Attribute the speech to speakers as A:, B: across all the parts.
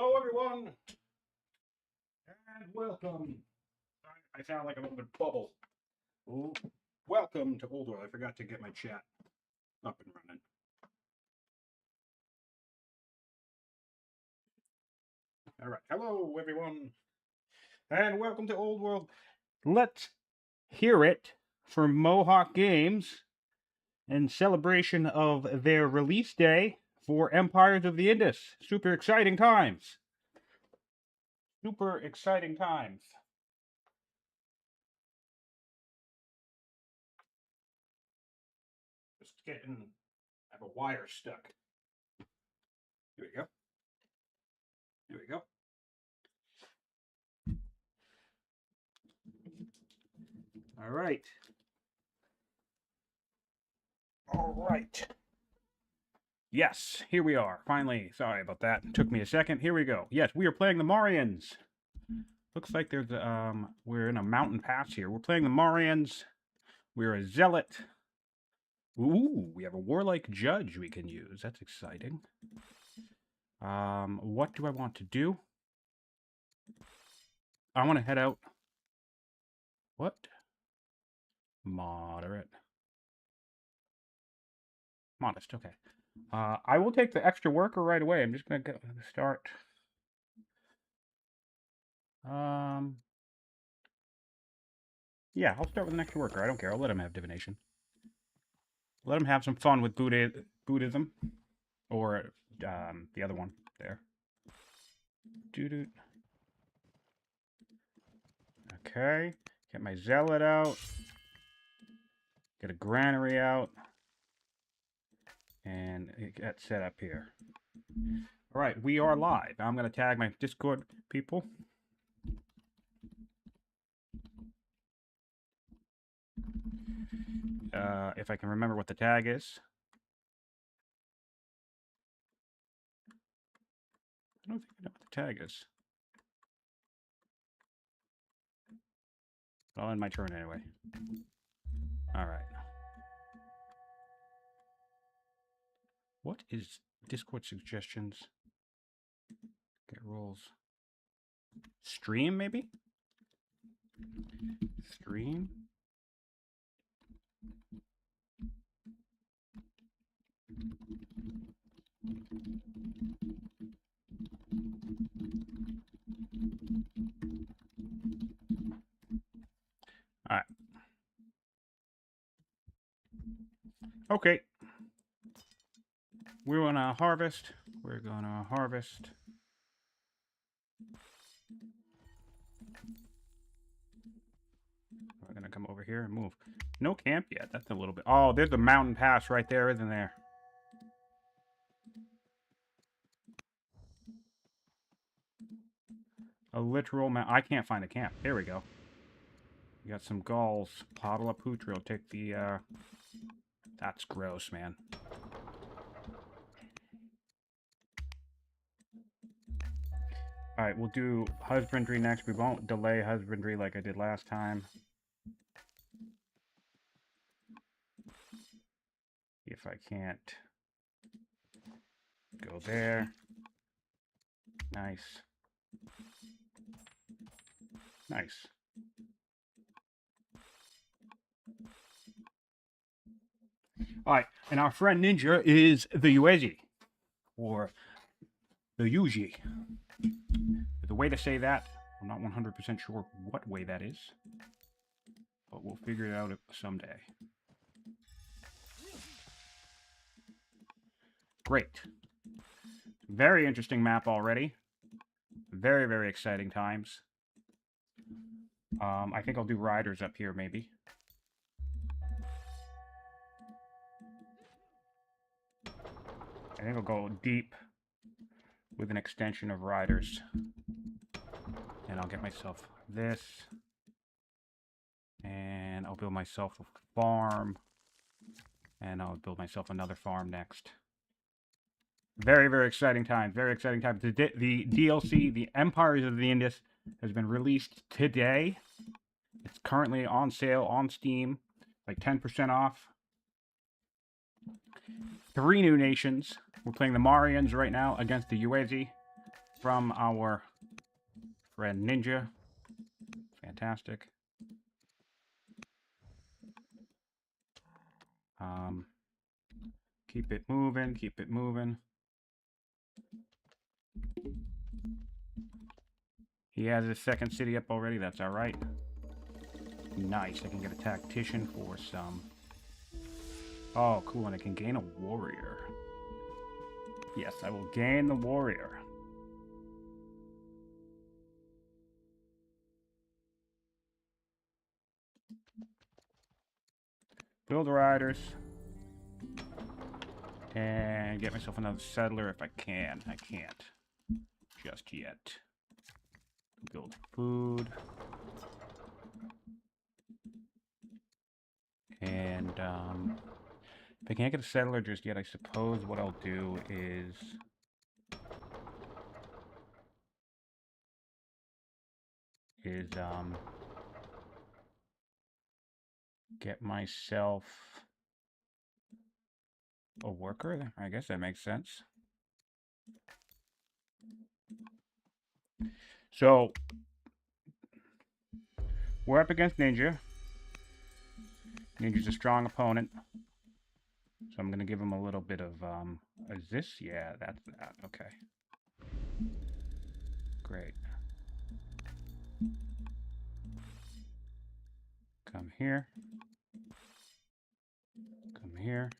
A: Hello, everyone, and welcome. I sound like a little bit bubble. Ooh. Welcome to Old World. I forgot to get my chat up and running. All right. Hello, everyone, and welcome to Old World. Let's hear it for Mohawk Games in celebration of their release day for Empires of the Indus. Super exciting times. Super exciting times. Just getting, I have a wire stuck. Here we go. Here we go. All right. All right. Yes, here we are. Finally. Sorry about that. It took me a second. Here we go. Yes, we are playing the Marians. Looks like there's we're in a mountain pass here. We're playing the Marians. We're a zealot. Ooh, we have a warlike judge we can use. That's exciting. What do I want to do? I want to head out. What? Moderate. Modest, okay. I will take the extra worker right away. I'm just going to start. Yeah, I'll start with an extra worker. I don't care. I'll let him have divination. Let him have some fun with Buddhism. Or the other one there. Doo-doo. Okay. Get my zealot out. Get a granary out. And get set up here. All right, we are live. I'm going to tag my Discord people. If I can remember what the tag is. I don't think I know what the tag is. I'll end my turn anyway. All right. What is Discord suggestions? Get rolls. Stream, maybe? Stream? All right. Okay. We're gonna harvest. We're gonna harvest. We're gonna come over here and move. No camp yet. That's a little bit. Oh, there's the mountain pass right there, isn't there? A literal I can't find a camp. There we go. We got some Gauls. Padla Putra will take the, That's gross, man. Alright, we'll do husbandry next. We won't delay husbandry like I did last time. If I can't go there. Nice. Nice. Alright, and our friend Ninja is the Uezi. Or the Yuji. The way to say that, I'm not 100% sure what way that is. But we'll figure it out someday. Great. Very interesting map already. Very, very exciting times. I think I'll do riders up here, maybe. I think I'll go deep with an extension of riders. And I'll get myself this. And I'll build myself a farm. And I'll build myself another farm next. Very, very exciting times. Very exciting times. The DLC, the Empires of the Indus, has been released today. It's currently on sale on Steam. Like 10% off. 3 new nations. We're playing the Marians right now against the Uezi. from our friend Ninja. Fantastic. Keep it moving, keep it moving. He has his second city up already, that's alright. Nice, I can get a tactician for some. Oh, cool, and I can gain a warrior. Yes, I will gain the warrior. Build riders. And get myself another settler if I can. I can't. Just yet. Build food. And, if I can't get a settler just yet, I suppose what I'll do is... get myself a worker. I guess that makes sense. So, we're up against Ninja. Ninja's a strong opponent. So I'm going to give him a little bit of, is this? Yeah, that's that. Okay. Great. Come here. Come here.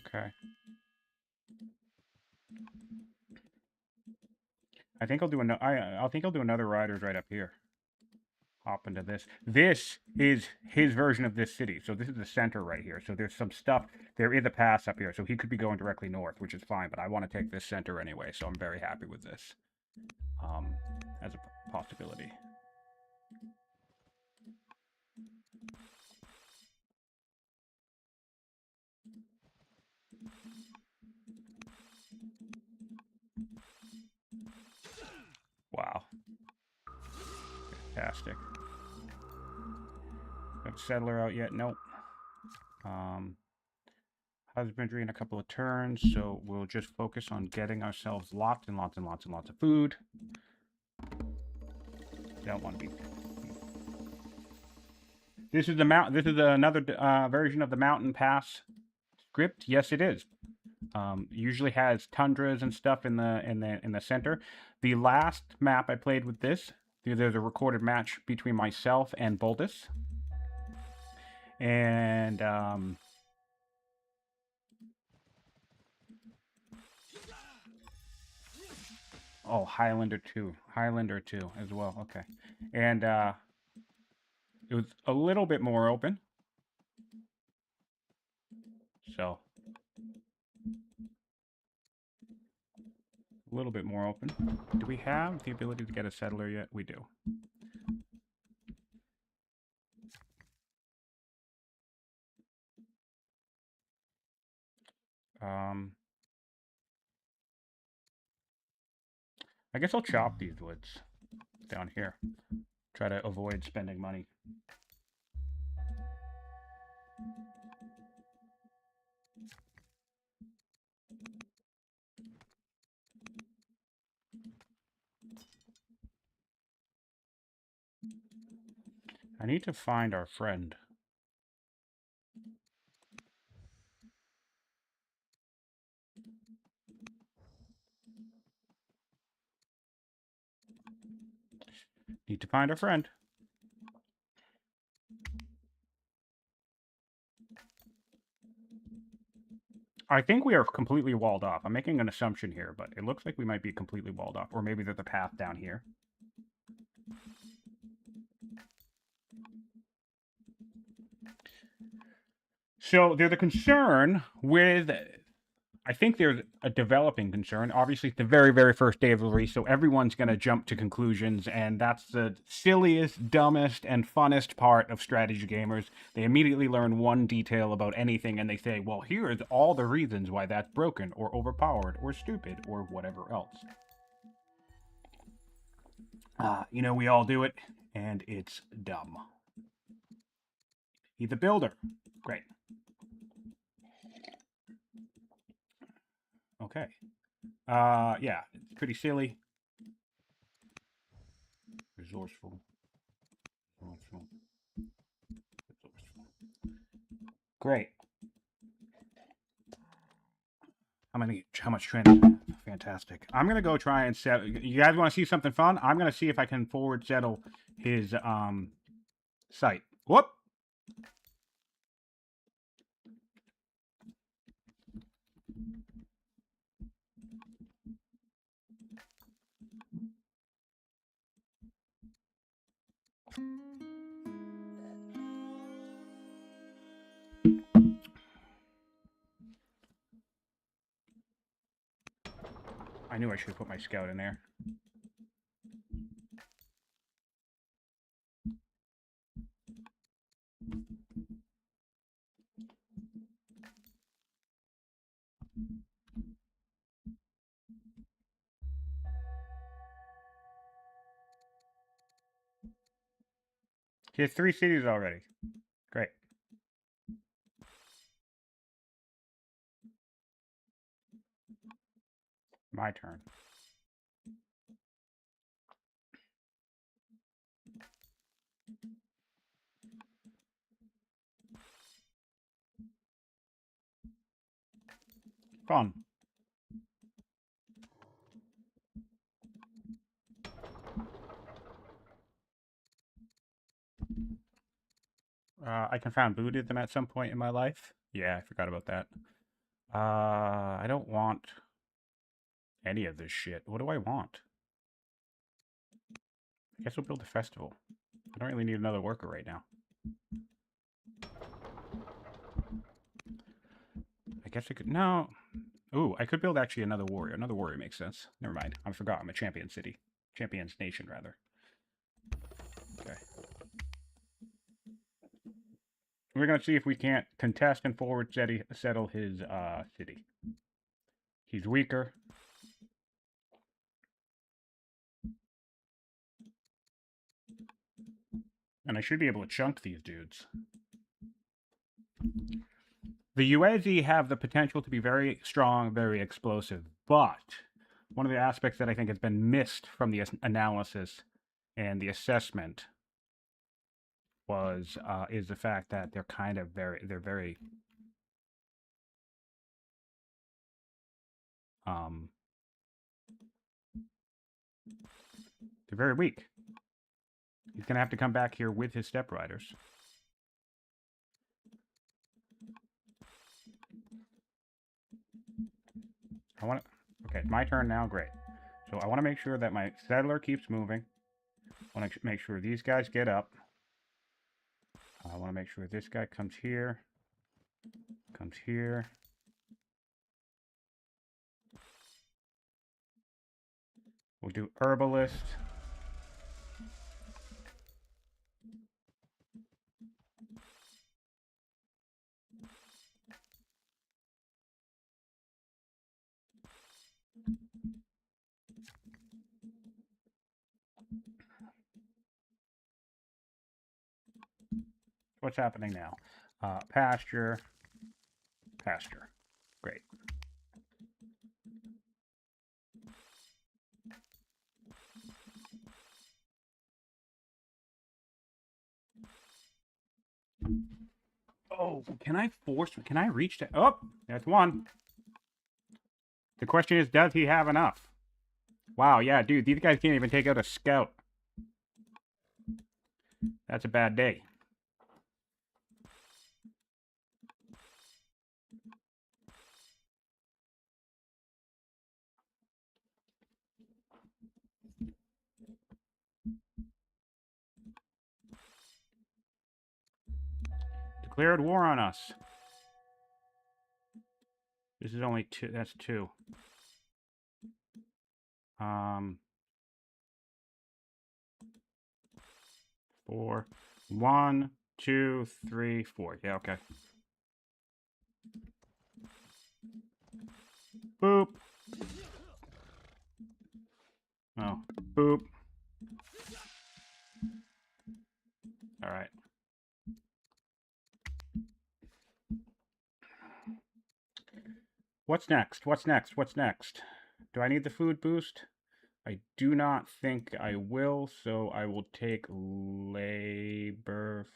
A: Okay. I think I'll do another riders right up here. Hop into this. This is his version of this city. So this is the center right here. So there's some stuff. There is a pass up here. So he could be going directly north, which is fine. But I want to take this center anyway. So I'm very happy with this as a possibility. Wow. Fantastic. Got settler out yet? Nope. Husbandry in a couple of turns, so we'll just focus on getting ourselves lots and lots and lots and lots of food. Don't want to be. This is the mount. This is another version of the mountain pass script. Yes, it is. Usually has tundras and stuff in the center. The last map I played with this, there's a recorded match between myself and Boldus, and oh, Highlander 2 as well. Okay, and it was a little bit more open, so a little bit more open. Do we have the ability to get a settler yet? We do. I guess I'll chop these woods down here. Try to avoid spending money. I need to find our friend. Need to find our friend. I think we are completely walled off. I'm making an assumption here, but it looks like we might be completely walled off. Or maybe there's a path down here. So there's a concern with... I think there's a developing concern. Obviously, it's the very, very first day of release, so everyone's going to jump to conclusions, and that's the silliest, dumbest, and funnest part of strategy gamers. They immediately learn one detail about anything, and they say, well, here's all the reasons why that's broken, or overpowered, or stupid, or whatever else. You know, we all do it, and it's dumb. He's a builder. Great. Okay. Yeah, it's pretty silly. Resourceful. Resourceful. Resourceful. Great. How much training? Fantastic. I'm gonna go try and set. You guys want to see something fun? I'm gonna see if I can forward settle his site. Whoop. I knew I should have put my scout in there. He has 3 cities already. Great. My turn. Fun. I confound booted them at some point in my life. Yeah, I forgot about that. I don't want any of this shit. What do I want? I guess we'll build a festival. I don't really need another worker right now. I guess I could... No. Ooh, I could build actually another warrior. Another warrior makes sense. Never mind. I forgot. I'm a champion city. Champion's nation, rather. Okay. We're going to see if we can't contest and forward settle his city. He's weaker. And I should be able to chunk these dudes. The Yuezi have the potential to be very strong, very explosive, but one of the aspects that I think has been missed from the analysis and the assessment is the fact that they're kind of very weak. He's gonna have to come back here with his step riders. Okay, my turn now. Great. So I want to make sure that my settler keeps moving. I want to make sure these guys get up. I want to make sure this guy comes here. Comes here. We'll do herbalist. What's happening now? Pasture. Pasture. Great. Oh, can I reach that? Oh, that's one. The question is, does he have enough? Wow, yeah, dude, these guys can't even take out a scout. That's a bad day. Declared war on us. This is only 2. That's 2. 4. 1, 2, 3, 4. Yeah, okay. Boop. Oh, boop. All right. What's next? What's next? What's next? Do I need the food boost? I do not think I will, so I will take labor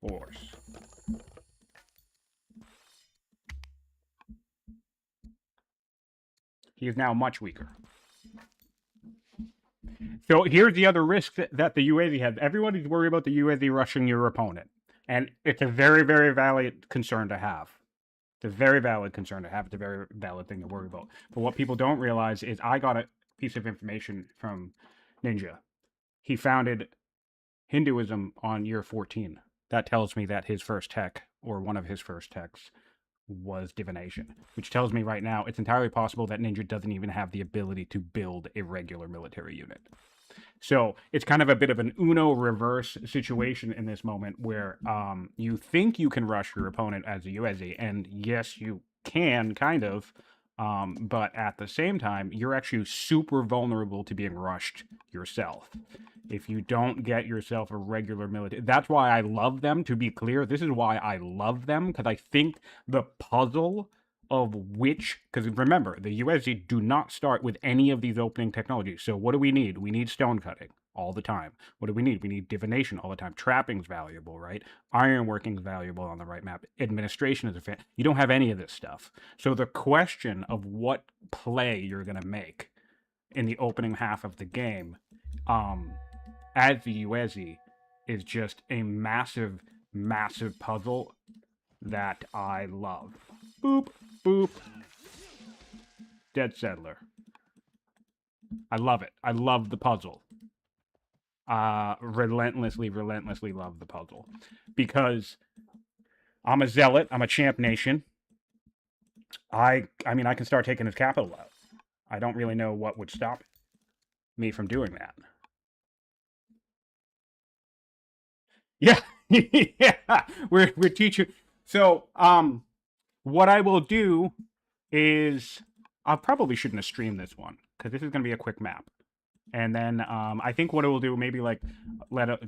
A: force. He is now much weaker. So here's the other risk that the UAZ has. Everybody's worried about the UAZ rushing your opponent. And it's a very, very valid concern to have. It's a very valid concern to have. It's a very valid thing to worry about. But what people don't realize is I got a piece of information from Ninjaa. He founded Hinduism on year 14. That tells me that his first tech, or one of his first techs, was divination, which tells me right now it's entirely possible that Ninja doesn't even have the ability to build a regular military unit. So it's kind of a bit of an Uno reverse situation in this moment where you think you can rush your opponent as a USZ, and yes, you can, kind of, but at the same time, you're actually super vulnerable to being rushed yourself. If you don't get yourself a regular military, that's why I love them, to be clear. This is why I love them, because I think the puzzle of which, because remember, the USG do not start with any of these opening technologies. So what do we need? We need stone cutting all the time. What do we need? We need divination all the time. Trapping's valuable, right? Ironworking's valuable on the right map. Administration is a fan. You don't have any of this stuff. So the question of what play you're going to make in the opening half of the game, as the USG, is just a massive, massive puzzle that I love. Boop, boop. Dead Settler. I love it. I love the puzzle. Relentlessly love the puzzle. Because I'm a zealot. I'm a champ nation. I mean, I can start taking his capital out. I don't really know what would stop me from doing that. Yeah. Yeah. We're teaching. So, what I will do is I probably shouldn't have streamed this one because this is going to be a quick map. And then I think what it will do, maybe like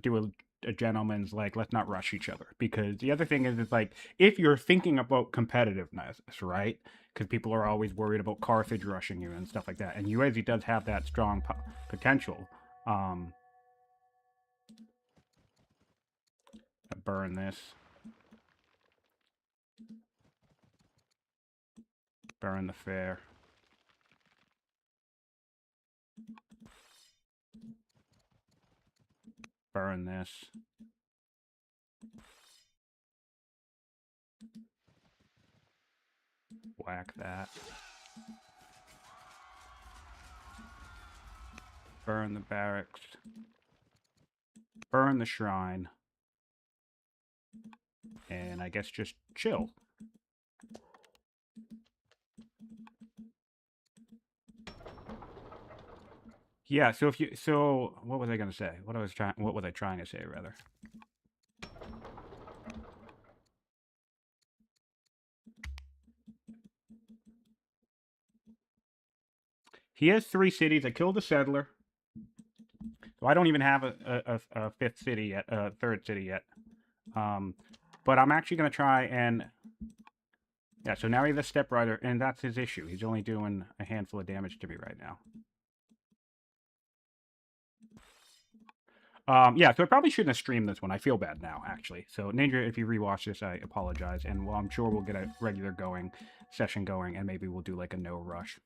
A: do a gentleman's like, let's not rush each other. Because the other thing is like, if you're thinking about competitiveness, right? Because people are always worried about Carthage rushing you and stuff like that. And UAZ does have that strong potential. Burn this. Burn the fair. Burn this. Whack that. Burn the barracks. Burn the shrine. And I guess just chill. Yeah, so if you what was I gonna say? What was I trying to say rather? He has 3 cities. I killed a settler. So I don't even have a fifth city yet, a third city yet. But I'm actually gonna try and yeah, so now he has a step rider, and that's his issue. He's only doing a handful of damage to me right now. Yeah, so I probably shouldn't have streamed this one. I feel bad now, actually. So Ninja, if you rewatch this, I apologize. And well, I'm sure we'll get a regular session going, and maybe we'll do like a no rush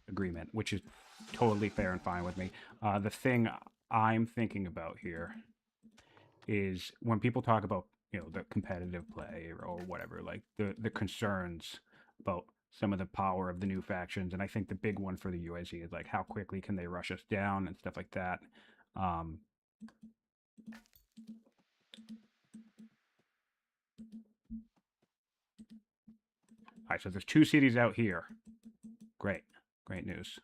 A: agreement, which is totally fair and fine with me. The thing I'm thinking about here is when people talk about, you know, the competitive play or whatever, like the concerns about some of the power of the new factions, and I think the big one for the USG is like how quickly can they rush us down and stuff like that. All right, so there's 2 cities out here. Great news.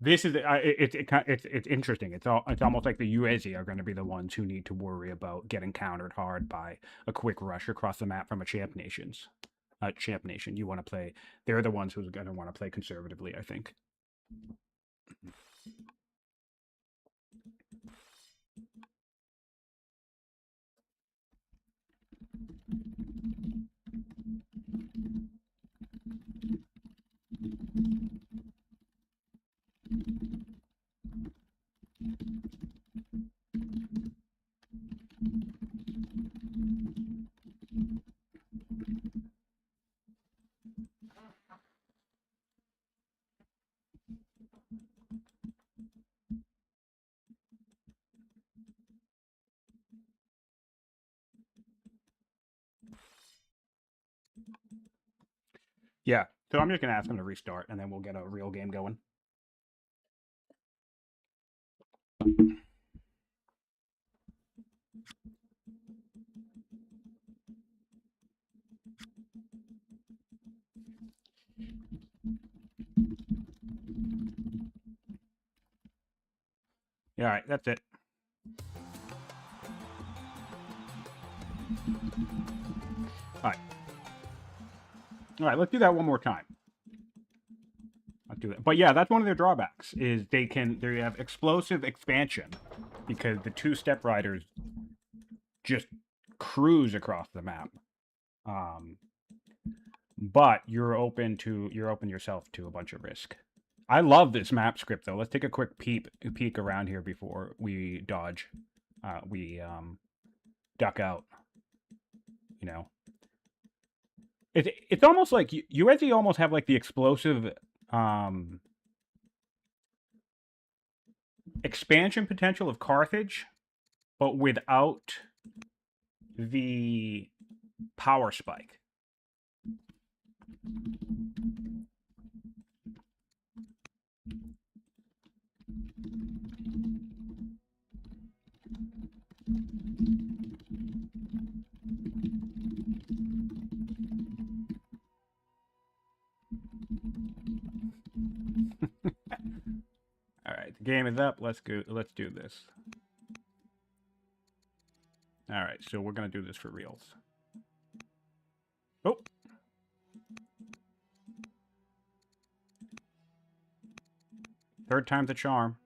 A: This is it's interesting. It's almost like the UAZ are going to be the ones who need to worry about getting countered hard by a quick rush across the map from a champ nation. You want to play. They're the ones who's going to want to play conservatively, I think. Yeah. So I'm just gonna ask him to restart, and then we'll get a real game going. Yeah, all right, that's it. All right. All right, let's do that one more time. Let's do it. But yeah, that's one of their drawbacks is they have explosive expansion because the two step riders just cruise across the map. But you're open yourself to a bunch of risk. I love this map script though. Let's take a quick peek around here before we dodge. We duck out. You know, it's almost like you actually almost have like the explosive expansion potential of Carthage, but without the power spike. All right, the game is up. Let's go. Let's do this. All right, so we're gonna do this for reals. Oh. Third time's the charm.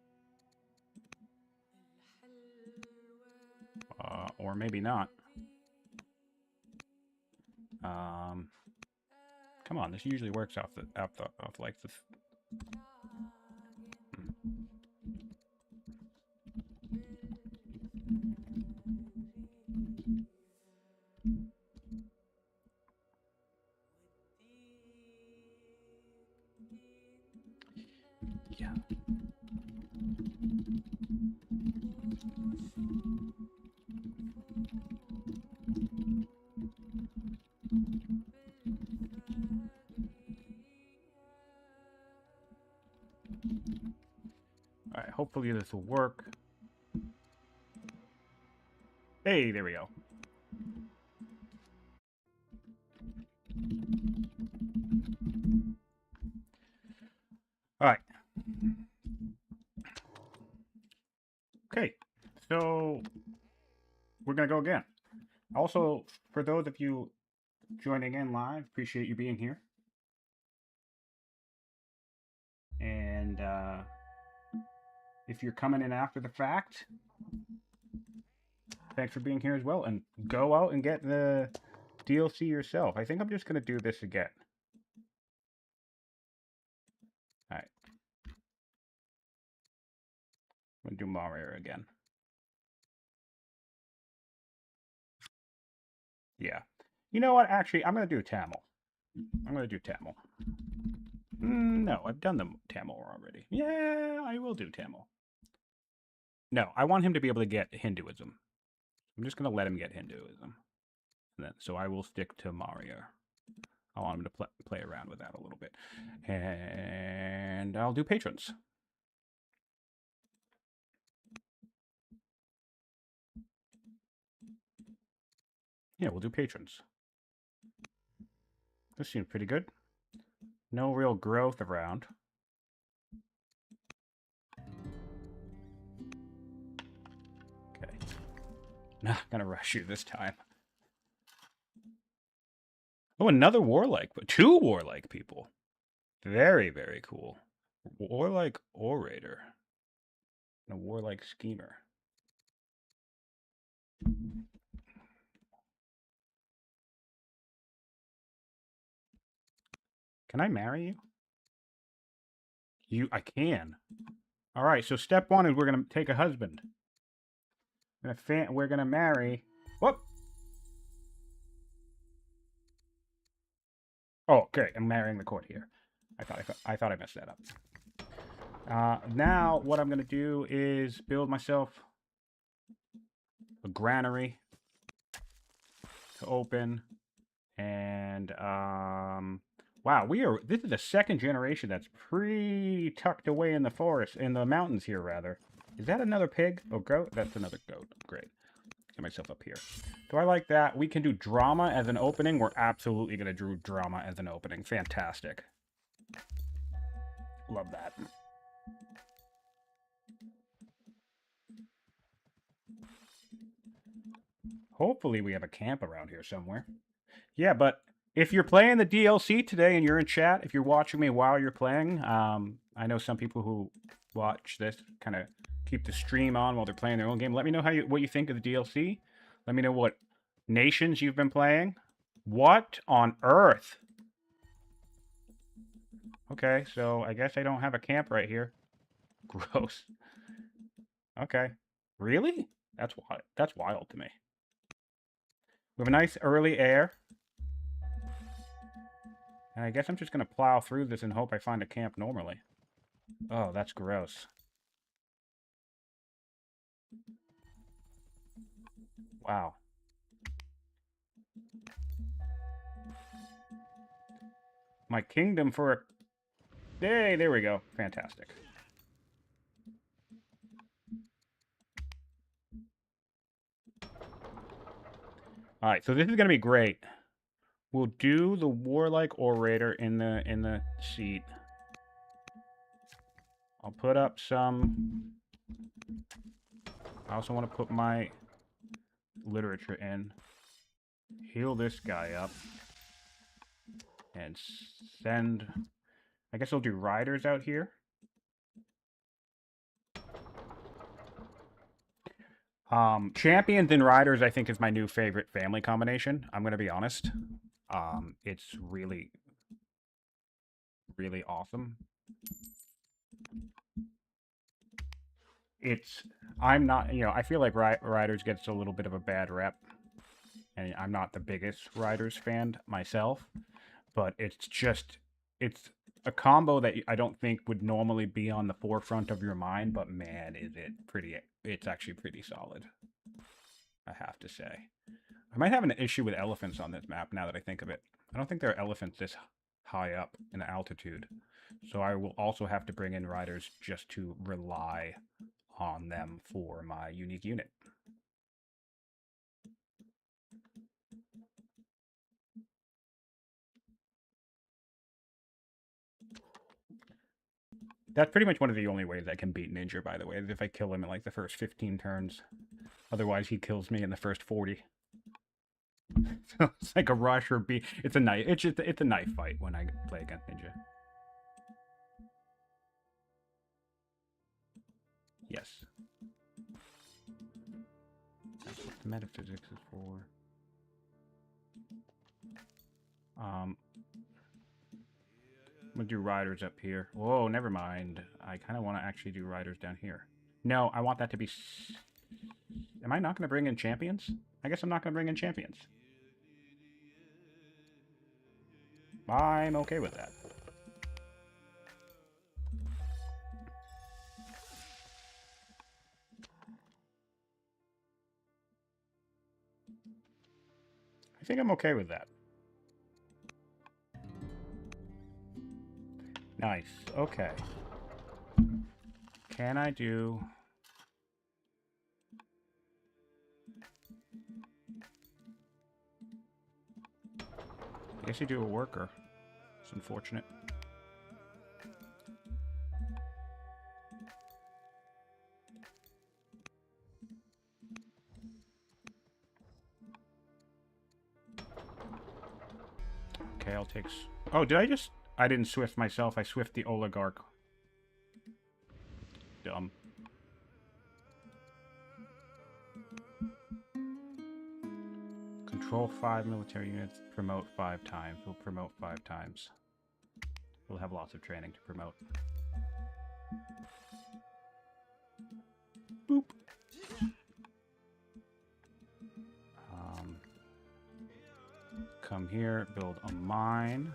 A: Or maybe not. Come on, this usually works off like the. Yeah. All right, hopefully this will work. Hey, there we go. All right. Okay, so we're gonna go again. Also, for those of you joining in live, appreciate you being here. And if you're coming in after the fact, thanks for being here as well. And go out and get the DLC yourself. I think I'm just gonna do this again. All right. I'm gonna do Mario again. Yeah. You know what? Actually, I'm gonna do Tamil. I'm gonna do Tamil. No, I've done the Tamil already. Yeah, I will do Tamil. No, I want him to be able to get Hinduism. I'm just gonna let him get Hinduism. And then, so I will stick to Mario. I want him to play around with that a little bit. And I'll do patrons. Yeah, we'll do patrons. This seems pretty good. No real growth around. Okay. Not gonna rush you this time. Oh, another warlike, but 2 warlike people. Very, very cool. Warlike orator. And a warlike schemer. Can I marry you? I can. All right, so step 1 is we're going to take a husband. We're going to marry... Whoop! Oh, okay, I'm marrying the court here. I thought I messed that up. Now, what I'm going to do is build myself a granary to open. And Wow, this is the second generation that's pretty tucked away in the forest, in the mountains here, rather. Is that another pig? Oh, goat? That's another goat. Great. Get myself up here. Do I like that? We can do drama as an opening. We're absolutely going to do drama as an opening. Fantastic. Love that. Hopefully we have a camp around here somewhere. Yeah, but if you're playing the DLC today and you're in chat, if you're watching me while you're playing, I know some people who watch this kind of keep the stream on while they're playing their own game. Let me know what you think of the DLC. Let me know what nations you've been playing. What on earth? Okay, so I guess I don't have a camp right here. Gross. Okay. Really? That's wild. That's wild to me. We have a nice early air. And I guess I'm just going to plow through this and hope I find a camp normally. Oh, that's gross. Wow. My kingdom for a... Hey, there we go. Fantastic. Alright, so this is going to be great. We'll do the warlike orator in the seat. I'll put up some... I also want to put my literature in. Heal this guy up. And send... I guess I'll do riders out here. Champions and riders, I think, is my new favorite family combination. I'm going to be honest. It's really, really awesome. I'm not, I feel like riders gets a little bit of a bad rep. And I'm not the biggest riders fan myself. But it's a combo that I don't think would normally be on the forefront of your mind, but man, it's actually pretty solid, I have to say. I might have an issue with elephants on this map now that I think of it. I don't think there are elephants this high up in altitude, so I will also have to bring in riders just to rely on them for my unique unit. That's pretty much one of the only ways I can beat Ninja, by the way, is if I kill him in like the first 15 turns. Otherwise, he kills me in the first 40. So it's like a rush or beat. It's a knife. It's a knife fight when I play against Ninja. Yes. That's what the metaphysics is for. I'm gonna do riders up here. Whoa, never mind. I kind of want to actually do riders down here. No, I want that to be... Am I not going to bring in champions? I guess I'm not going to bring in champions. I'm okay with that. I think I'm okay with that. Nice. Okay. Can I do... I guess you do a worker. It's unfortunate. Okay, I'll take... Oh, did I just... I didn't swift myself. I swift the oligarch. Dumb. Control 5 military units. Promote 5 times. We'll promote 5 times. We'll have lots of training to promote. Boop. Come here, build a mine.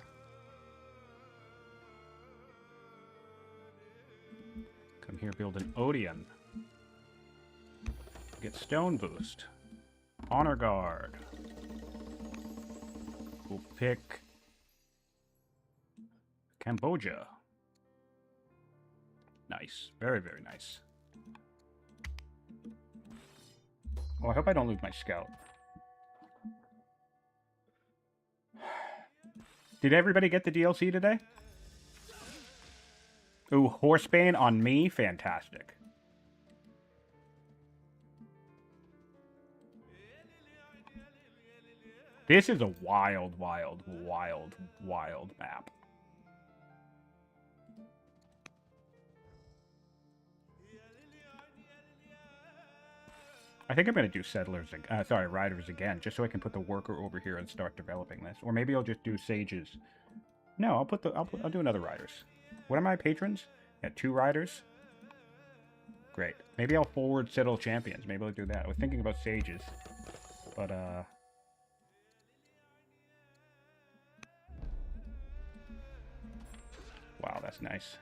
A: Come here, build an Odeon. Get stone boost. Honor guard. We'll pick Cambodia. Nice. Very, very nice. Oh, I hope I don't lose my scout. Did everybody get the DLC today? Ooh, Horsebane on me? Fantastic. This is a wild, wild, wild, wild map. I think I'm going to do settlers, riders again, just so I can put the worker over here and start developing this. Or maybe I'll just do sages. No, I'll do another riders. What are my patrons? Yeah, 2 riders. Great. Maybe I'll forward settle champions. Maybe I'll do that. I was thinking about sages, but wow, that's nice.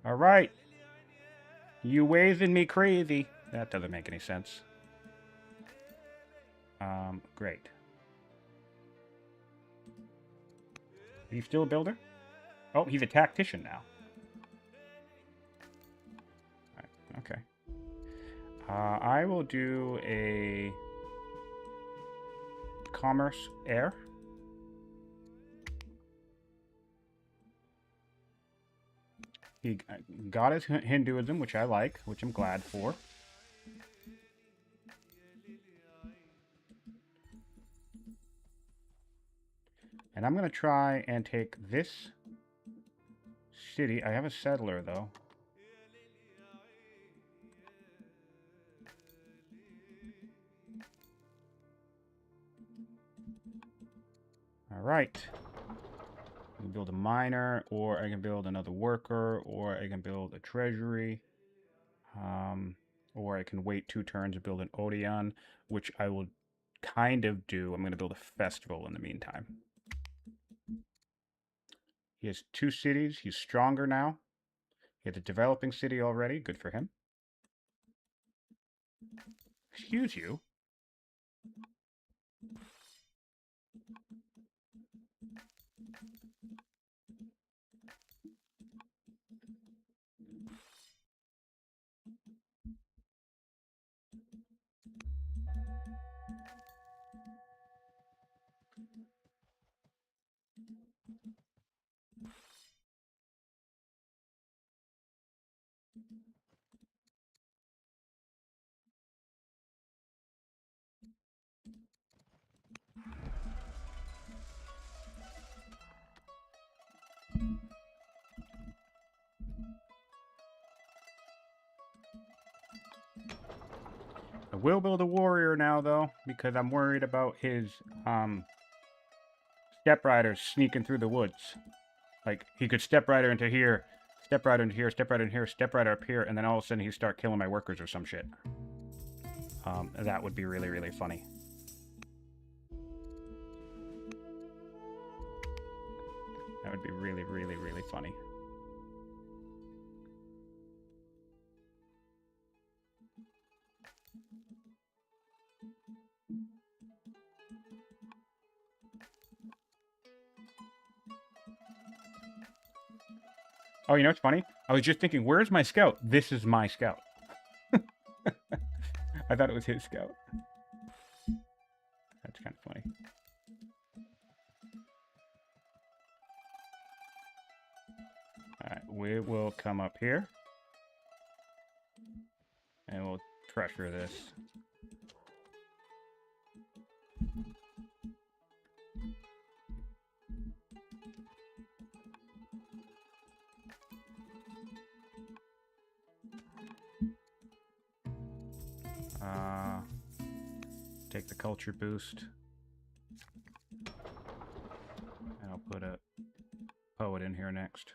A: All right. You waving me crazy. That doesn't make any sense. Great. Are you still a builder? Oh, he's a tactician now. All right, okay. I will do a commerce heir. He got his Hinduism, which I like, which I'm glad for. And I'm going to try and take this city. I have a settler, though. All right. I can build a miner, or I can build another worker, or I can build a treasury. Or I can wait 2 turns and build an Odeon, which I will kind of do. I'm going to build a festival in the meantime. He has 2 cities. He's stronger now. He has a developing city already. Good for him. Excuse you. I will build a warrior now, though, because I'm worried about his step riders sneaking through the woods. Like, he could step rider into here, step rider into here, step rider in here, step rider up here, and then all of a sudden he start killing my workers or some shit. That would be really, really funny. That would be really, really, really funny. Oh, you know what's funny? I was just thinking, where's my scout? This is my scout. I thought it was his scout. That's kind of funny. Alright, we will come up here. And we'll pressure this. Take the culture boost. And I'll put a poet in here next.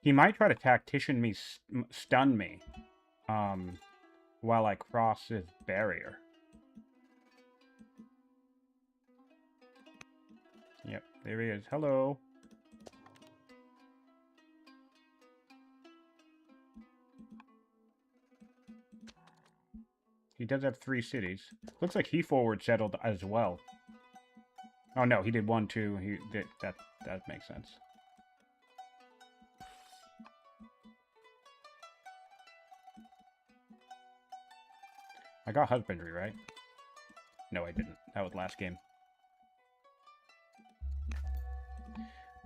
A: He might try to tactician me, stun me, while I cross his barrier. Yep, there he is. Hello. He does have 3 cities. Looks like he forward settled as well. Oh no, he did 1, 2. He did that. That makes sense. I got husbandry, right? No, I didn't. That was last game.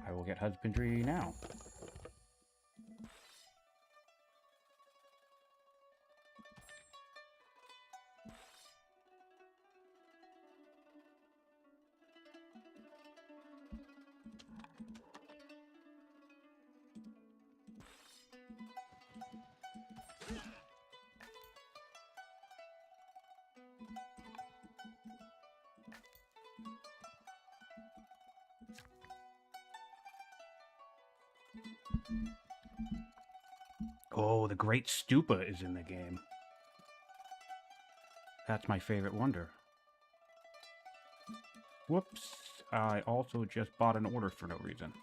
A: I will get husbandry now. Oh, the Great Stupa is in the game. That's my favorite wonder. Whoops. I also just bought an order for no reason.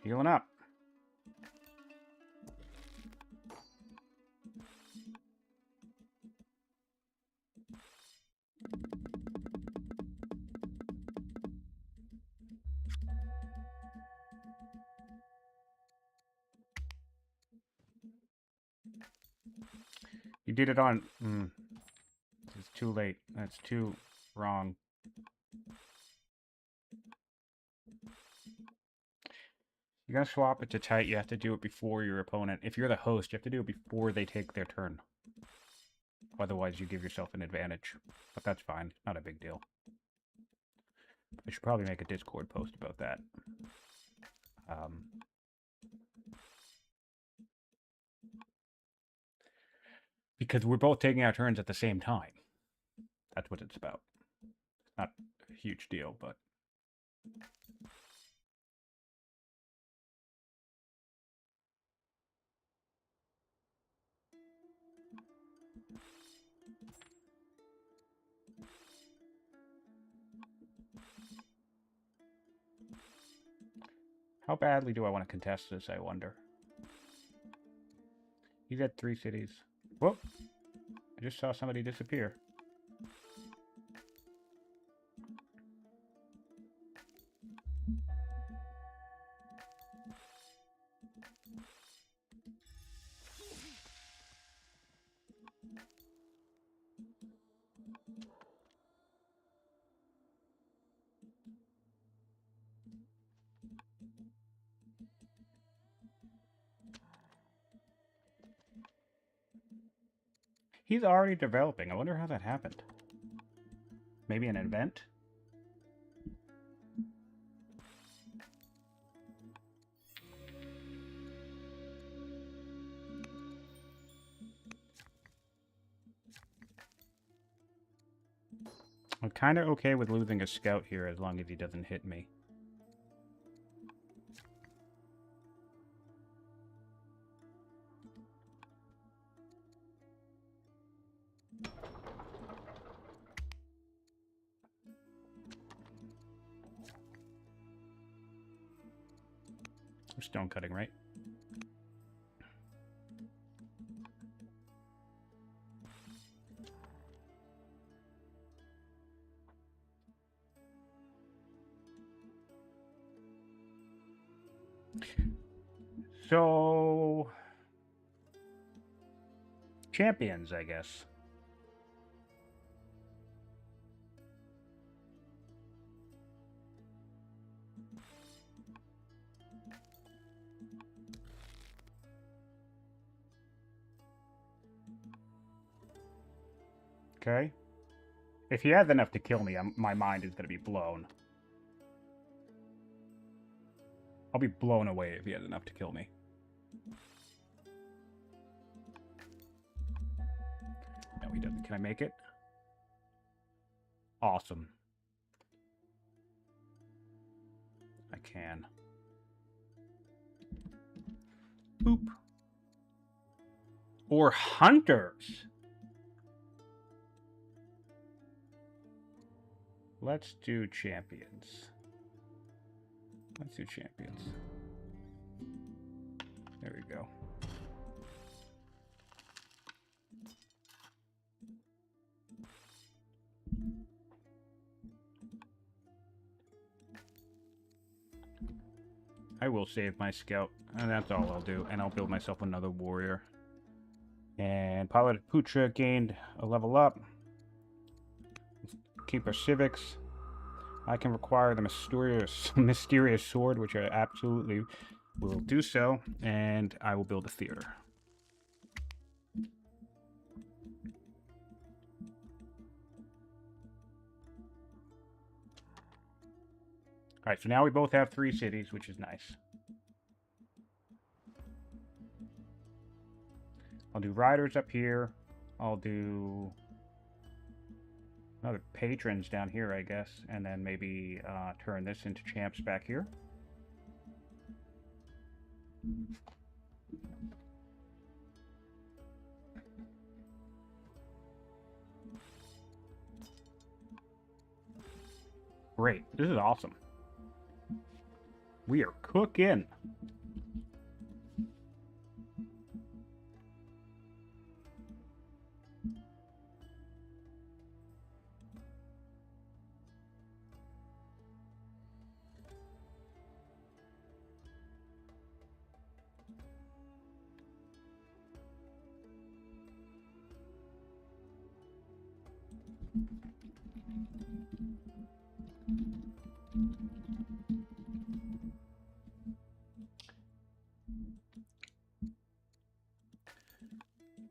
A: Healing up. You did it on... It's too late. That's too wrong. You're going to swap it to tight. You have to do it before your opponent. If you're the host, you have to do it before they take their turn. Otherwise, you give yourself an advantage. But that's fine. Not a big deal. I should probably make a Discord post about that. Because we're both taking our turns at the same time. That's what it's about. Not a huge deal, but... How badly do I want to contest this, I wonder? He's at 3 cities. Whoop! I just saw somebody disappear. He's already developing. I wonder how that happened. Maybe an event? I'm kind of okay with losing a scout here as long as he doesn't hit me. We're stone cutting, right? So... champions, I guess. Okay. If he has enough to kill me, my mind is going to be blown. I'll be blown away if he has enough to kill me. No, he doesn't. Can I make it? Awesome. can. Boop. Or hunters. Let's do champions. Let's do champions. There we go. I will save my scout, and that's all I'll do. And I'll build myself another warrior. And Pilot Putra gained a level up. Let's keep our civics. I can require the mysterious sword, which I absolutely will do so. And I will build a theater. Alright, so now we both have 3 cities, which is nice. I'll do riders up here. I'll do another patrons down here, I guess. And then maybe turn this into champs back here. Great. This is awesome. We are cooking.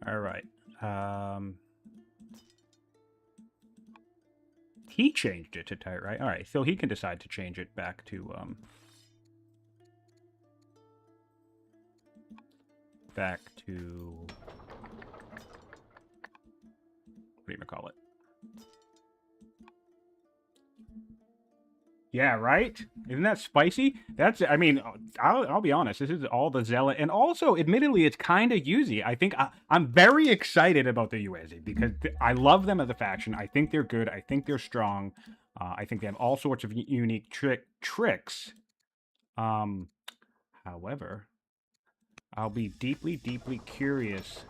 A: All right. He changed it to tight, right? All right, so he can decide to change it back to what do you call it? Yeah, right? Isn't that spicy? That's, I mean, I'll be honest, this is all the zealot. And also, admittedly, it's kind of Yuzi. I think I'm very excited about the Yuezi because I love them as a faction. I think they're good. I think they're strong. I think they have all sorts of unique tricks. However, I'll be deeply, deeply curious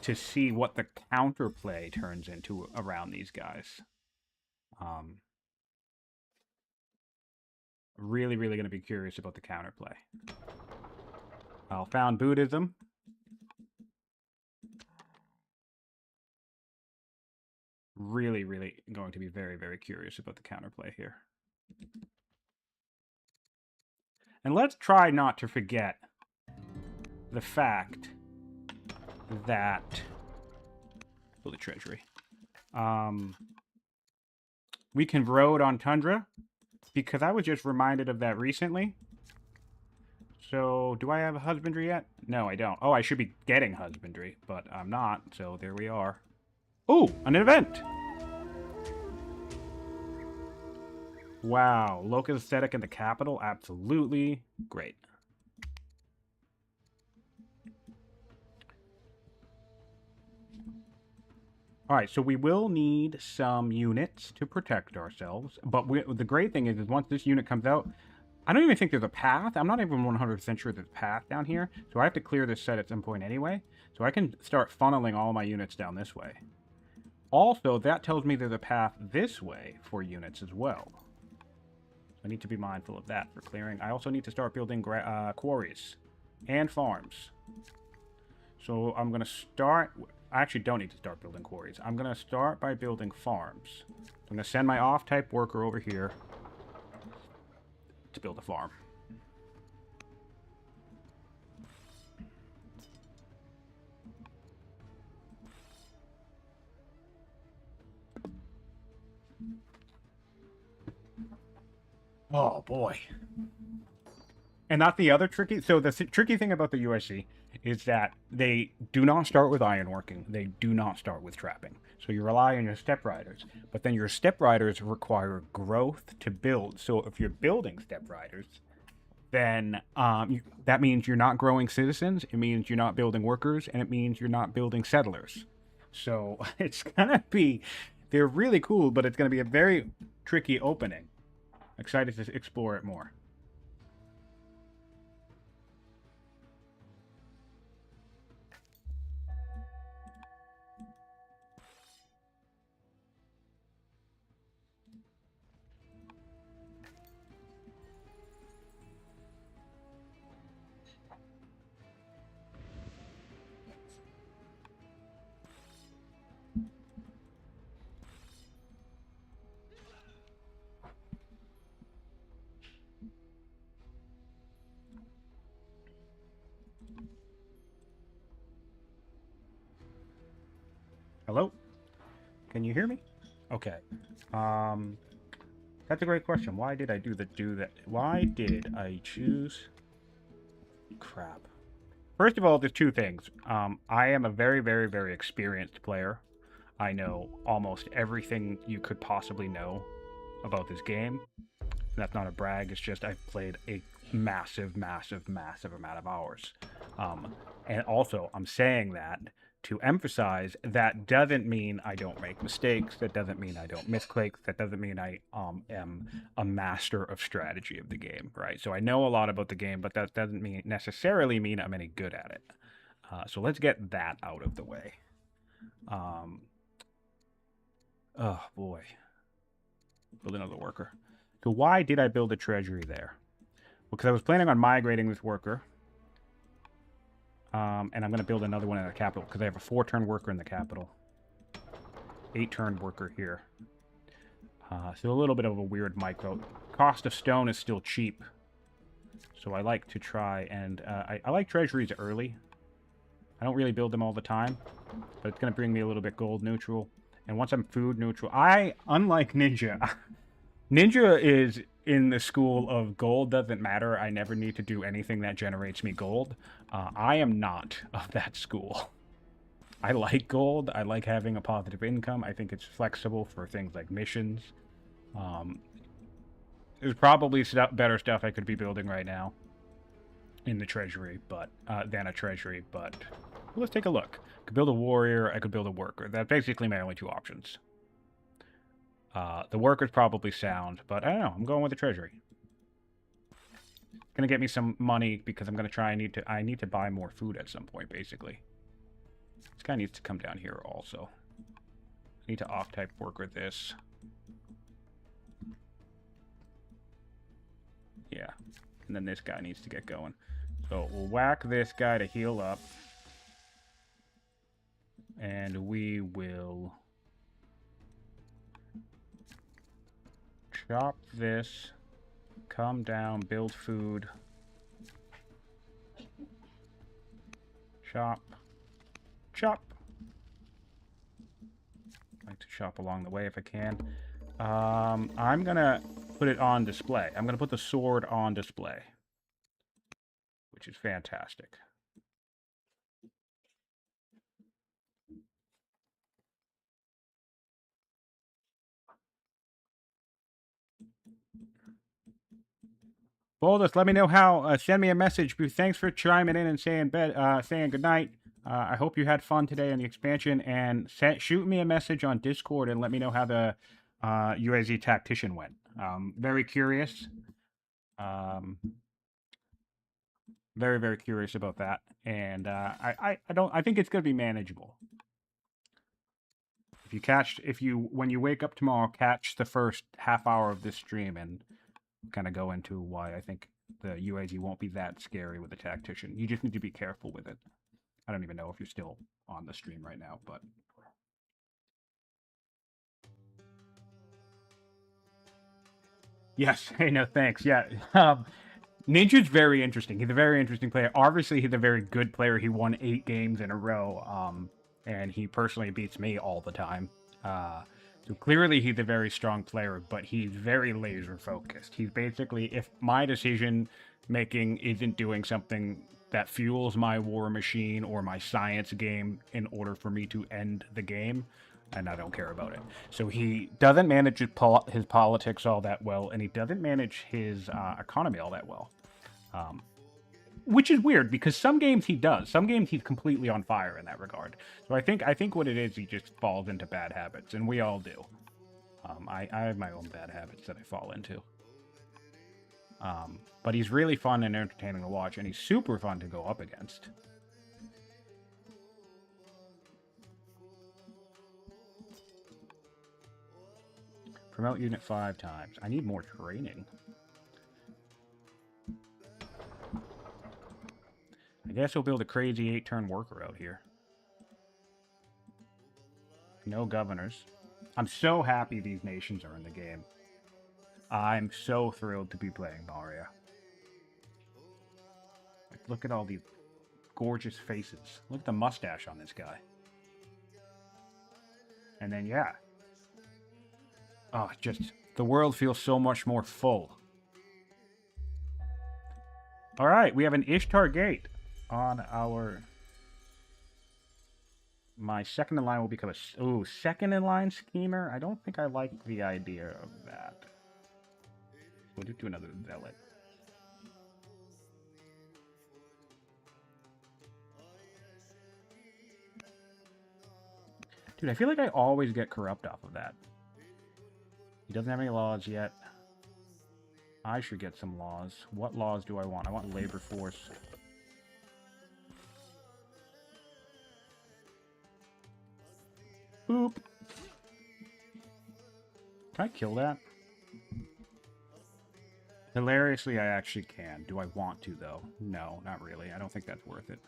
A: to see what the counterplay turns into around these guys. Really, really going to be curious about the counterplay. I'll found Buddhism. Really, really going to be very, very curious about the counterplay here. And let's try not to forget the fact that for the treasury, we can road on Tundra. Because I was just reminded of that recently. So, do I have a husbandry yet? No, I don't. Oh, I should be getting husbandry, but I'm not. So, there we are. Oh, an event! Wow, local aesthetic in the capital? Absolutely. Great. Alright, so we will need some units to protect ourselves, but the great thing is once this unit comes out, I don't even think there's a path. I'm not even 100% sure there's a path down here, so I have to clear this set at some point anyway, so I can start funneling all my units down this way. Also, that tells me there's a path this way for units as well. So I need to be mindful of that for clearing. I also need to start building quarries and farms. So I'm going to start... I actually don't need to start building quarries. I'm going to start by building farms. I'm going to send my off-type worker over here to build a farm. Oh, boy. And that's the other tricky... So the tricky thing about the USC is that they do not start with ironworking. They do not start with trapping. So you rely on your step riders. But then your step riders require growth to build. So if you're building step riders, then that means you're not growing citizens, it means you're not building workers, and it means you're not building settlers. So it's gonna be, they're really cool, but it's gonna be a very tricky opening. Excited to explore it more. Hello? Can you hear me? Okay. That's a great question. Why did I do that? Why did I choose? Crap. First of all, there's two things. I am a very, very, very experienced player. I know almost everything you could possibly know about this game. And that's not a brag. It's just I've played a massive, massive, massive amount of hours. And also, I'm saying that to emphasize that doesn't mean I don't make mistakes. That doesn't mean I don't misclick. That doesn't mean I am a master of strategy of the game, right? So I know a lot about the game, but that doesn't necessarily mean I'm any good at it. So let's get that out of the way. Oh boy, build another worker. So why did I build a treasury there? Well, because I was planning on migrating this worker. And I'm going to build another one in the capital because I have a 4-turn worker in the capital. 8-turn worker here. So a little bit of a weird micro. Cost of stone is still cheap. So I like to try and... I like treasuries early. I don't really build them all the time. But it's going to bring me a little bit gold neutral. And once I'm food neutral... unlike Ninja... Ninja is in the school of gold doesn't matter. I never need to do anything that generates me gold. I am not of that school. I like gold. I like having a positive income. I think it's flexible for things like missions. There's probably better stuff I could be building right now in the treasury, but than a treasury. But let's take a look. I could build a warrior. I could build a worker. That's basically my only two options. The worker's probably sound, but I don't know. I'm going with the treasury. It's gonna get me some money because I'm gonna try. I need to buy more food at some point, basically. This guy needs to come down here also. I need to off-type worker this. Yeah, and then this guy needs to get going. So we'll whack this guy to heal up, and we will chop this, come down, build food, chop, chop. I like to chop along the way if I can. I'm gonna put it on display. I'm gonna put the sword on display, which is fantastic. Boldest, let me know how. Send me a message. Thanks for chiming in and saying good night. I hope you had fun today on the expansion, and shoot me a message on Discord and let me know how the UAZ tactician went. Very curious. Very, very curious about that, and I think it's gonna be manageable. When you wake up tomorrow, catch the first half hour of this stream and kind of go into why I think the UAZ won't be that scary with the tactician. You just need to be careful with it. I don't even know if you're still on the stream right now, but... Yes, hey, no, thanks. Yeah, Ninja's very interesting. He's a very interesting player. Obviously, he's a very good player. He won 8 games in a row, and he personally beats me all the time. So clearly he's a very strong player, but he's very laser focused. He's basically, if my decision making isn't doing something that fuels my war machine or my science game in order for me to end the game, and I don't care about it. So he doesn't manage his politics all that well, and he doesn't manage his economy all that well. Which is weird because some games he does. Some games he's completely on fire in that regard. So I think what it is, he just falls into bad habits, and we all do. I have my own bad habits that I fall into. But he's really fun and entertaining to watch, and he's super fun to go up against. Promote unit 5 times. I need more training. I guess we'll build a crazy 8-turn worker out here. No governors. I'm so happy these nations are in the game. I'm so thrilled to be playing Mario. Like, look at all these gorgeous faces. Look at the mustache on this guy. And then, yeah. Oh, just, the world feels so much more full. Alright, we have an Ishtar Gate on our... My second in line will become a... Ooh, second in line schemer? I don't think I like the idea of that. We'll just do another zealot. Dude, I feel like I always get corrupt off of that. He doesn't have any laws yet. I should get some laws. What laws do I want? I want labor force. Boop. Can I kill that? Hilariously, I actually can. Do I want to, though? No, not really. I don't think that's worth it.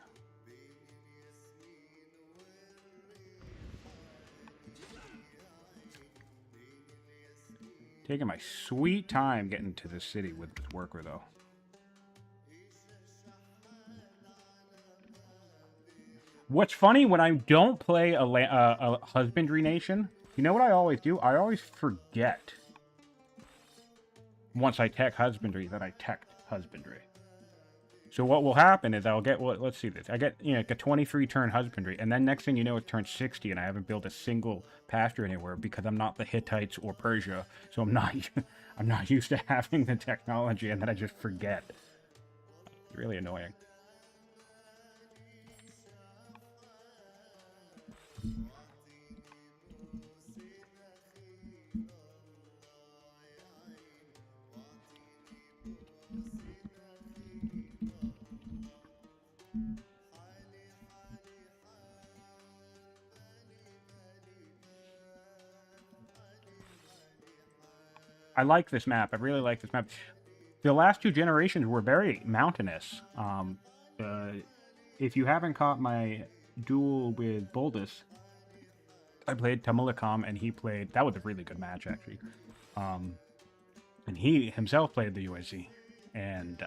A: Taking my sweet time getting to the city with this worker, though. What's funny, when I don't play a husbandry nation, you know what I always do? I always forget, once I tech husbandry, that I teched husbandry. So what will happen is I'll get, well, let's see this. I get, you know, like a 23-turn husbandry, and then next thing you know, it turns 60, and I haven't built a single pasture anywhere because I'm not the Hittites or Persia, so I'm not used to having the technology, and then I just forget. It's really annoying. I like this map. I really like this map. The last 2 generations were very mountainous. If you haven't caught my duel with Boldus, I played Tamulakam, and he played... That was a really good match, actually. And he himself played the USC. And...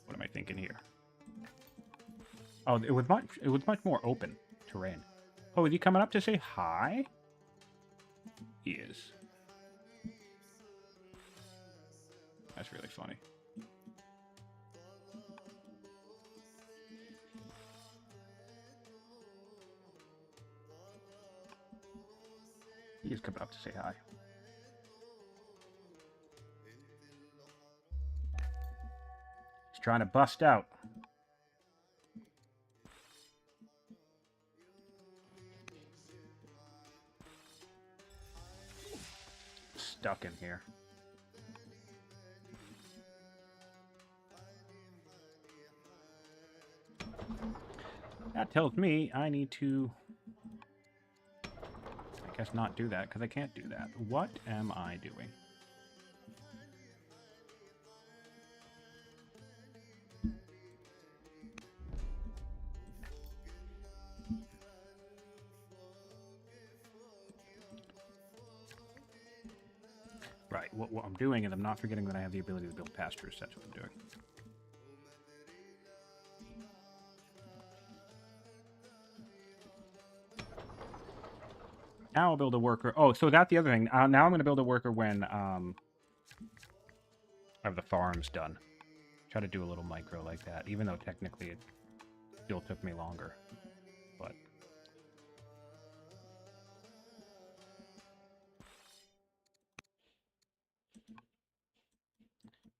A: what am I thinking here? Oh, it was much more open terrain. Oh, is he coming up to say hi? He is. That's really funny. He's coming up to say hi. He's trying to bust out. Stuck in here. That tells me I need to, I guess, not do that, because I can't do that. What am I doing? Right, what I'm doing is I'm not forgetting that I have the ability to build pastures. That's what I'm doing. Now I'll build a worker. Oh, so that's the other thing. Now I'm going to build a worker when I have the farms done. Try to do a little micro like that, even though technically it still took me longer. But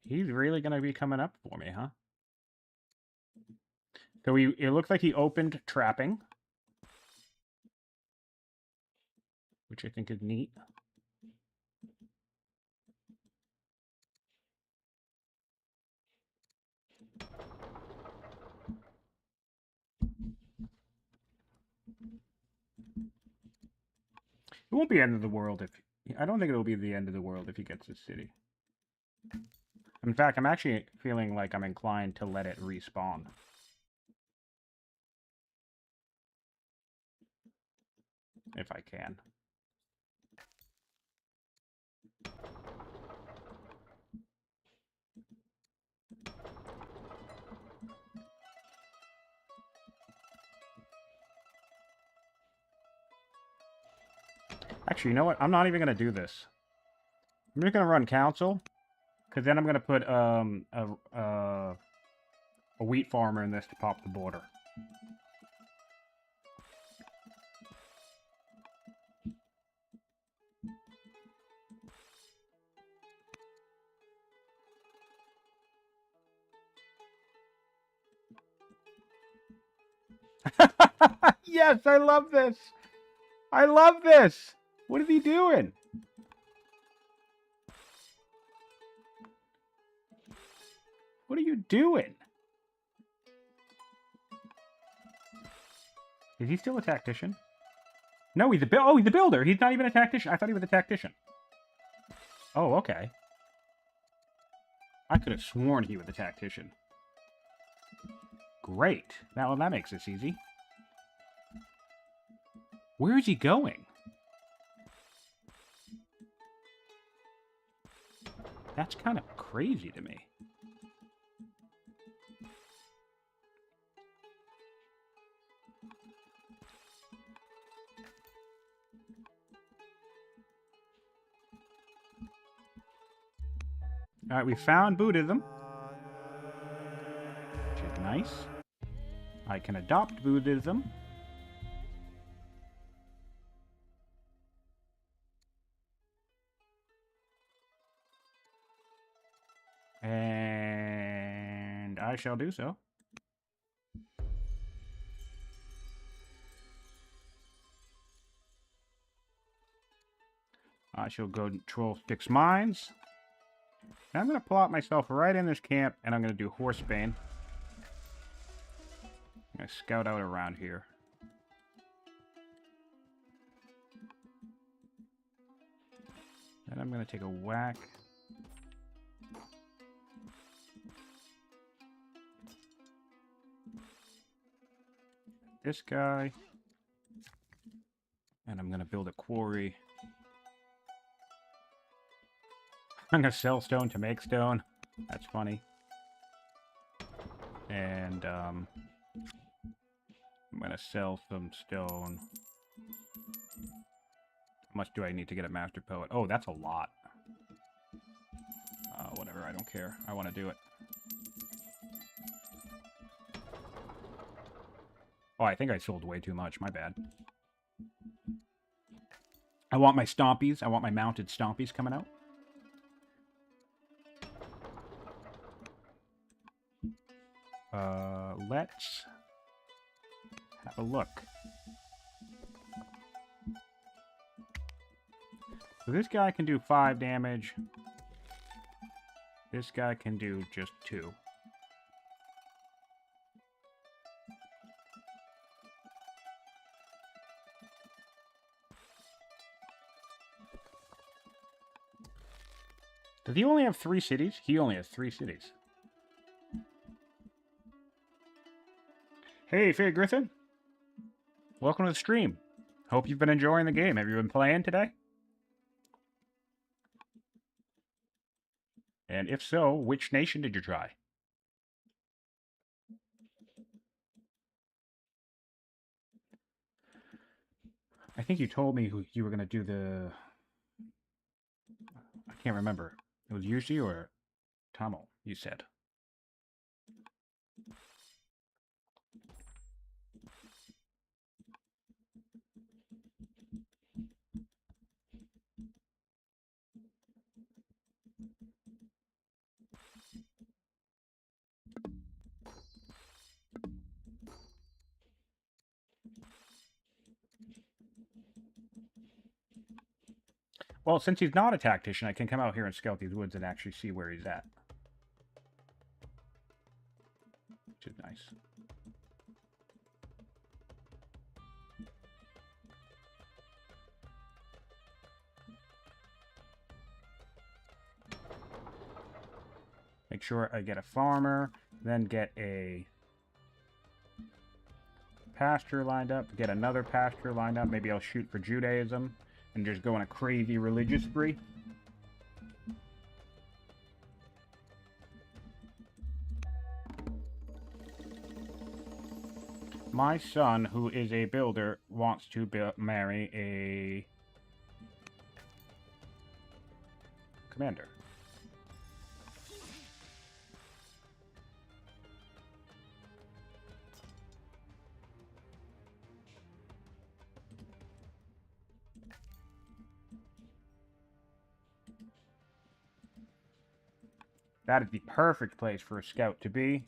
A: He's really going to be coming up for me, huh? So it looks like he opened trapping, which I think is neat. It won't be the end of the world if... I don't think it'll be the end of the world if he gets this city. In fact, I'm actually feeling like I'm inclined to let it respawn. If I can. Actually, you know what? I'm not even going to do this. I'm just going to run council, because then I'm going to put a wheat farmer in this to pop the border. Yes, I love this. I love this. What is he doing? What are you doing? Is he still a tactician? No, he's a he's a builder. He's not even a tactician. I thought he was a tactician. Oh, okay. I could have sworn he was a tactician. Great. Now that makes this easy. Where is he going? That's kind of crazy to me. Alright, we found Buddhism. Which is nice. I can adopt Buddhism. And I shall do so. I shall go control 6 mines. And I'm going to plot myself right in this camp, and I'm going to do Horsebane. I'm going to scout out around here. Then I'm going to take a whack. This guy. And I'm going to build a quarry. I'm going to sell stone to make stone. That's funny. And, I'm going to sell some stone. How much do I need to get a master poet? Oh, that's a lot. Whatever, I don't care. I want to do it. Oh, I think I sold way too much. My bad. I want my stompies. I want my mounted stompies coming out. Let's have a look. So this guy can do 5 damage. This guy can do just 2. Does he only have 3 cities? He only has 3 cities. Hey, Faye Griffin. Welcome to the stream. Hope you've been enjoying the game. Have you been playing today? And if so, which nation did you try? I think you told me who you were going to do the... I can't remember. It was Yushi or Tamil, you said. Well, since he's not a tactician, I can come out here and scout these woods and actually see where he's at. Which is nice. Make sure I get a farmer, then get a pasture lined up, get another pasture lined up. Maybe I'll shoot for Judaism and just go on a crazy religious spree. My son, who is a builder, wants to marry a commander. That is the perfect place for a scout to be.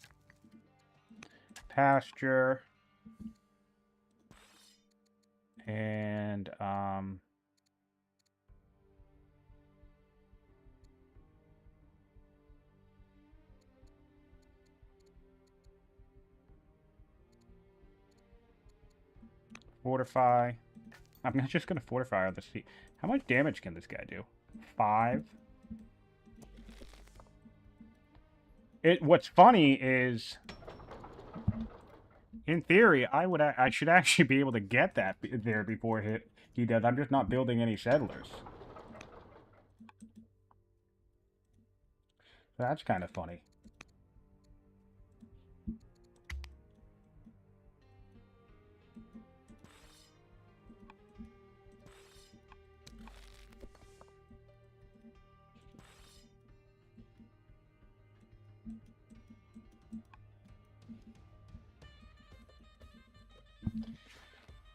A: Pasture. And, fortify. I'm not just going to fortify on the sea. How much damage can this guy do? 5? What's funny is, in theory, I should actually be able to get that there before he does. I'm just not building any settlers. So that's kind of funny.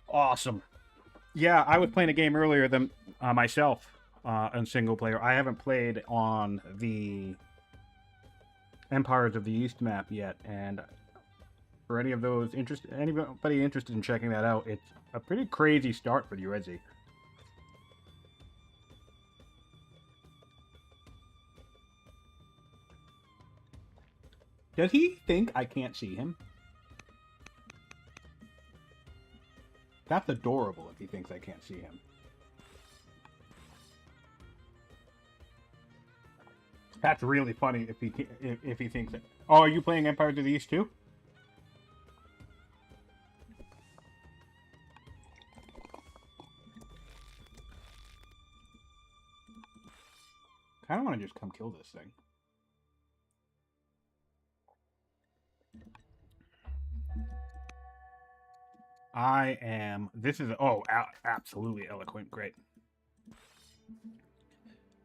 A: Awesome. Yeah, I was playing a game earlier than myself on single player. I haven't played on the Empires of the East map yet, and for any of those anybody interested in checking that out, it's a pretty crazy start for the Resi. Does he think I can't see him? That's adorable if he thinks I can't see him. That's really funny if he thinks it. Oh, are you playing Empires of the East too? I kind of want to just come kill this thing. This is, absolutely eloquent. Great.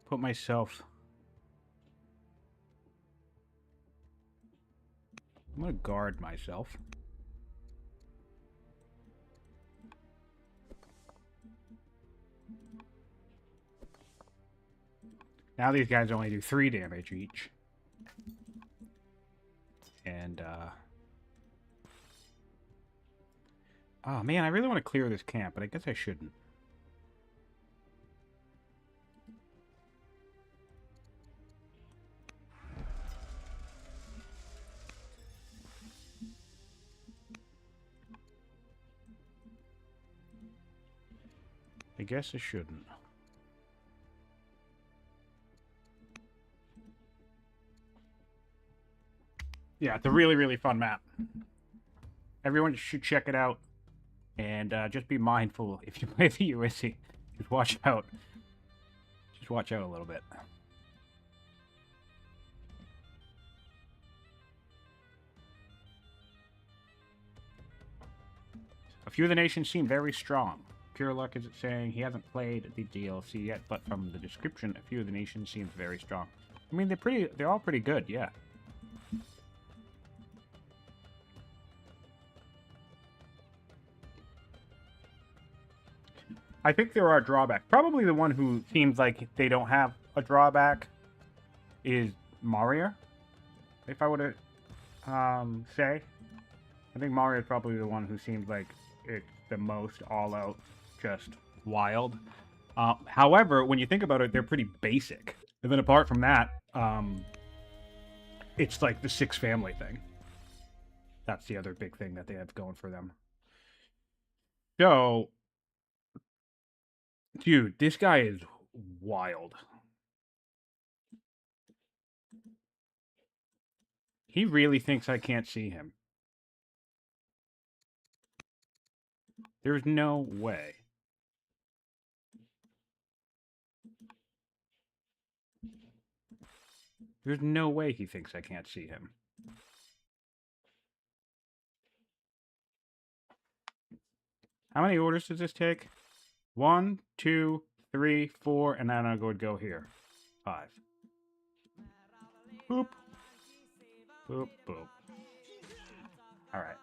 A: Put myself. I'm going to guard myself. Now these guys only do 3 damage each. And, oh, man, I really want to clear this camp, but I guess I shouldn't. I guess I shouldn't. Yeah, it's a really, really fun map. Everyone should check it out. And just be mindful if you play the USC. Just watch out. Just watch out a little bit. A few of the nations seem very strong. Pure Luck is saying he hasn't played the DLC yet, but from the description, a few of the nations seem very strong. I mean, they're all pretty good, yeah. I think there are drawbacks. Probably the one who seems like they don't have a drawback is Mario. If I were to say, I think Mario is probably the one who seems like it's the most all-out, just wild. However, when you think about it, they're pretty basic. And then apart from that, it's like the six family thing. That's the other big thing that they have going for them. So, dude, this guy is wild. He really thinks I can't see him. There's no way. There's no way he thinks I can't see him. How many orders does this take? 1, 2, 3, 4, and then I would go here. 5. Boop. Boop, boop. Alright.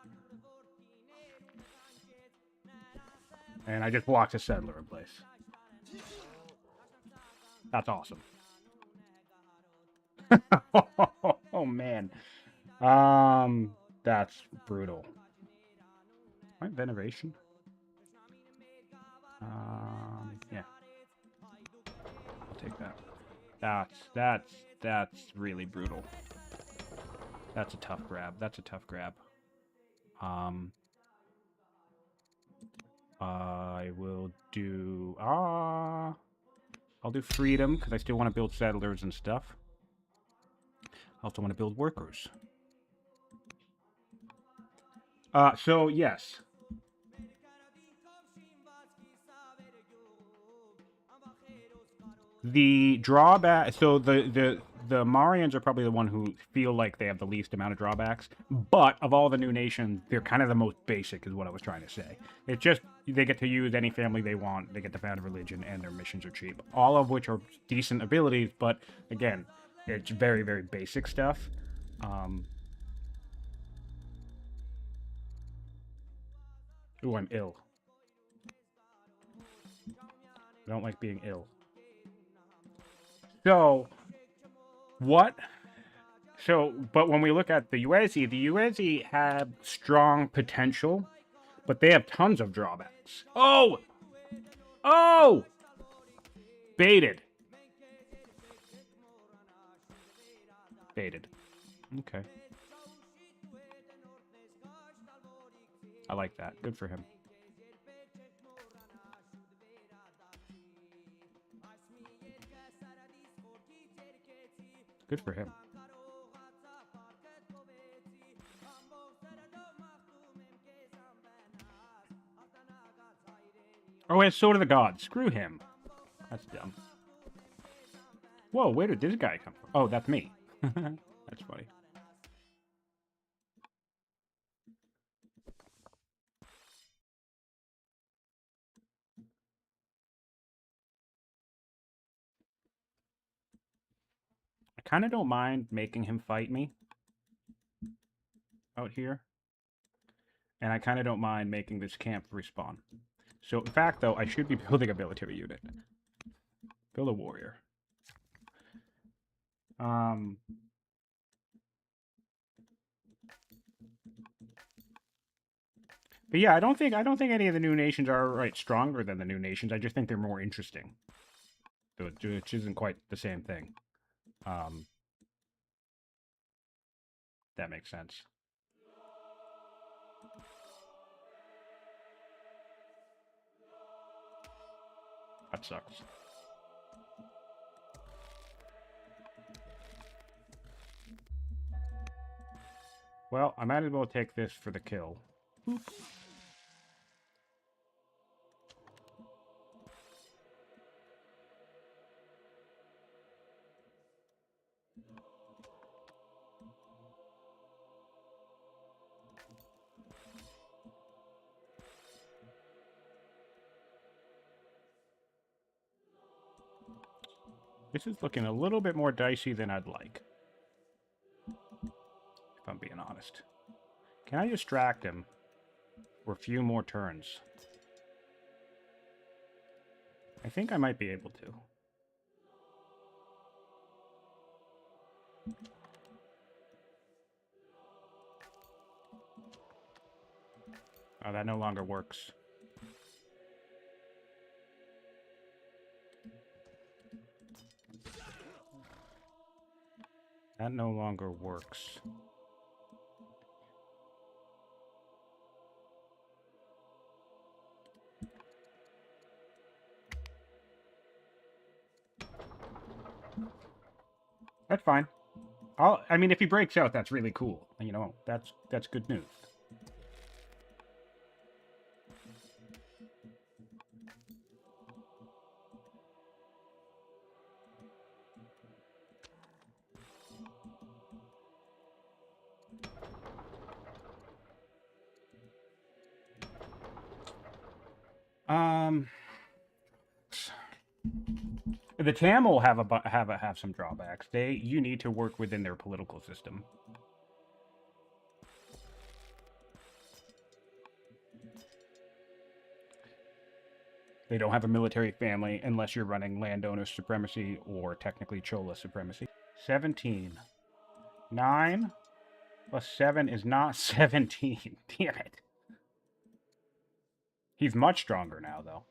A: And I just blocked a settler in place. That's awesome. Oh, man. That's brutal. Right, veneration? Yeah. I'll take that. That's really brutal. That's a tough grab. That's a tough grab. I will do... I'll do freedom, because I still want to build settlers and stuff. I also want to build workers. So, yes. The drawback... So, the Marians are probably the one who feel like they have the least amount of drawbacks. But, of all the new nations, they're kind of the most basic, is what I was trying to say. It's just, they get to use any family they want, they get to found a religion, and their missions are cheap. All of which are decent abilities, but, again, it's very, very basic stuff. Ooh, I'm ill. I don't like being ill. So, what? So, but when we look at the Uezi have strong potential, but they have tons of drawbacks. Oh! Oh! Baited. Baited. Okay. I like that. Good for him. Good for him. Oh, it's Sword of the Gods. Screw him. That's dumb. Whoa, where did this guy come from? Oh, that's me. That's funny. I kind of don't mind making him fight me out here. And I kind of don't mind making this camp respawn. So, in fact, though, I should be building a military unit. Build a warrior. But yeah, I don't think any of the new nations are stronger than the new nations. I just think they're more interesting. Which isn't quite the same thing. That makes sense. That sucks. Well, I might as well take this for the kill. This is looking a little bit more dicey than I'd like. If I'm being honest. Can I distract him for a few more turns? I think I might be able to. Oh, that no longer works. That no longer works. That's fine. I mean, if he breaks out, that's really cool. You know, that's good news. The Tamil have some drawbacks. You need to work within their political system. They don't have a military family unless you're running landowner supremacy or technically Chola supremacy. 17. 9 plus 7 is not 17. Damn it. He's much stronger now, though.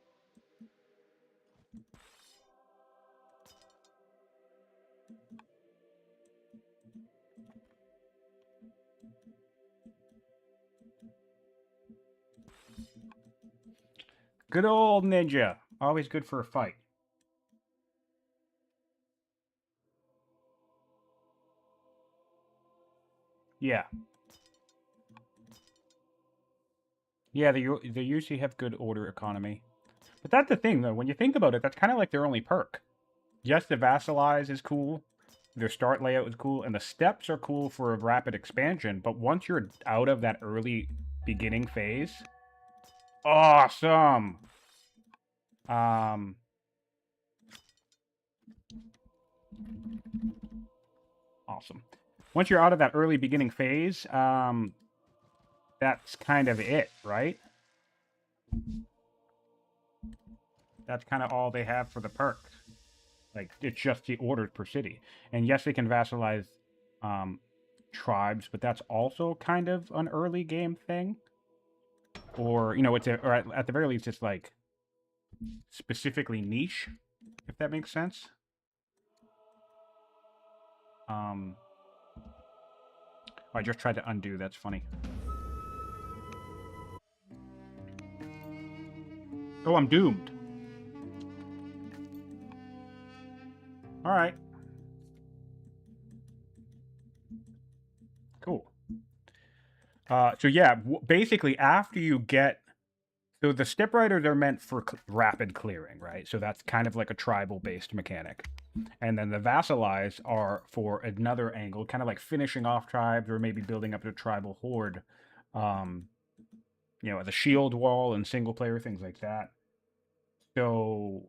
A: Good old Ninjaa. Always good for a fight. Yeah. Yeah, they usually have good order economy. But that's the thing, though. When you think about it, that's kind of like their only perk. Yes, the Vassalize is cool. Their start layout is cool. And the steps are cool for a rapid expansion. But once you're out of that early beginning phase... Awesome! Awesome. Once you're out of that early beginning phase, that's kind of it, right? That's kind of all they have for the perks. Like, it's just the orders per city. And yes, they can vassalize tribes, but that's also kind of an early game thing. Or, you know, or at the very least, it's like specifically niche, if that makes sense. I just tried to undo. That's funny. Oh, I'm doomed. All right. Cool. So yeah, basically after you get... So the step riders are meant for rapid clearing, right? So that's kind of like a tribal-based mechanic. And then the vassalize are for another angle, kind of like finishing off tribes or maybe building up a tribal horde. You know, the shield wall and single player, things like that. So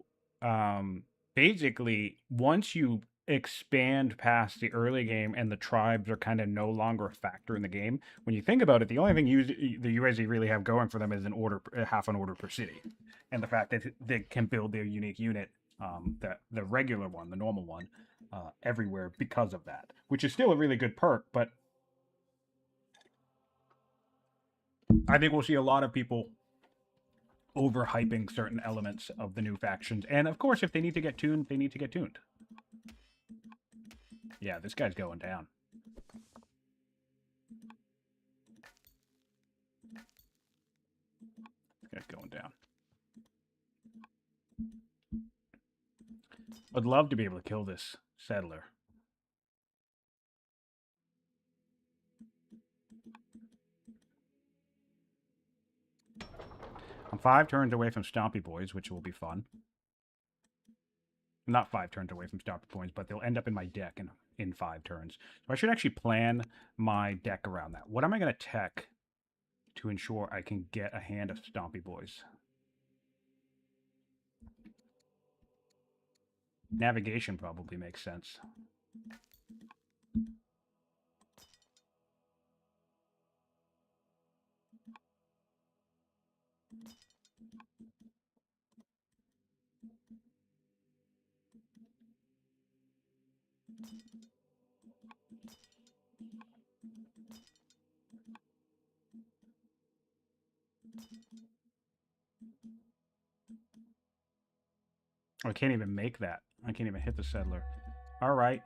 A: basically, once you expand past the early game and the tribes are kind of no longer a factor in the game, when you think about it, the only thing the USD really have going for them is half an order per city, and the fact that they can build their unique unit, the regular one, the normal one, everywhere because of that, which is still a really good perk. But I think we'll see a lot of people overhyping certain elements of the new factions. And of course, if they need to get tuned, they need to get tuned. Yeah, this guy's going down. This guy's going down. I'd love to be able to kill this settler. I'm 5 turns away from Stompy Boys, which will be fun. Not 5 turns away from Stompy Boys, but they'll end up in my deck in 5 turns. So I should actually plan my deck around that. What am I going to tech to ensure I can get a hand of Stompy Boys? Navigation probably makes sense. I can't even make that. I can't even hit the settler. All right.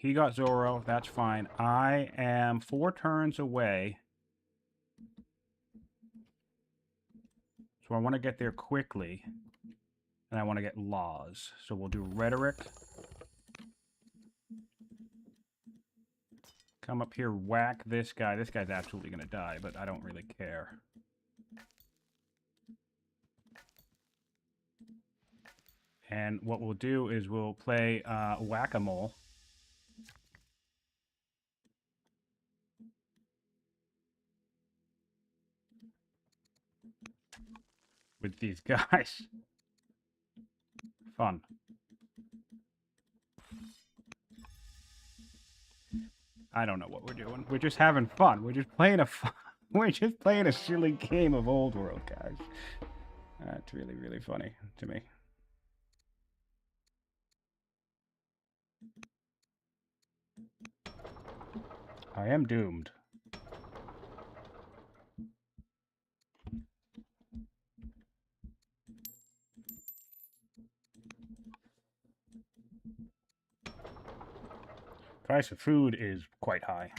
A: He got Zoro. That's fine. I am 4 turns away. So I want to get there quickly. And I want to get laws. So we'll do rhetoric. Come up here, whack this guy. This guy's absolutely going to die, but I don't really care. And what we'll do is we'll play whack-a-mole. With these guys. Fun. I don't know what we're doing. We're just having fun. We're just playing we're just playing a silly game of Old World, guys. That's really, really funny to me. I am doomed. Price of food is quite high.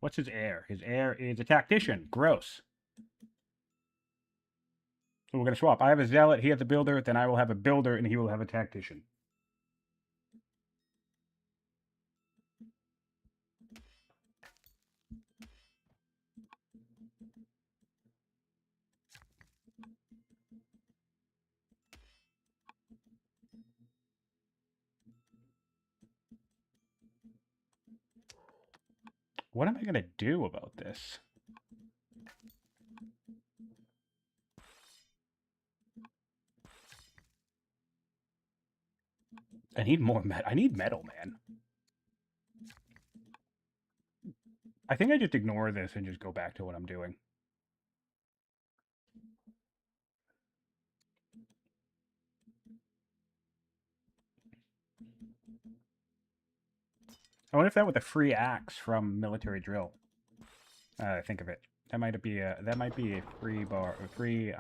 A: What's his heir? His heir is a tactician. Gross. So we're going to swap. I have a zealot, he has a builder, then I will have a builder, and he will have a tactician. What am I going to do about this? I need more metal. I need metal, man. I think I just ignore this and just go back to what I'm doing. I wonder if that was a free axe from Military Drill. Think of it. That might be a free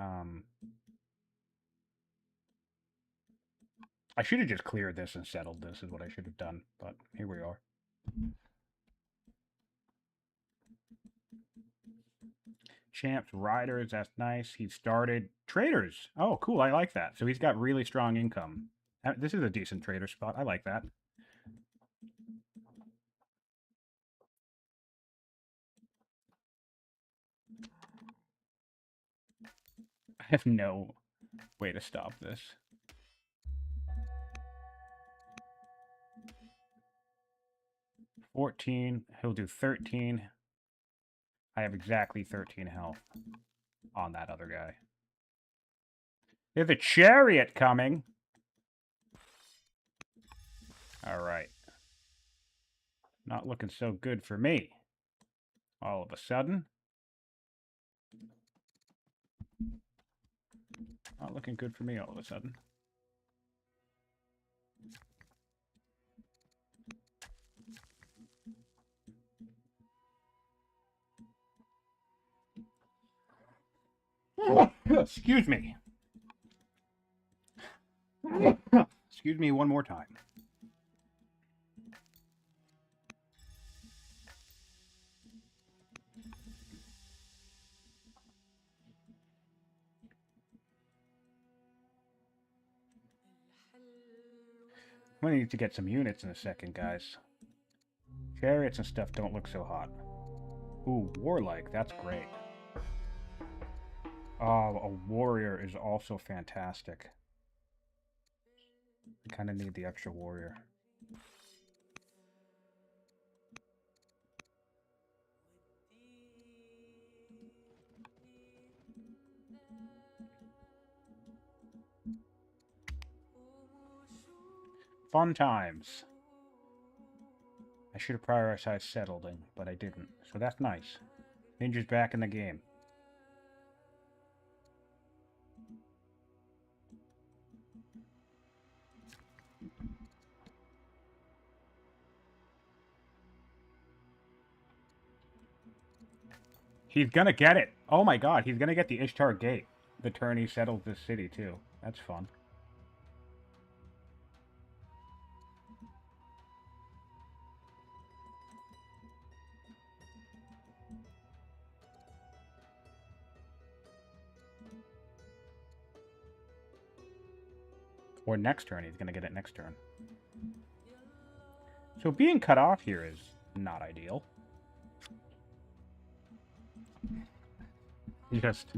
A: I should have just cleared this and settled this is what I should have done, but here we are. Champs, riders, that's nice. He started traders. Oh, cool. I like that. So he's got really strong income. This is a decent trader spot. I like that. I have no way to stop this. $14. He'll do 13. I have exactly 13 health on that other guy. There's a chariot coming. All right. Not looking so good for me. All of a sudden. Not looking good for me all of a sudden. Excuse me. Excuse me one more time. I'm gonna need to get some units in a second, guys. Chariots and stuff don't look so hot. Ooh, warlike, that's great. Oh, a warrior is also fantastic. I kind of need the extra warrior. Fun times. I should have prioritized settling, but I didn't. So that's nice. Ninja's back in the game. He's gonna get it. Oh my god, he's gonna get the Ishtar Gate. The turn he settles this city, too. That's fun. Or next turn, he's going to get it next turn. So being cut off here is not ideal. You just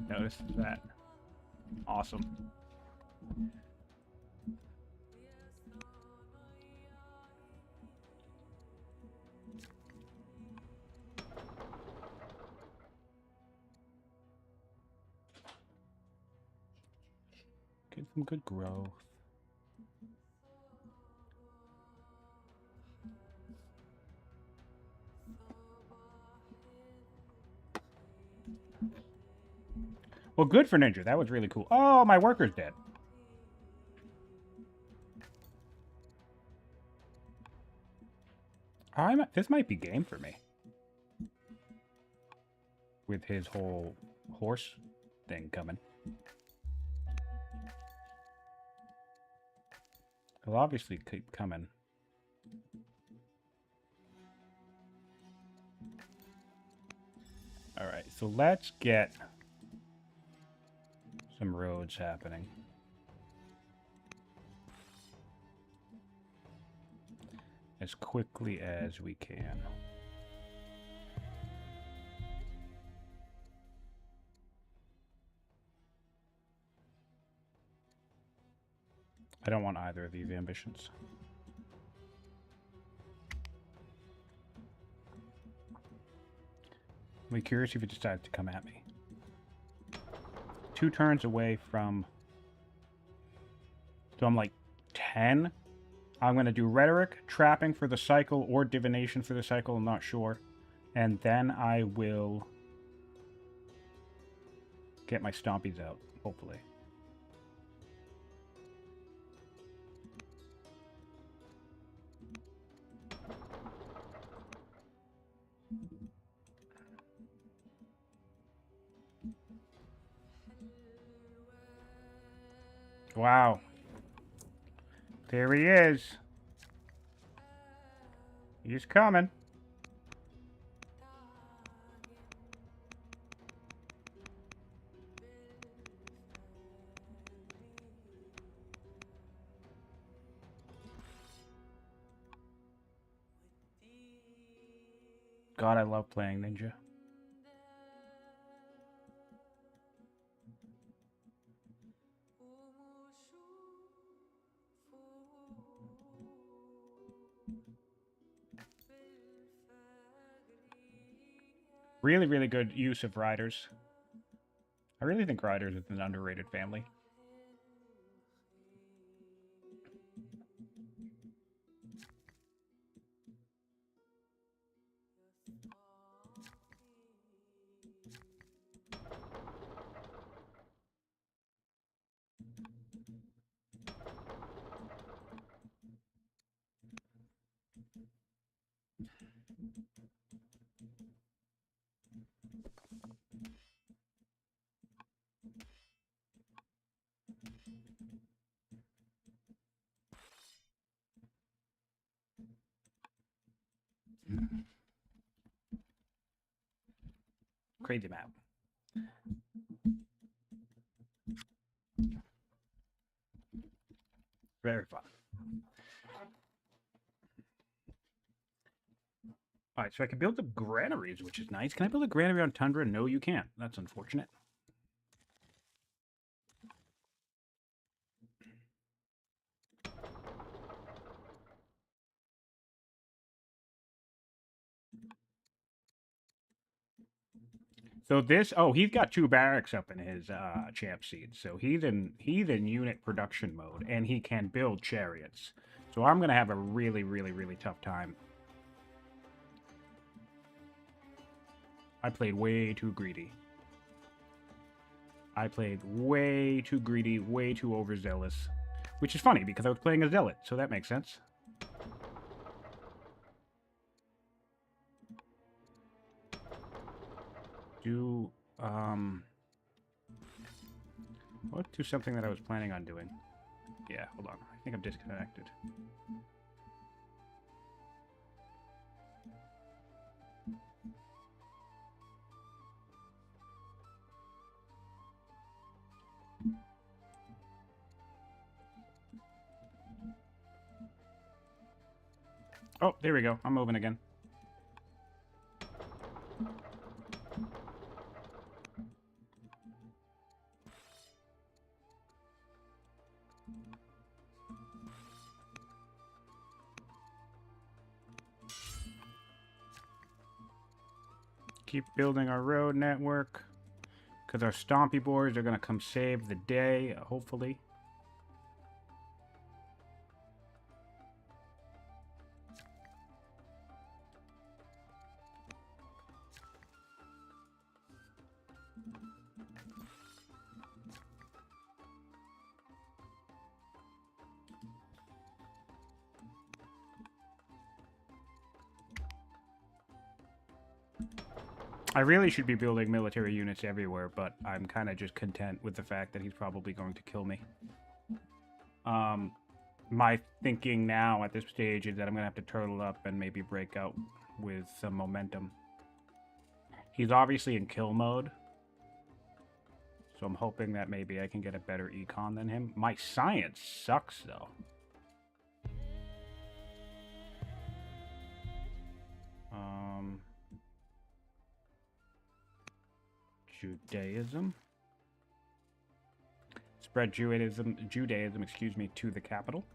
A: noticed that. Awesome. Get some good growth. Well, good for Ninja. That was really cool. Oh, my worker's dead. This might be game for me. With his whole horse thing coming. He'll obviously keep coming. Alright, so let's get some roads happening. As quickly as we can. I don't want either of these ambitions. I'll be curious if he decides to come at me. 2 turns away from... So I'm like 10. I'm going to do Rhetoric, Trapping for the cycle, or Divination for the cycle, I'm not sure. And then I will get my Stompies out, hopefully. Wow. There he is. He's coming. God, I love playing Ninja. Really, really good use of riders. I really think riders is an underrated family. Crazy map. Very fun. Alright, so I can build the granaries, which is nice. Can I build a granary on Tundra? No, you can't. That's unfortunate. So this, oh, he's got 2 barracks up in his champ seed. So he's in unit production mode, and he can build chariots. So I'm gonna have a really, really, really tough time. I played way too greedy. I played way too greedy, way too overzealous. Which is funny, because I was playing a zealot, so that makes sense. Let's do something that I was planning on doing. Yeah, hold on. I think I'm disconnected. Oh, there we go. I'm moving again. Keep building our road network. Because our stompy boys are going to come save the day, hopefully. I really should be building military units everywhere, but I'm kind of just content with the fact that he's probably going to kill me. My thinking now at this stage is that I'm going to have to turtle up and maybe break out with some momentum. He's obviously in kill mode, so I'm hoping that maybe I can get a better econ than him. My science sucks, though. Judaism. Spread Judaism, excuse me, to the capital.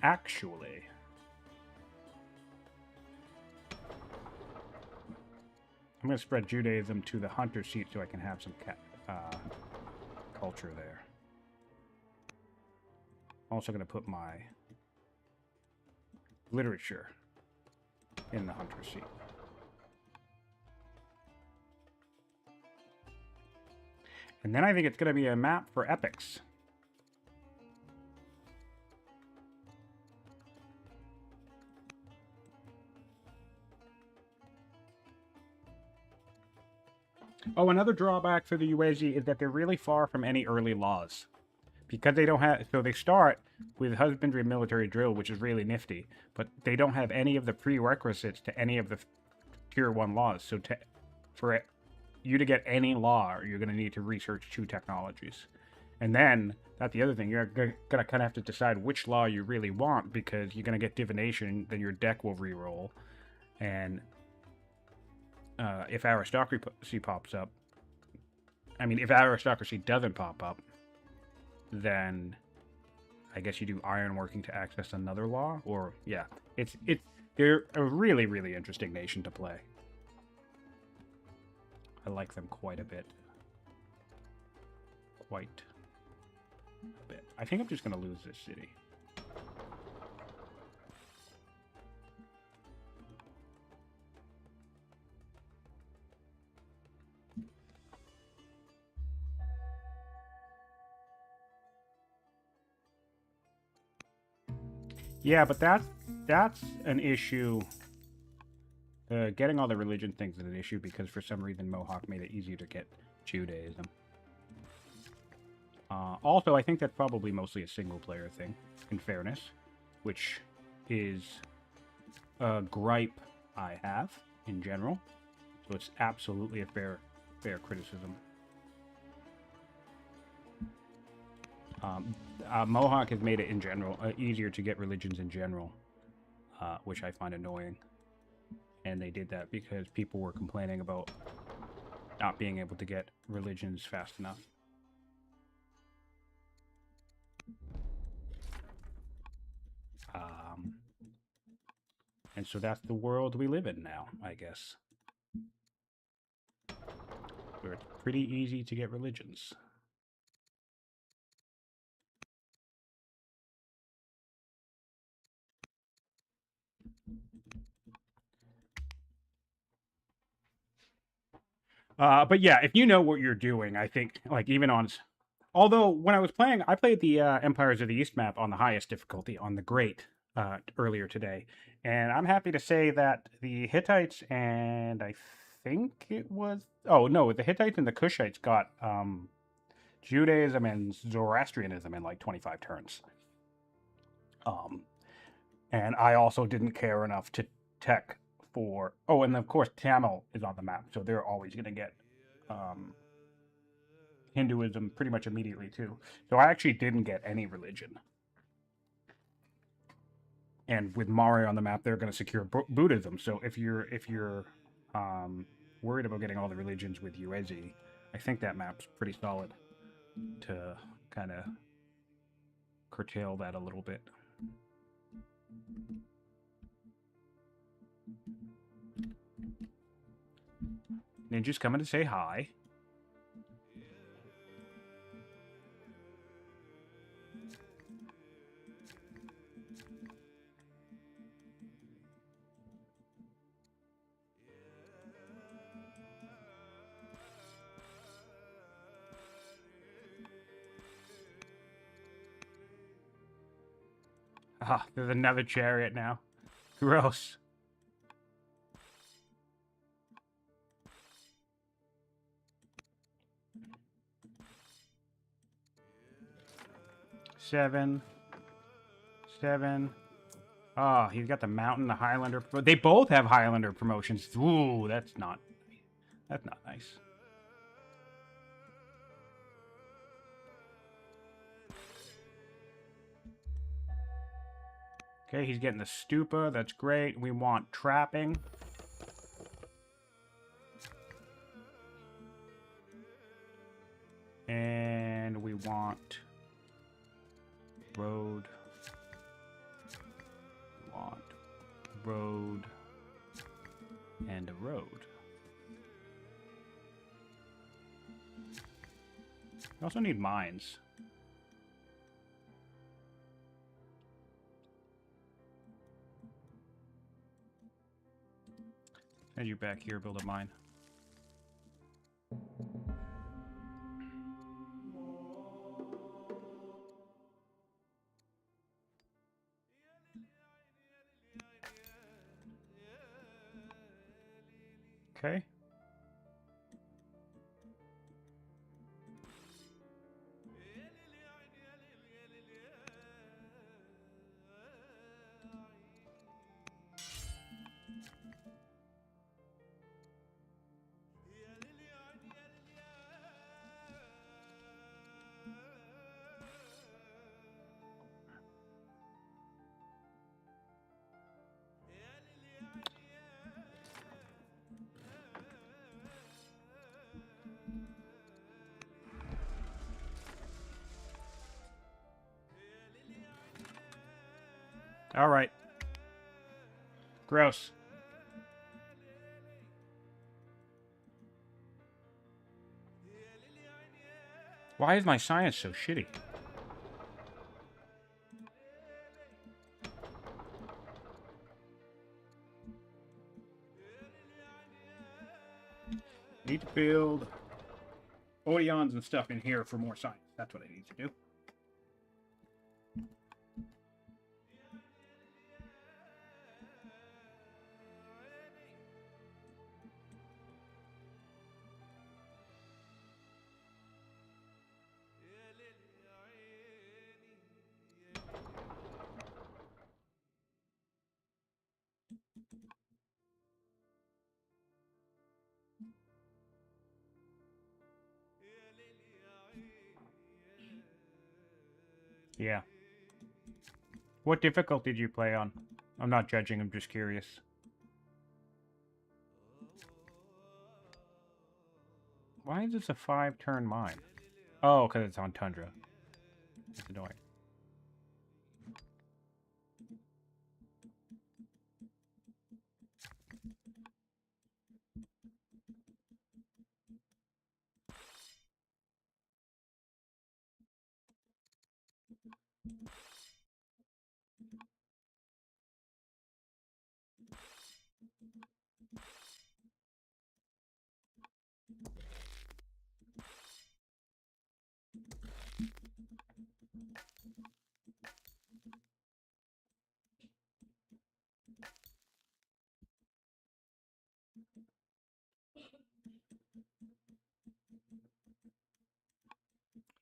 A: Actually, I'm going to spread Judaism to the hunter seat so I can have some culture there. I'm also going to put my literature in the hunter seat. And then I think it's going to be a map for epics. Oh, another drawback for the UAZ is that they're really far from any early laws. Because they don't have... So they start with husbandry and military drill, which is really nifty. But they don't have any of the prerequisites to any of the Tier 1 laws. So for you to get any law, you're going to need to research 2 technologies. And then, that's the other thing, you're going to kind of have to decide which law you really want, because you're going to get divination, then your deck will reroll. And if aristocracy pops up... I mean, if aristocracy doesn't pop up, then I guess you do ironworking to access another law, or yeah, they're a really, really interesting nation to play. I like them quite a bit. Quite a bit. I think I'm just gonna lose this city. Yeah, but that's an issue. Getting all the religion things is an issue because for some reason Mohawk made it easier to get Judaism. Also, I think that's probably mostly a single-player thing, in fairness, which is a gripe I have in general. So it's absolutely a fair criticism. Mohawk has made it in general easier to get religions in general, which I find annoying. And they did that because people were complaining about not being able to get religions fast enough. And so that's the world we live in now, I guess. Where it's pretty easy to get religions. But yeah, if you know what you're doing, I think, like, even on... Although, when I was playing, I played the Empires of the East map on the highest difficulty, on the Great, earlier today. And I'm happy to say that the Hittites and I think it was... Oh, no, the Hittites and the Kushites got Judaism and Zoroastrianism in, like, 25 turns. And I also didn't care enough to tech for... Oh, and of course, Tamil is on the map, so they're always going to get Hinduism pretty much immediately too. So I actually didn't get any religion. And with Mario on the map, they're going to secure Buddhism. So if you're worried about getting all the religions with Uezi, I think that map's pretty solid to kind of curtail that a little bit. Ninja's coming to say hi. Ah, there's another chariot now. Gross. Seven. Oh, he's got the mountain, the Highlander. They both have Highlander promotions. Ooh, that's not nice. Okay, he's getting the stupa. That's great. We want trapping. And we want road. We want road and a road. We also need mines. Send you back here, build a mine. Okay. All right. Gross. Why is my science so shitty? Need to build Odeons and stuff in here for more science. That's what I need to do. Yeah. What difficulty did you play on? I'm not judging, I'm just curious. Why is this a 5-turn mine? Oh, because it's on Tundra. That's annoying.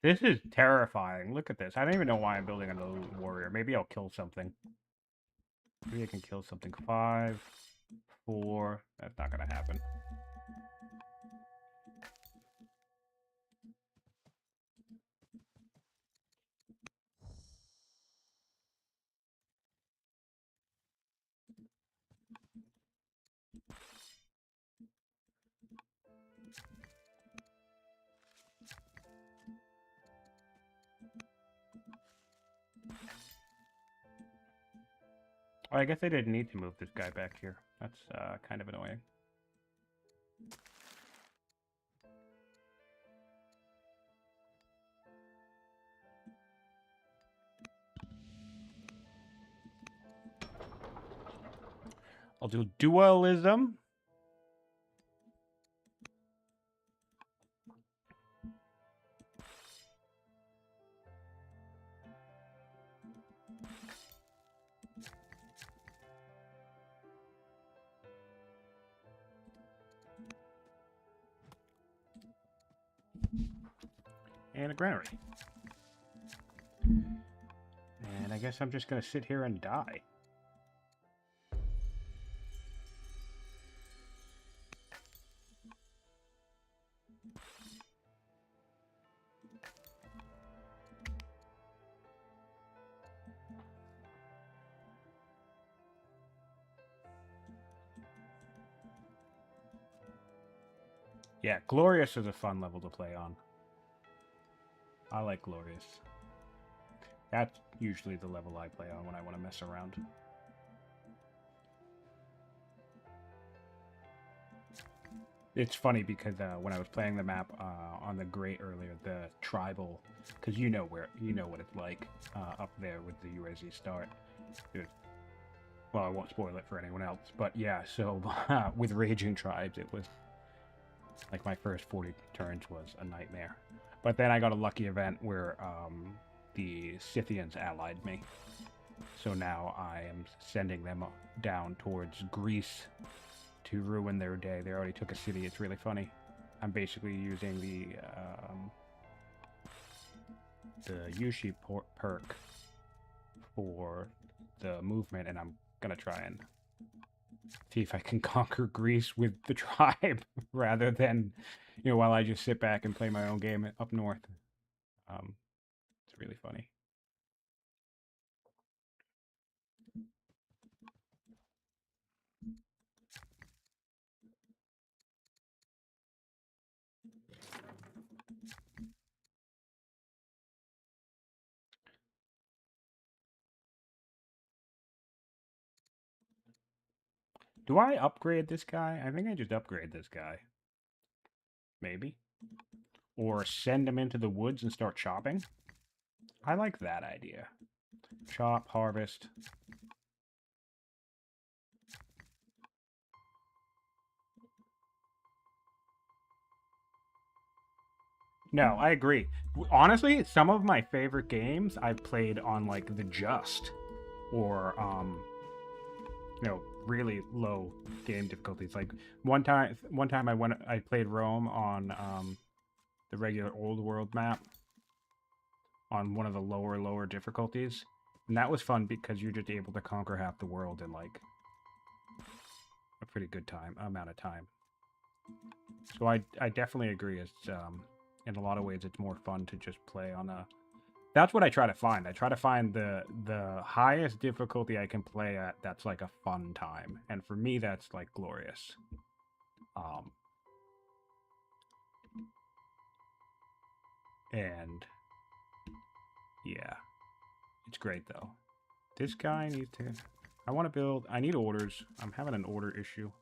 A: This is terrifying. Look at this. I don't even know why I'm building an elite warrior. Maybe I'll kill something. Maybe I can kill something. 5, 4. That's not gonna happen. Oh, I guess I didn't need to move this guy back here. That's kind of annoying. I'll do dualism. And a granary. And I guess I'm just going to sit here and die. Yeah, Glorious is a fun level to play on. I like Glorious. That's usually the level I play on when I want to mess around. It's funny because when I was playing the map on the Great earlier, the tribal, because you know what it's like up there with the USZ start. Dude. Well, I won't spoil it for anyone else, but yeah. So with Raging Tribes, it was like my first 40 turns was a nightmare. But then I got a lucky event where the Scythians allied me. So now I am sending them down towards Greece to ruin their day. They already took a city. It's really funny. I'm basically using the Yushi perk for the movement, and I'm gonna try and see if I can conquer Greece with the tribe rather than, while I just sit back and play my own game up north. It's really funny. Do I upgrade this guy? I think I just upgrade this guy. Maybe. Or send him into the woods and start chopping. I like that idea. Chop, harvest. No, I agree. Honestly, some of my favorite games I've played on like the Just or really low game difficulties. Like one time I played Rome on the regular old world map on one of the lower difficulties. And that was fun because you're just able to conquer half the world in like a pretty good amount of time. So I definitely agree. It's in a lot of ways it's more fun to just play on a. That's what I try to find. I try to find the highest difficulty I can play at that's like a fun time. And for me that's like Glorious. And yeah. It's great though. This guy needs to I need orders. I'm having an order issue.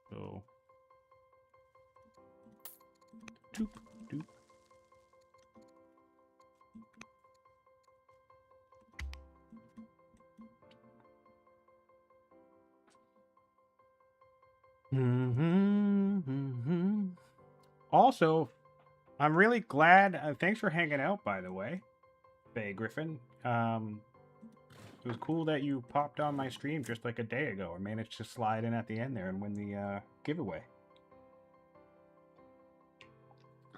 A: So doop, doop. Also, I'm really glad. Thanks for hanging out, by the way, Faye Griffin. It was cool that you popped on my stream just like a day ago and managed to slide in at the end there and win the giveaway.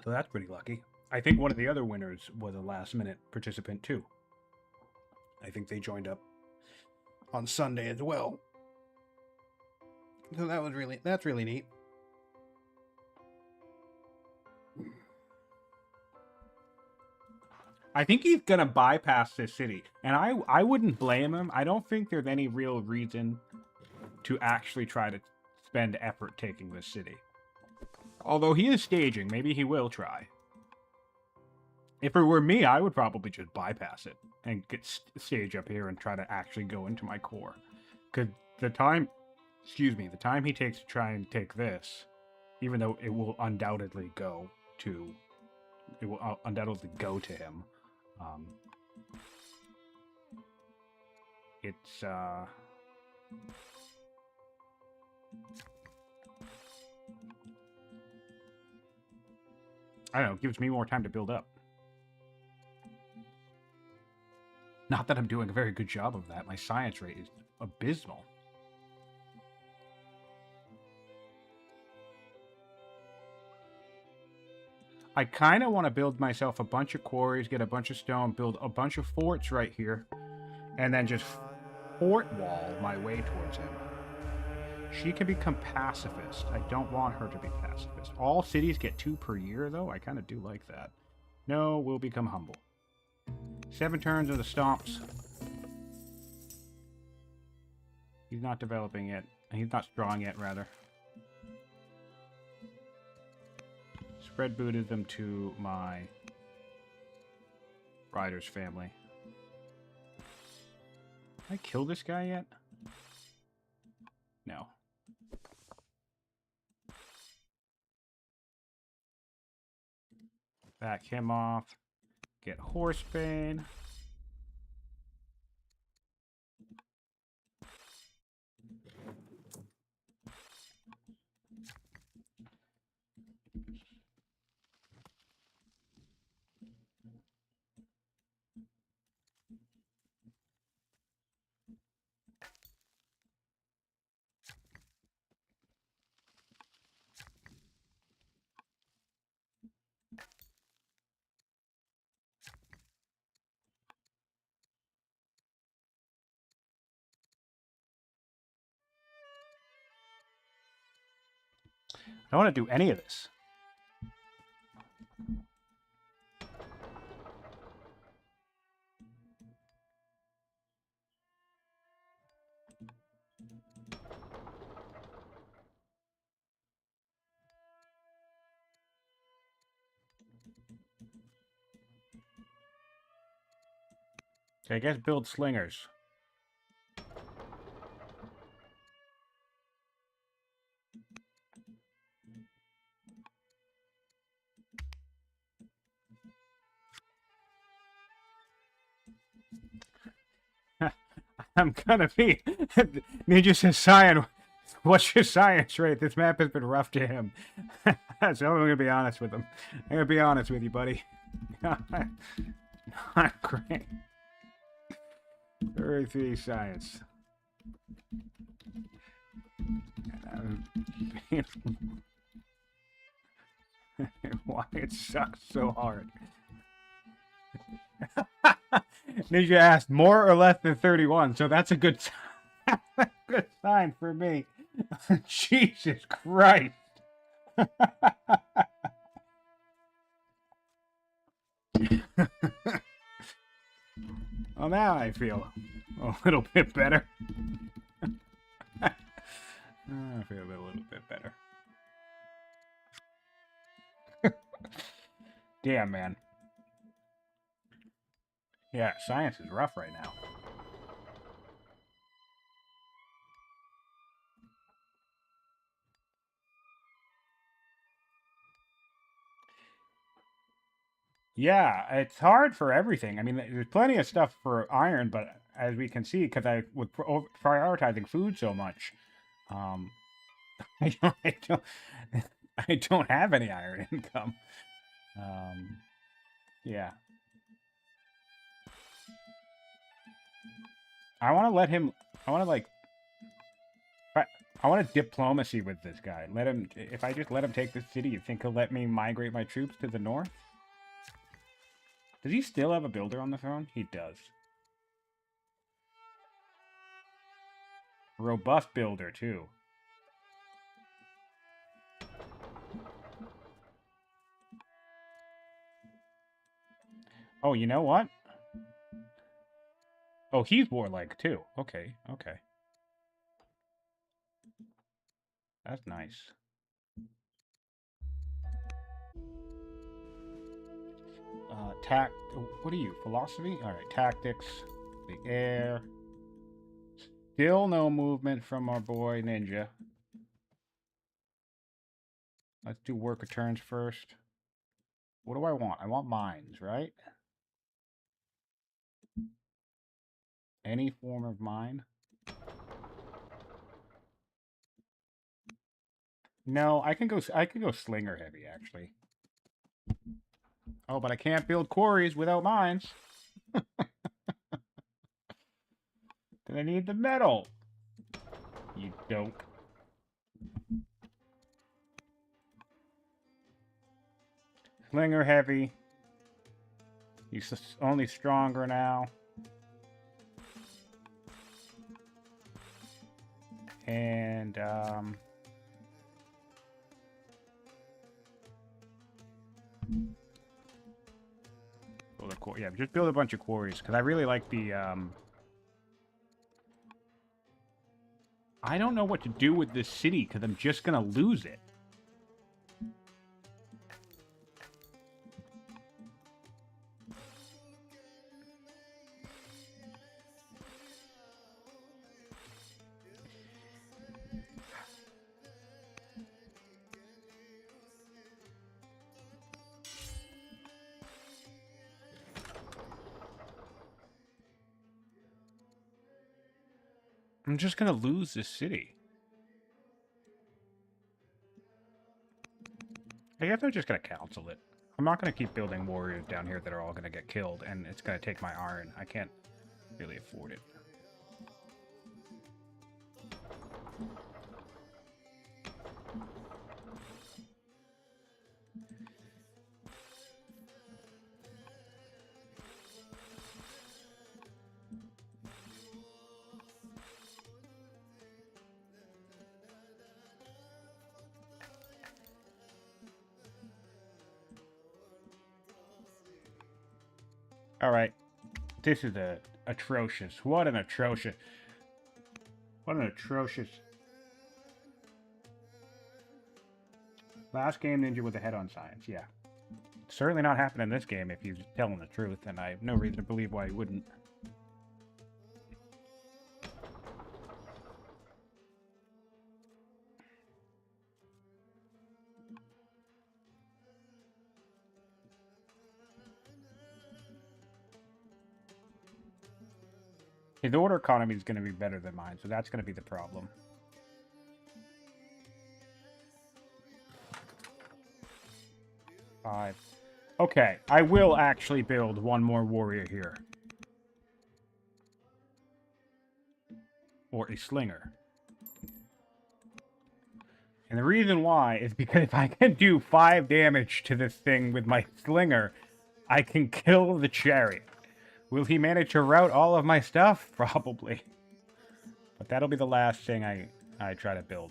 A: So that's pretty lucky. I think one of the other winners was a last-minute participant too. I think they joined up on Sunday as well. So that's really neat. I think he's gonna bypass this city, and I wouldn't blame him. I don't think there's any real reason to actually try to spend effort taking this city. Although he is staging, maybe he will try. If it were me, I would probably just bypass it and get stage up here and try to actually go into my core. Because the time, excuse me, the time he takes to try and take this, even though it will undoubtedly go to, it will undoubtedly go to him. Um, it's I don't know, it gives me more time to build up. Not that I'm doing a very good job of that. My science rate is abysmal. I kind of want to build myself a bunch of quarries, get a bunch of stone, build a bunch of forts right here, and then just fort wall my way towards him. She can become pacifist. I don't want her to be pacifist. All cities get 2 per year, though. I kind of do like that. No, we'll become humble. 7 turns of the stomps. He's not developing yet. He's not strong yet, rather. Spread Buddhism to my rider's family. Did I kill this guy yet? No. Back him off. Get Horsebane. I don't want to do any of this. Okay, I guess build slingers. I'm gonna be. Ninja says, Sion, what's your science rate? This map has been rough to him. So I'm gonna be honest with him. I'm gonna be honest with you, buddy. Not great. 33 science. Why it sucks so hard. Ninja asked more or less than 31, so that's a good good sign for me. Jesus Christ. Well, now I feel a little bit better. I feel a little bit better. Damn, man. Yeah, science is rough right now. Yeah, it's hard for everything. I mean, there's plenty of stuff for iron, but as we can see, because I was prioritizing food so much, um, I don't, I don't have any iron income. Yeah. I want to let him. I want to like. I want to diplomacy with this guy. Let him. If I just let him take the city, you think he'll let me migrate my troops to the north? Does he still have a builder on the throne? He does. Robust builder too. Oh, you know what? Oh, he's warlike too. Okay, okay. That's nice. What are you? Philosophy? All right, tactics. The air. Still no movement from our boy Ninja. Let's do worker turns first. What do I want? I want mines, right? Any form of mine? No, I can go slinger heavy actually. Oh, but I can't build quarries without mines. Then I need the metal. You don't. Slinger heavy. He's only stronger now. And build a yeah, just build a bunch of quarries because I really like the I don't know what to do with this city because I'm just gonna lose it. I'm just gonna lose this city. I guess I'm just gonna cancel it. I'm not gonna keep building warriors down here that are all gonna get killed, and it's gonna take my iron. I can't really afford it. All right, this is atrocious. What an atrocious. What an atrocious. Last game, Ninja was ahead on science. Yeah, certainly not happening in this game if he's telling the truth, and I have no reason to believe why he wouldn't. His order economy is going to be better than mine, so that's going to be the problem. Five. Okay, I will actually build one more warrior here. Or a slinger. And the reason why is because if I can do 5 damage to this thing with my slinger, I can kill the chariot. Will he manage to rout all of my stuff? Probably. But that'll be the last thing I try to build.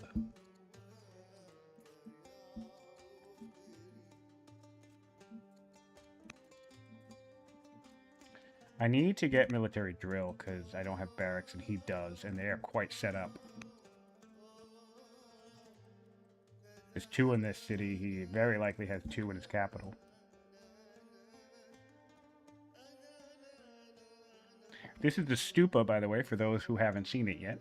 A: I need to get military drill because I don't have barracks and he does, and they are quite set up. There's 2 in this city. He very likely has 2 in his capital. This is the stupa, by the way, for those who haven't seen it yet.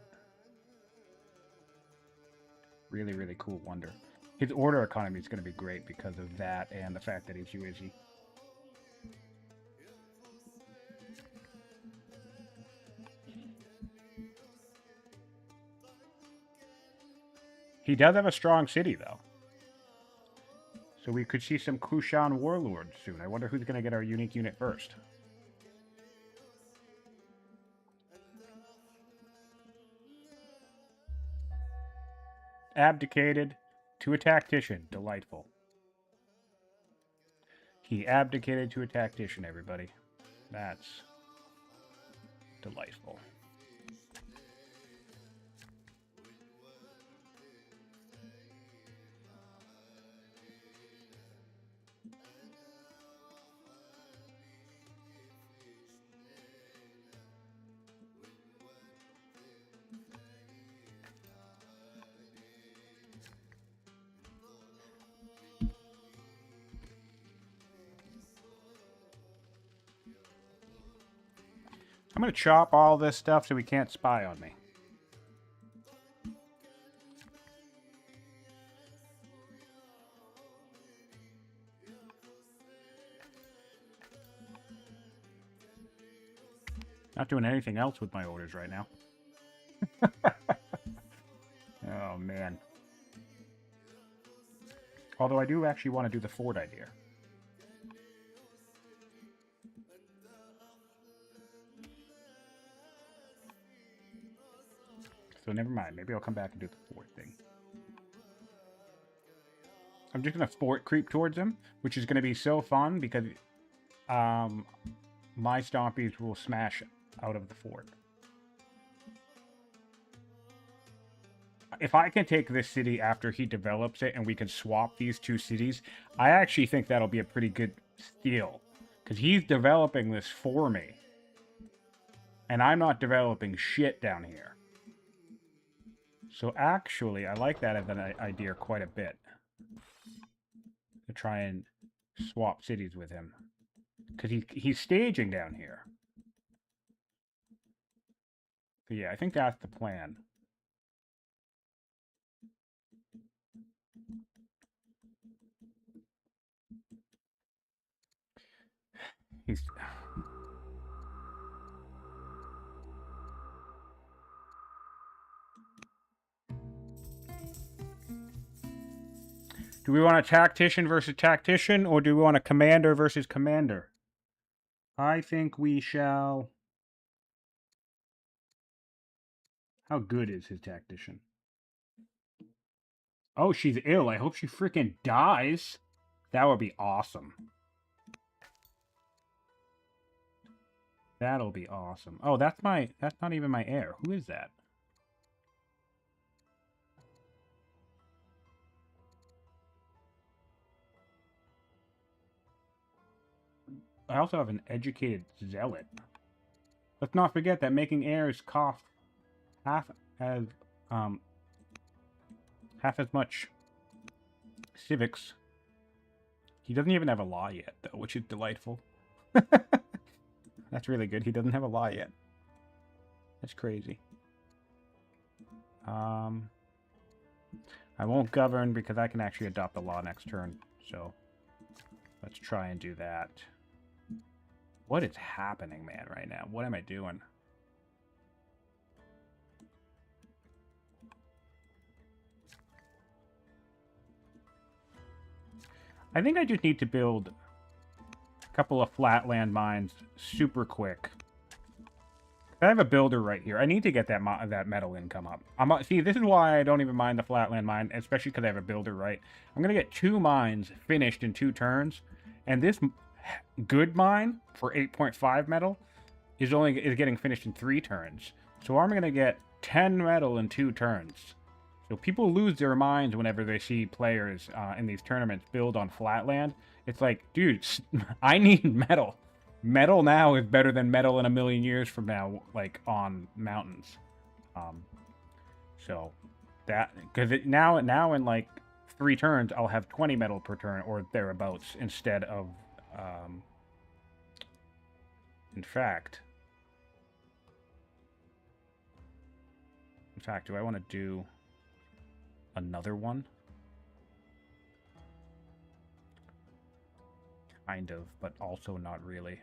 A: Really, really cool wonder. His order economy is going to be great because of that and the fact that he's Yuizi. He does have a strong city, though. So we could see some Kushan warlords soon. I wonder who's going to get our unique unit first. Abdicated to a tactician. Delightful. He abdicated to a tactician, everybody. That's delightful. I'm going to chop all this stuff so he can't spy on me. Not doing anything else with my orders right now. Oh, man. Although I do actually want to do the fort idea. So never mind. Maybe I'll come back and do the fort thing. I'm just going to fort creep towards him, which is going to be so fun because my stompies will smash out of the fort. If I can take this city after he develops it and we can swap these two cities, I actually think that'll be a pretty good steal. Because he's developing this for me. And I'm not developing shit down here. So actually, I like that as an idea quite a bit. To try and swap cities with him. Because he's staging down here. So yeah, I think that's the plan. He's... Do we want a tactician versus tactician, or do we want a commander versus commander? I think we shall... How good is his tactician? Oh, she's ill. I hope she freaking dies. That would be awesome. That'll be awesome. Oh, that's not even my heir. Who is that? I also have an educated zealot. Let's not forget that making heirs cost half as much civics. He doesn't even have a law yet, though, which is delightful. That's really good. He doesn't have a law yet. That's crazy. I won't govern because I can actually adopt the law next turn. So let's try and do that. What is happening, man, right now? What am I doing? I think I just need to build a couple of flatland mines super quick. I have a builder right here. I need to get that metal income up. See, this is why I don't even mind the flatland mine, especially because I have a builder right. I'm going to get 2 mines finished in 2 turns, and this good mine for 8.5 metal is getting finished in 3 turns. So I'm going to get 10 metal in 2 turns. So people lose their minds whenever they see players in these tournaments build on flatland. It's like, dude, I need metal. Metal now is better than metal in a million years from now, like, on mountains. So, that... Because now in, like, 3 turns, I'll have 20 metal per turn, or thereabouts, instead of... In fact, do I want to do another one? Kind of, but also not really.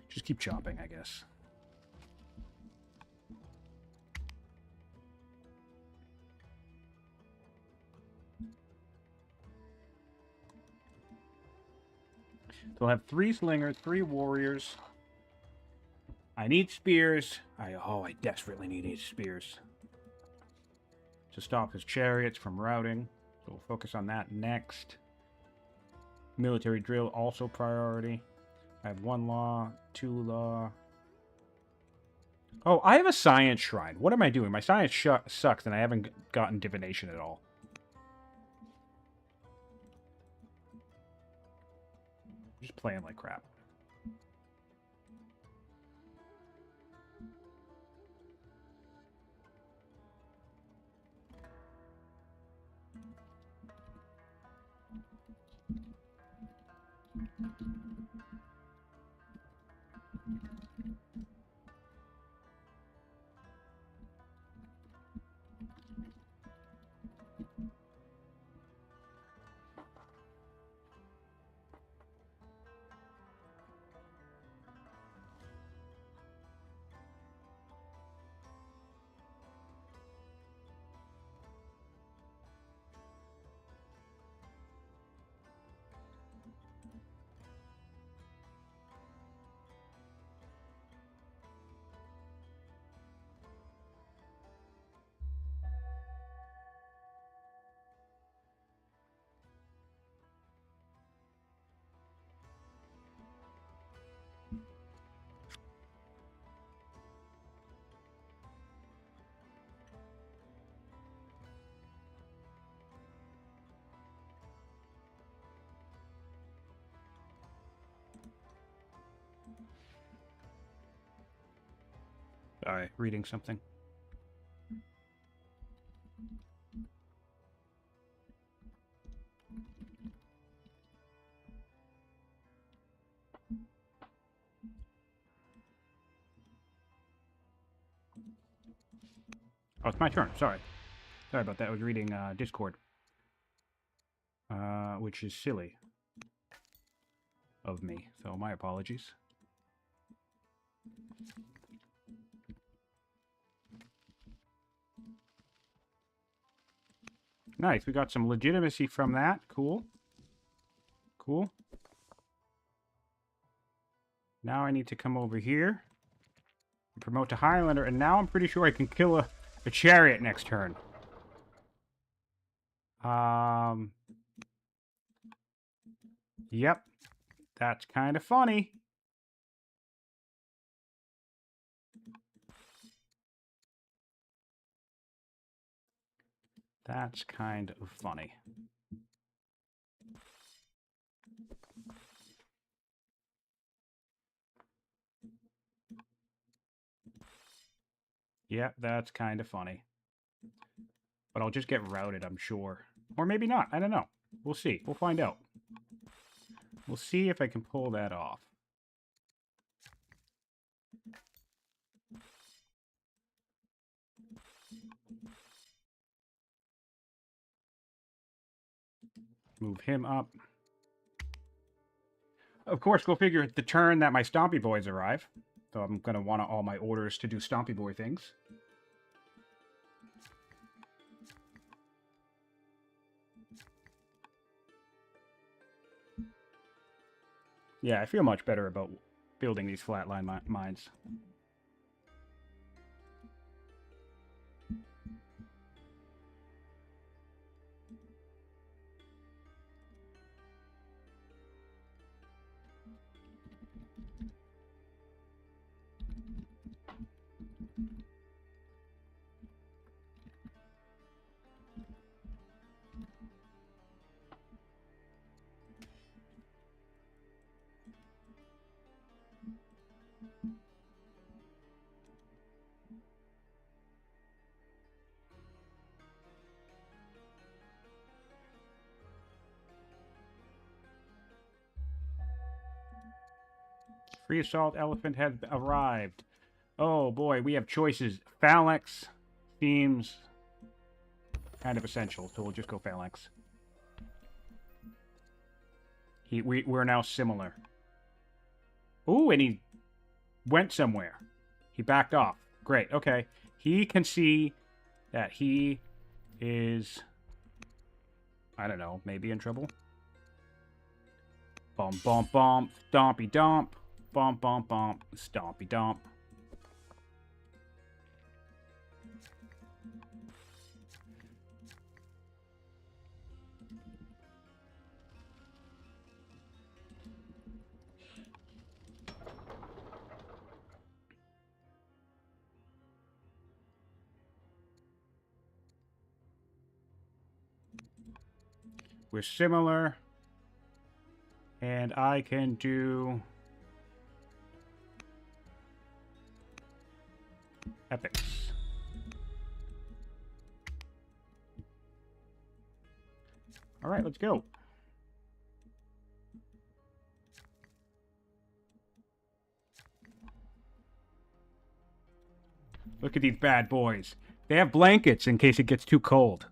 A: Just keep chopping, I guess. So I'll have 3 slingers, 3 warriors. I need spears. I desperately need spears to stop his chariots from routing. So we'll focus on that next. Military drill, also priority. I have 1 law, 2 law. Oh, I have a science shrine. What am I doing? My science sucks, and I haven't gotten divination at all. Just playing like crap. Sorry, reading something. Oh, it's my turn. Sorry. Sorry about that. I was reading Discord. Which is silly of me. So my apologies. Nice. We got some legitimacy from that. Cool. Cool. Now I need to come over here. Promote to Highlander. And now I'm pretty sure I can kill a chariot next turn. Yep. That's kind of funny. That's kind of funny. Yep, that's kind of funny. But I'll just get routed, I'm sure. Or maybe not. I don't know. We'll see. We'll find out. We'll see if I can pull that off. Move him up. Of course, go figure the turn that my Stompy Boys arrive. So I'm going to want all my orders to do Stompy Boy things. Yeah, I feel much better about building these flatline mines. Free Assault Elephant has arrived. Oh boy, we have choices. Phalanx seems kind of essential, so we'll just go Phalanx. We're now similar. Ooh, and he went somewhere. He backed off. Great, okay. He can see that he is, I don't know, maybe in trouble. Bump, bump, bump, stompy dump. Bump, bump, bump, stompy dump. We're similar. And I can do epics. All right, let's go. Look at these bad boys. They have blankets in case it gets too cold.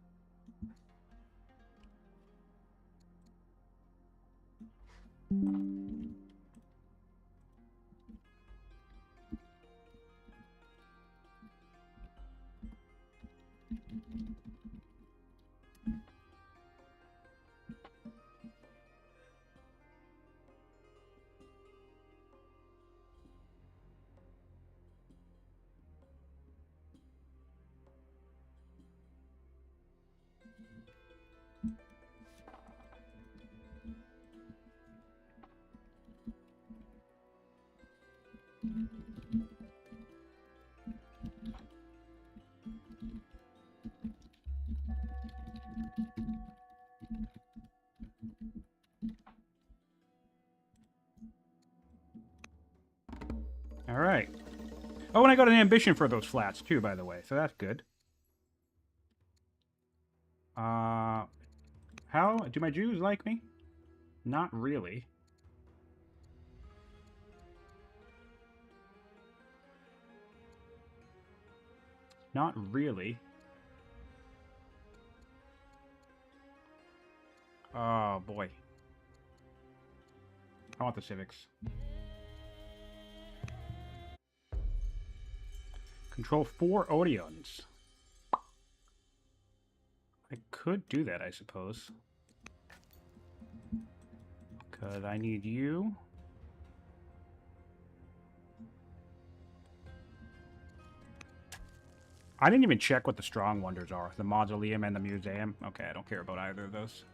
A: Oh, and I got an ambition for those flats, too, by the way. So that's good. How? Do my Jews like me? Not really. Not really. Oh, boy. I want the civics. Control 4 Odeons. I could do that, I suppose. Because I need you. I didn't even check what the strong wonders are. The mausoleum and the museum. Okay, I don't care about either of those.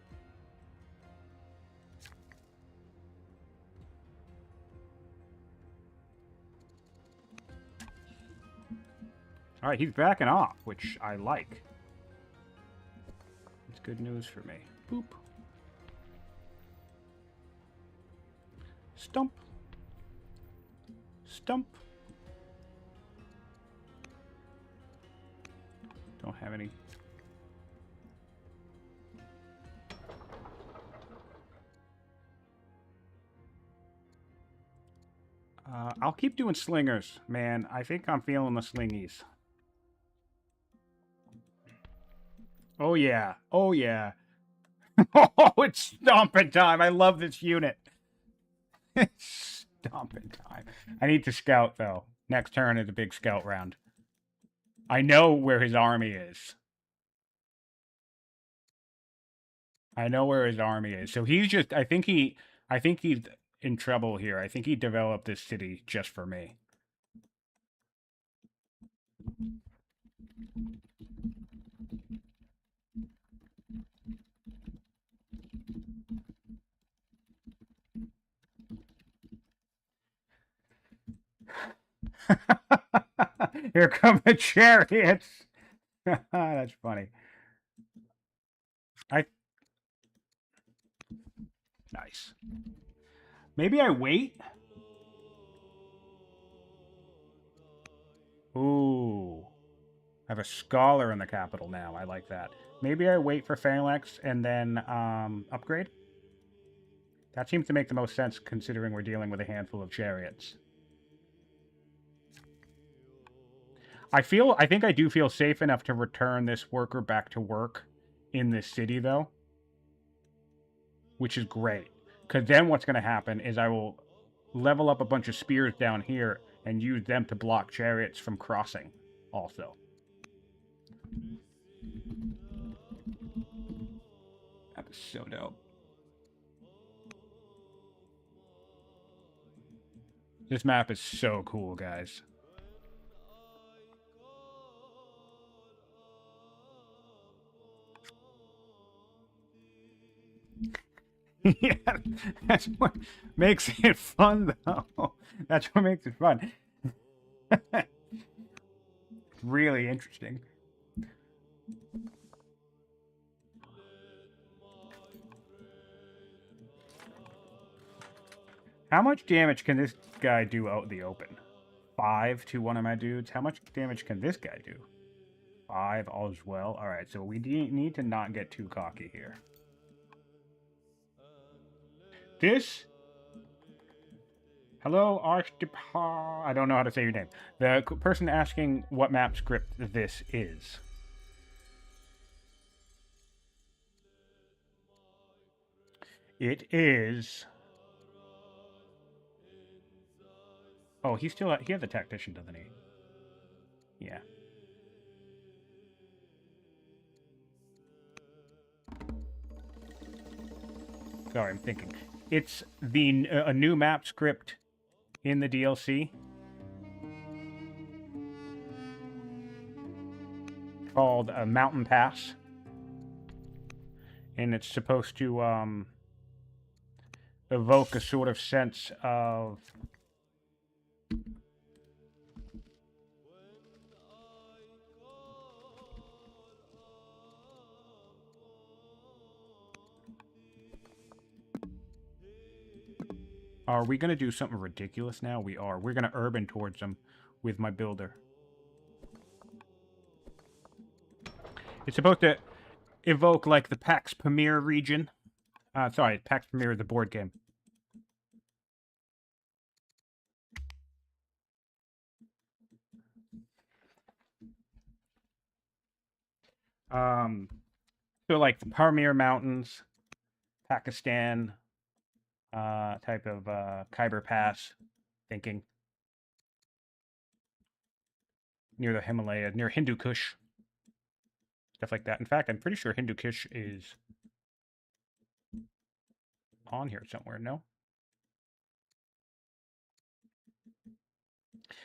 A: Alright, he's backing off, which I like. It's good news for me. Boop. Stump. Stump. Don't have any. I'll keep doing slingers, man. I think I'm feeling the slingies. Oh, yeah. Oh, yeah. Oh, it's stomping time. I love this unit. It's stomping time. I need to scout, though. Next turn is a big scout round. I know where his army is. I know where his army is. So he's just... I think he's in trouble here. I think he developed this city just for me. Here come the chariots. That's funny. Nice. Maybe I wait. Ooh. I have a scholar in the capital now. I like that. Maybe I wait for Phalanx and then upgrade. That seems to make the most sense considering we're dealing with a handful of chariots. I think I do feel safe enough to return this worker back to work in this city, though. Which is great. Because then what's going to happen is I will level up a bunch of spears down here and use them to block chariots from crossing also. That was so dope. This map is so cool, guys. Yeah, that's what makes it fun, though. That's what makes it fun. Really interesting. How much damage can this guy do out in the open? 5 to one of my dudes. How much damage can this guy do? 5 all as well. Alright, so we need to not get too cocky here. This... Hello, Archdepar... I don't know how to say your name. The person asking what map script this is. It is... Oh, he has a tactician, doesn't he? Yeah. Sorry, I'm thinking. It's a new map script in the DLC called Mountain Pass, and it's supposed to evoke a sort of sense of Are we going to do something ridiculous now? We are. We're going to urban towards them with my builder. It's supposed to evoke, like, the Pax Pamir region. Sorry, Pax Pamir is a board game. So, like, the Pamir Mountains, Pakistan, type of Khyber Pass thinking. Near the Himalayas, near Hindu Kush. Stuff like that. In fact, I'm pretty sure Hindu Kush is on here somewhere, no?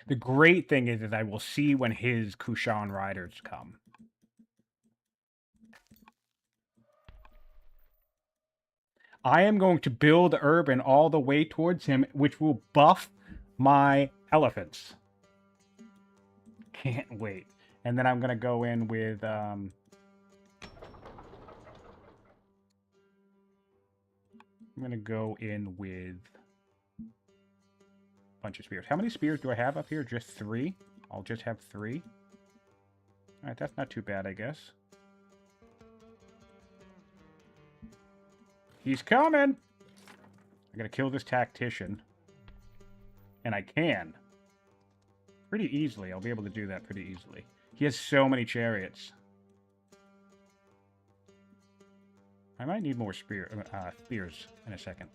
A: The great thing is I will see when his Kushan riders come. I am going to build urban all the way towards him, which will buff my elephants. Can't wait. And then I'm going to go in with... I'm going to go in with a bunch of spears. How many spears do I have up here? Just 3? I'll just have 3. All right, that's not too bad, I guess. He's coming! I gotta kill this tactician. And I can. Pretty easily. I'll be able to do that pretty easily. He has so many chariots. I might need more spears in a second.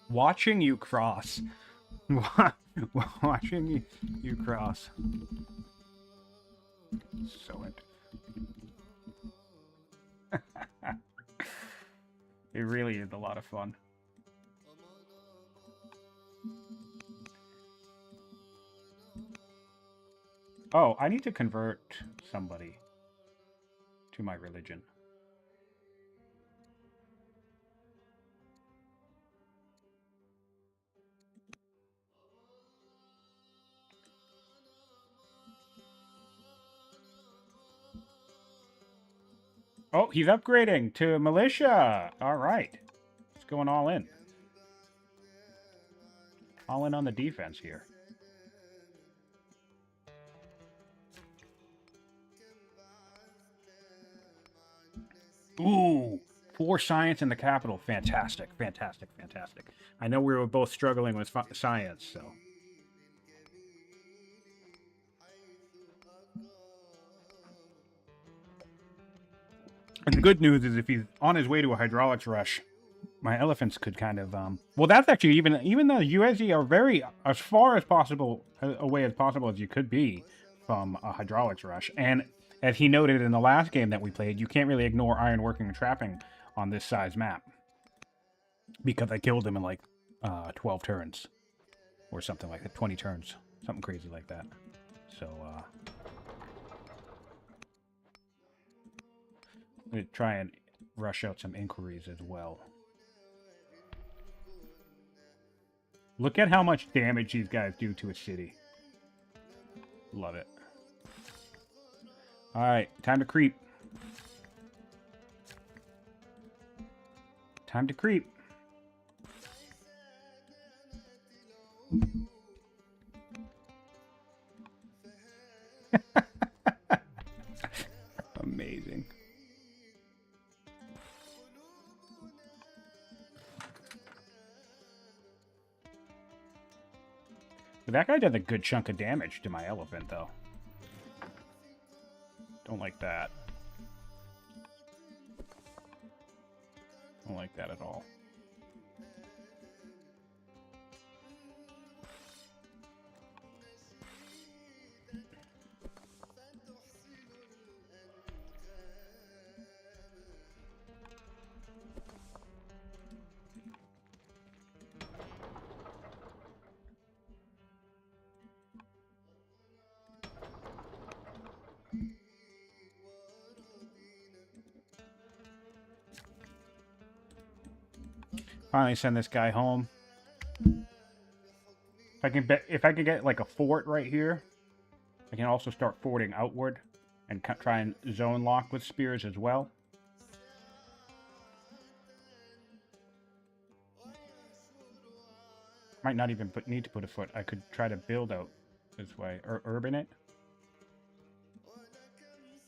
A: Watching you cross. Watching you cross. So it really is a lot of fun. Oh, I need to convert somebody to my religion. Oh, he's upgrading to militia. All right. It's going all in. All in on the defense here. Ooh, 4 science in the capital. Fantastic, fantastic, fantastic. I know we were both struggling with science, so... And the good news is if he's on his way to a hydraulics rush, my elephants could kind of... Well, that's actually even though the USG are very, as far as possible, away as possible as you could be from a hydraulics rush. And as he noted in the last game that we played, you can't really ignore ironworking and trapping on this size map. Because I killed him in like 12 turns. Or something like that, 20 turns. Something crazy like that. So, I'm going to try and rush out some inquiries as well. Look at how much damage these guys do to a city. Love it. Alright, time to creep. Time to creep. Amazing. But that guy does a good chunk of damage to my elephant, though. Don't like that. Don't like that at all. Finally send this guy home. If I can get like a fort right here, I can also start forting outward and try and zone lock with spears as well. Might not even need to put a foot. I could try to build out this way, or urban it.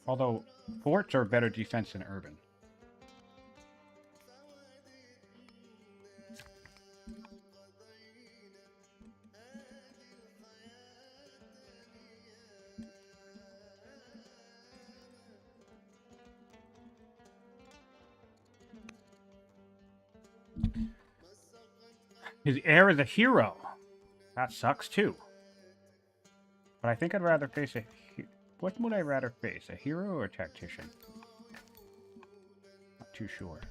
A: Although, forts are better defense than urban. His heir is a hero. That sucks too. But I think I'd rather face a... What would I rather face? A hero or a tactician? Not too sure.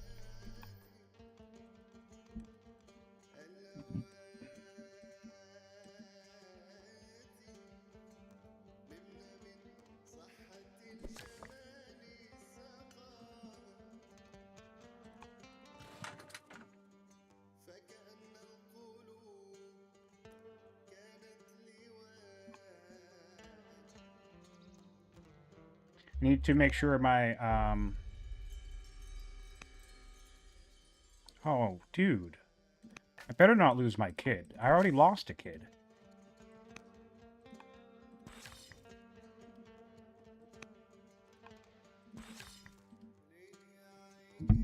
A: Need to make sure my, Oh, dude. I better not lose my kid. I already lost a kid. I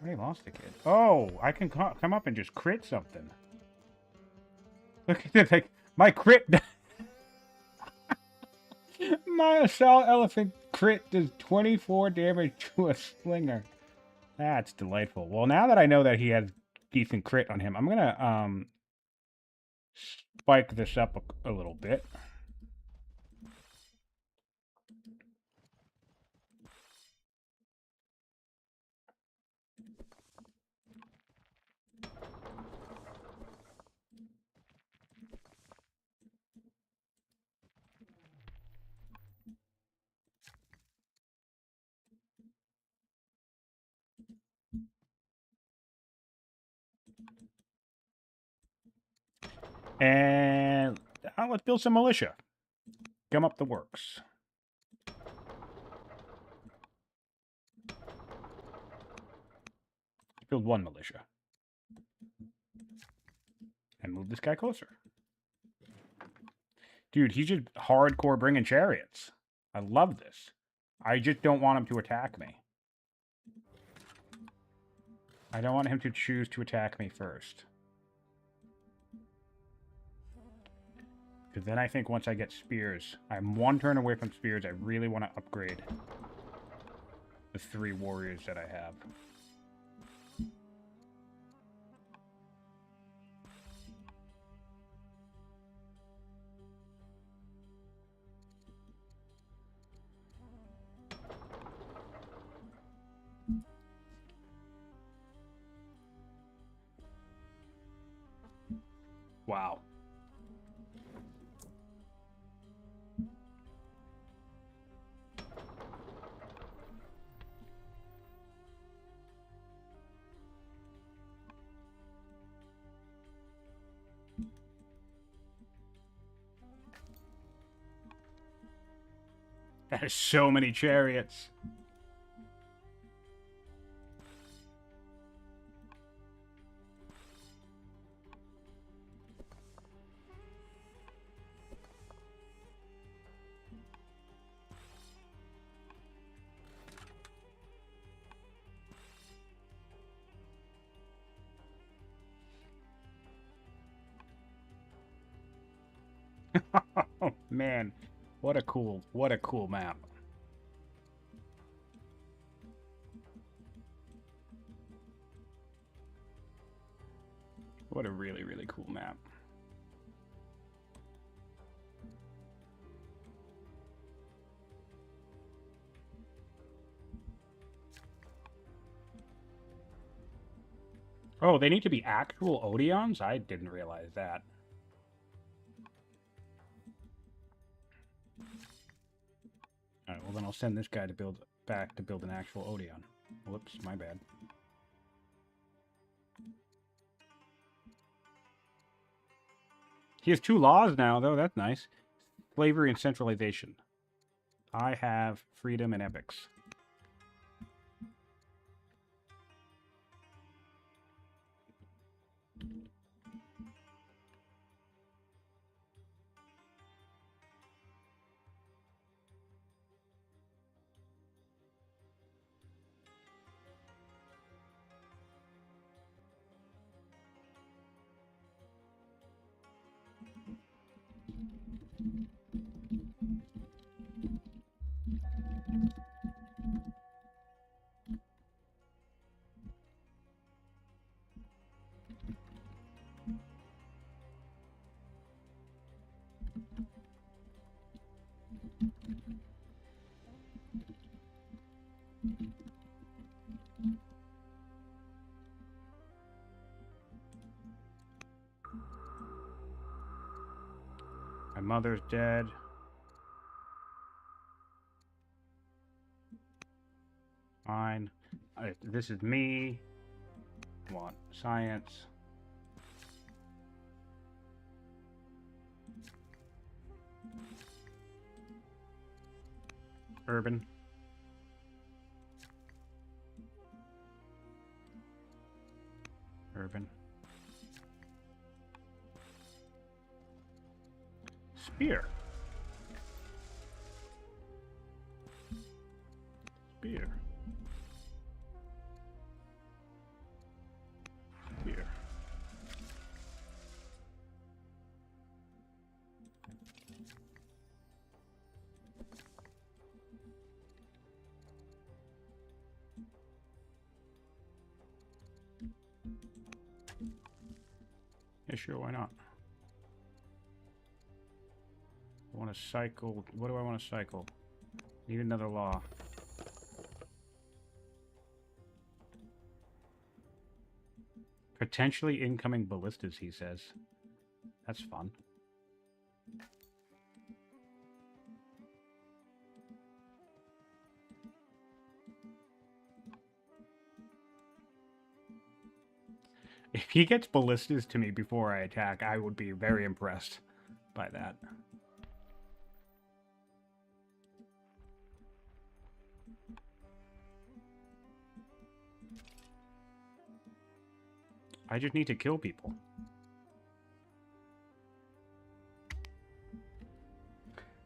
A: already lost a kid. Oh, I can come up and just crit something. Look at this. Like, my crit... My assault elephant crit does 24 damage to a slinger. That's delightful. Well, now that I know that he has decent crit on him, I'm gonna spike this up a little bit. And let's build some militia. Come up the works. Let's build one militia. And move this guy closer. Dude, he's just hardcore bringing chariots. I love this. I just don't want him to attack me. I don't want him to choose to attack me first. Because then I think once I get spears, I'm one turn away from spears. I really want to upgrade the 3 warriors that I have. Wow. That is so many chariots. Oh, man. What a cool map. What a really, really cool map. Oh, they need to be actual Odeons? I didn't realize that. Alright, well then I'll send this guy to build an actual Odeon. Whoops, my bad. He has 2 laws now, though. That's nice. Slavery and centralization. I have freedom and epics. My mother's dead. Fine. This is me. Want science. Urban. Urban. Spear. Spear. Spear. Yeah, sure, why not? I want to cycle. What do I want to cycle? Need another law. Potentially incoming ballistas, he says. That's fun. If he gets ballistas to me before I attack, I would be very impressed by that. I just need to kill people.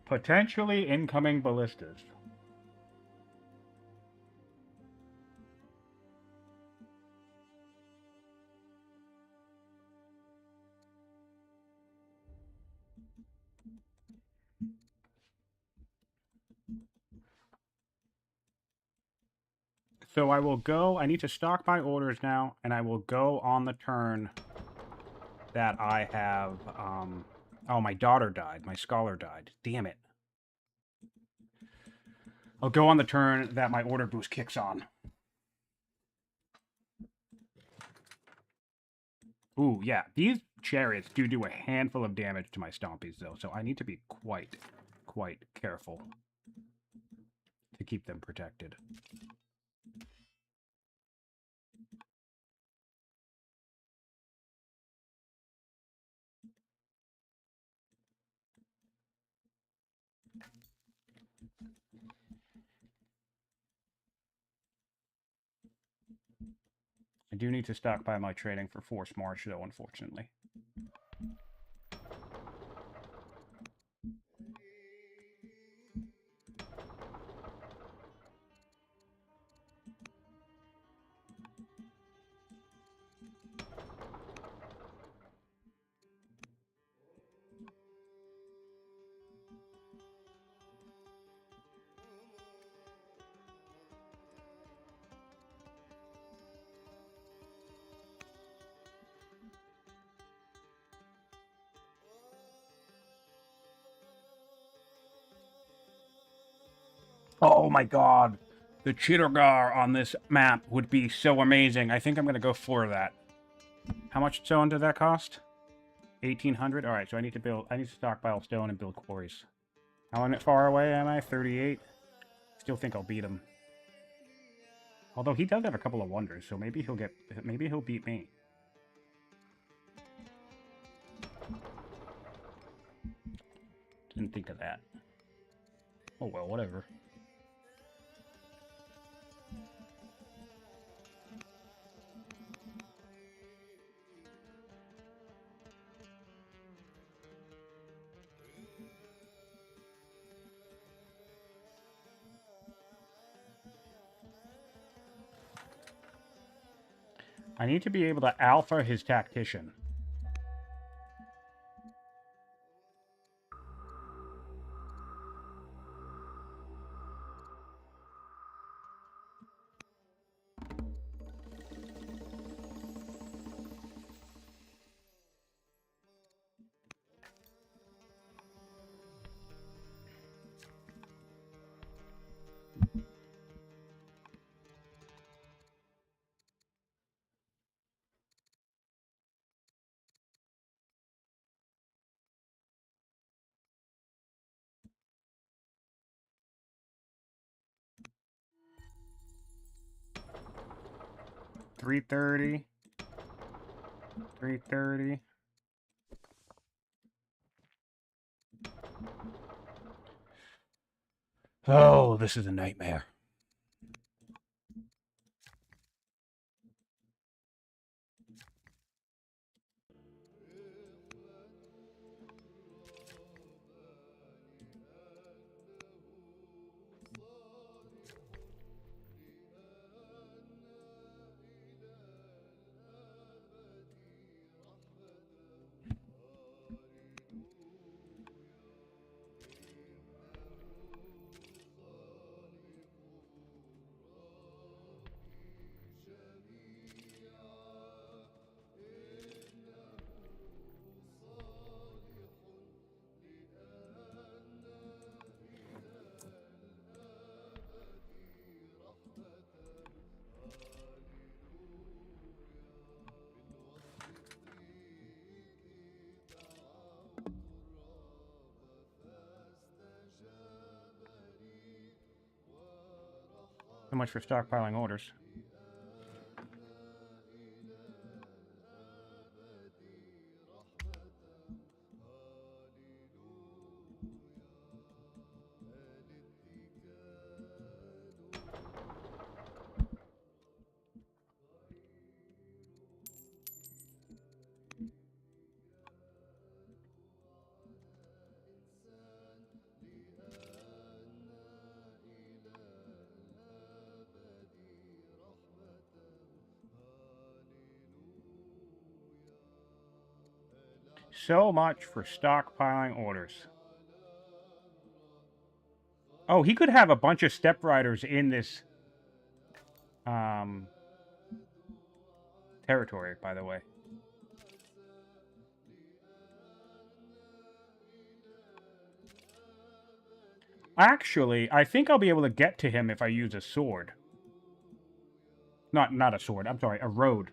A: Potentially incoming ballistas. So I will go, I need to stock my orders now, and I will go on the turn that I have, oh, my daughter died. My scholar died. Damn it. I'll go on the turn that my order boost kicks on. Ooh, yeah. These chariots do a handful of damage to my stompies, though, so I need to be quite careful to keep them protected. I do need to stockpile my trading for forced march, though, unfortunately. Oh my god. The Chittergar on this map would be so amazing. I think I'm going to go for that. How much stone did that cost? 1,800? Alright, so I need to stockpile stone and build quarries. How far away am I? 38? Still think I'll beat him. Although he does have a couple of wonders, so maybe he'll beat me. Didn't think of that. Oh well, whatever. I need to be able to alpha his tactician. $330. $330. Oh, this is a nightmare. So much for stockpiling orders. So much for stockpiling orders. Oh, he could have a bunch of step riders in this territory, by the way. Actually, I think I'll be able to get to him if I use a sword. Not a sword, I'm sorry, a road.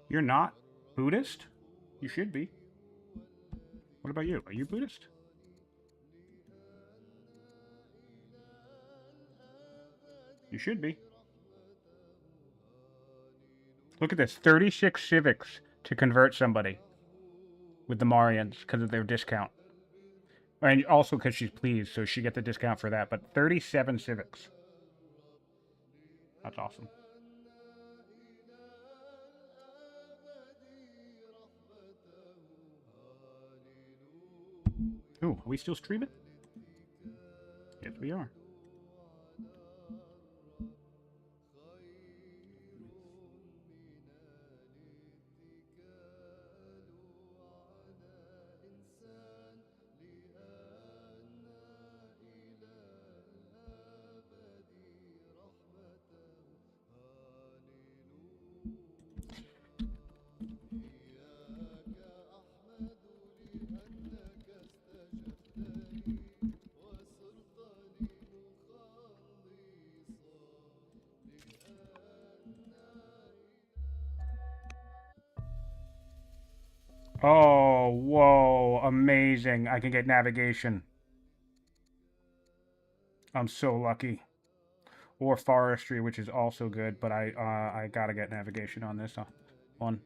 A: You're not Buddhist? You should be. What about you? Are you Buddhist? You should be. Look at this. 36 civics to convert somebody with the Marians because of their discount. And also because she's pleased, so she gets a discount for that. But 37 civics. That's awesome. Ooh, are we still streaming? Yes, we are. Oh, whoa, amazing. I can get navigation. I'm so lucky. Or forestry, which is also good, but I gotta get navigation on this one.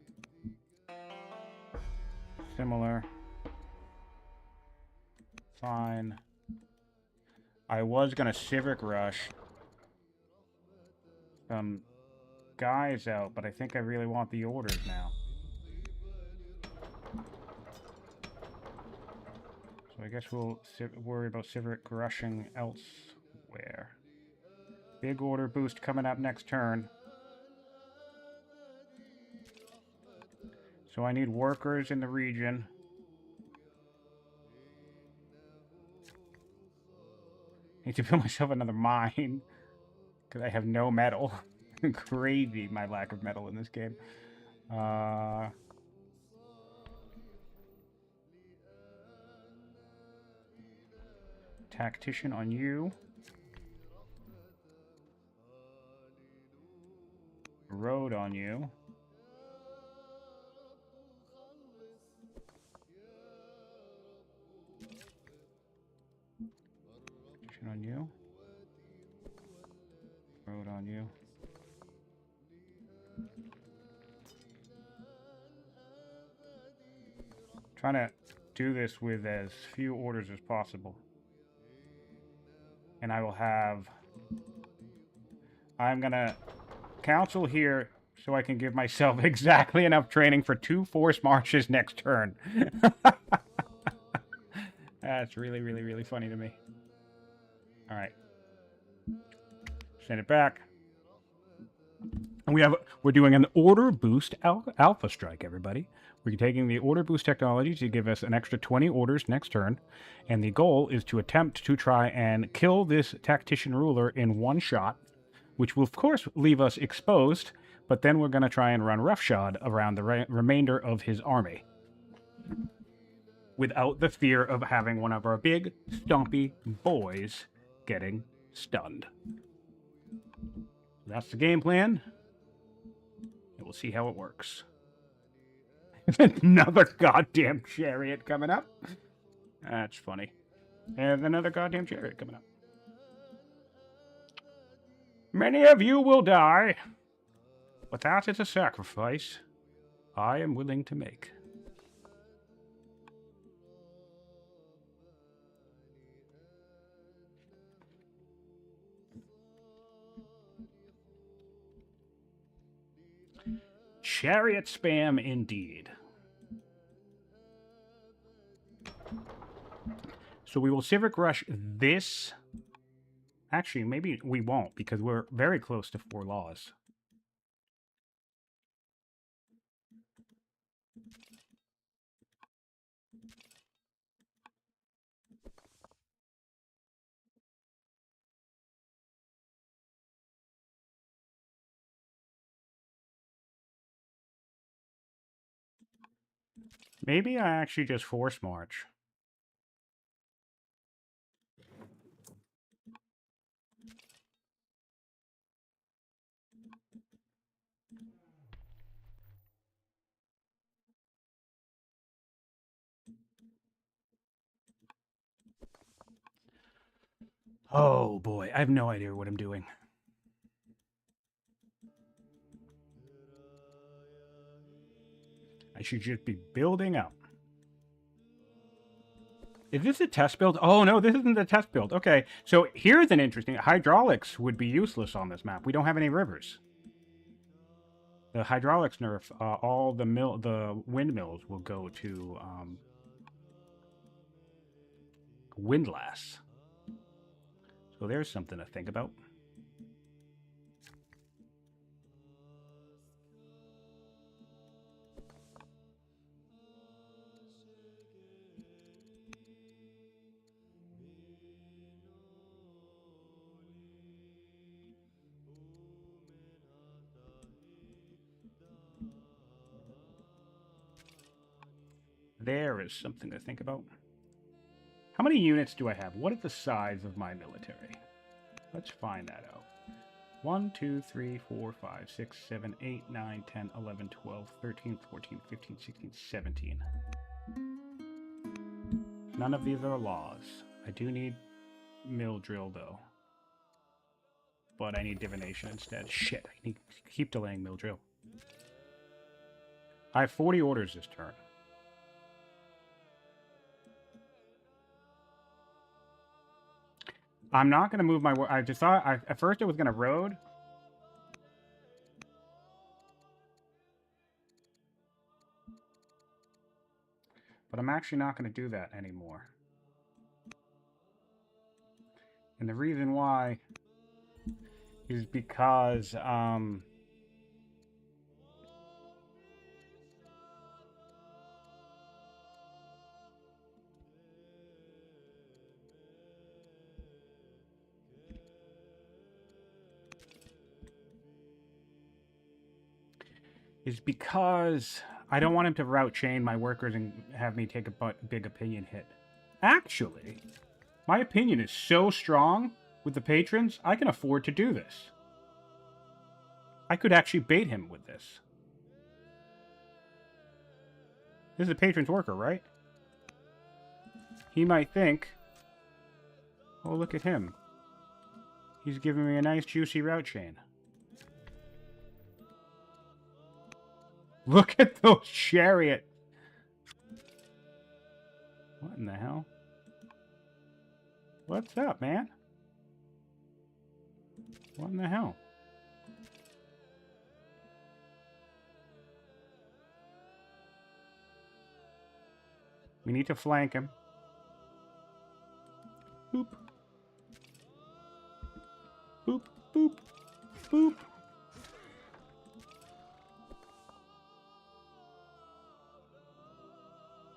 A: Similar. Fine. I was gonna civic rush some guys out, but I think I really want the orders now. So I guess we'll worry about civic rushing elsewhere. Big order boost coming up next turn. So I need workers in the region. I need to build myself another mine. Because I have no metal. Crazy my lack of metal in this game. Tactician on you. Road on you. Tactician on you. Road on you. Trying to do this with as few orders as possible. And I will have... I'm gonna council here so I can give myself exactly enough training for 2 force marches next turn. That's really, really, really funny to me. Alright. Send it back. And we're doing an order boost alpha strike, everybody. We're taking the order boost technology to give us an extra 20 orders next turn. And the goal is to attempt to try and kill this tactician ruler in one shot, which will, of course, leave us exposed. But then we're going to try and run roughshod around the remainder of his army, without the fear of having one of our big, stompy boys getting stunned. That's the game plan. And we'll see how it works. Another goddamn chariot coming up. That's funny. And another goddamn chariot coming up. Many of you will die, but that is a sacrifice I am willing to make. Chariot spam indeed. So we will civic rush this. Actually, maybe we won't, because we're very close to 4 laws. Maybe I actually just force march. Oh boy, I have no idea what I'm doing. I should just be building up. Is this a test build? Oh no, this isn't a test build. Okay, so here's an interesting... Hydraulics would be useless on this map. We don't have any rivers. The hydraulics nerf, all the windmills will go to windlass. So there's something to think about. There is something to think about. How many units do I have? What is the size of my military? Let's find that out. 1, 2, 3, 4, 5, 6, 7, 8, 9, 10, 11, 12, 13, 14, 15, 16, 17. None of these are laws. I do need mill drill, though. But I need divination instead. Shit, I need to keep delaying mill drill. I have 40 orders this turn. I'm not going to move my... I just thought... at first it was going to road. But I'm actually not going to do that anymore. And the reason why is because... I don't want him to route chain my workers and have me take a big opinion hit. Actually, my opinion is so strong with the patrons, I can afford to do this. I could actually bait him with this. This is a patron's worker, right? He might think, oh, look at him. He's giving me a nice juicy route chain. Look at those chariot. What in the hell? What's up, man? What in the hell? We need to flank him. Boop. Boop, boop, boop.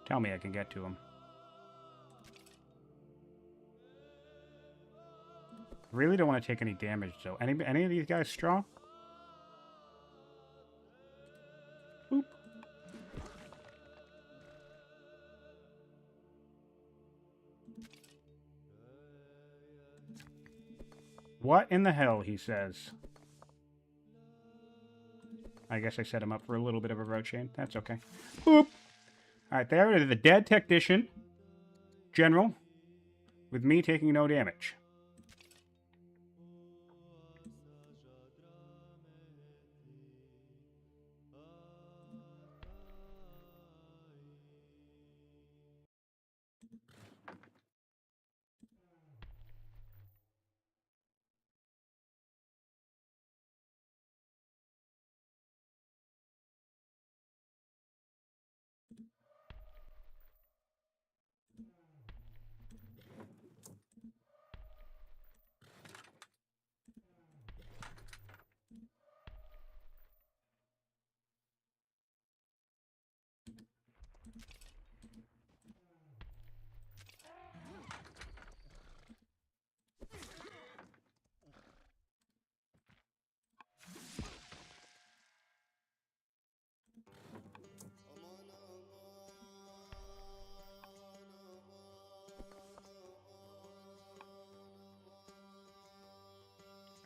A: Tell me I can get to him. I really don't want to take any damage, though. Any of these guys strong? Boop. What in the hell, he says. I guess I set him up for a little bit of a road chain. That's okay. Boop. Alright, there it is. The dead technician. General. With me taking no damage.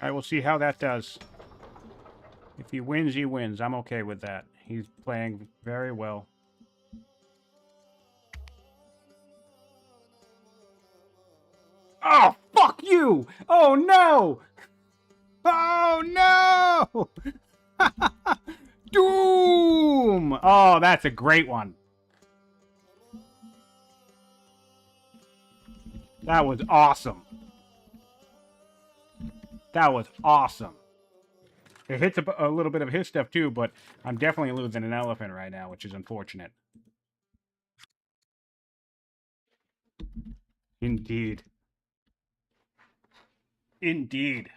A: I will see how that does. If he wins, he wins. I'm okay with that. He's playing very well. Oh, fuck you! Oh, no! Oh, no! Doom! Oh, that's a great one. That was awesome. That was awesome. It hits a little bit of his stuff too, but I'm definitely losing an elephant right now, which is unfortunate. Indeed. Indeed.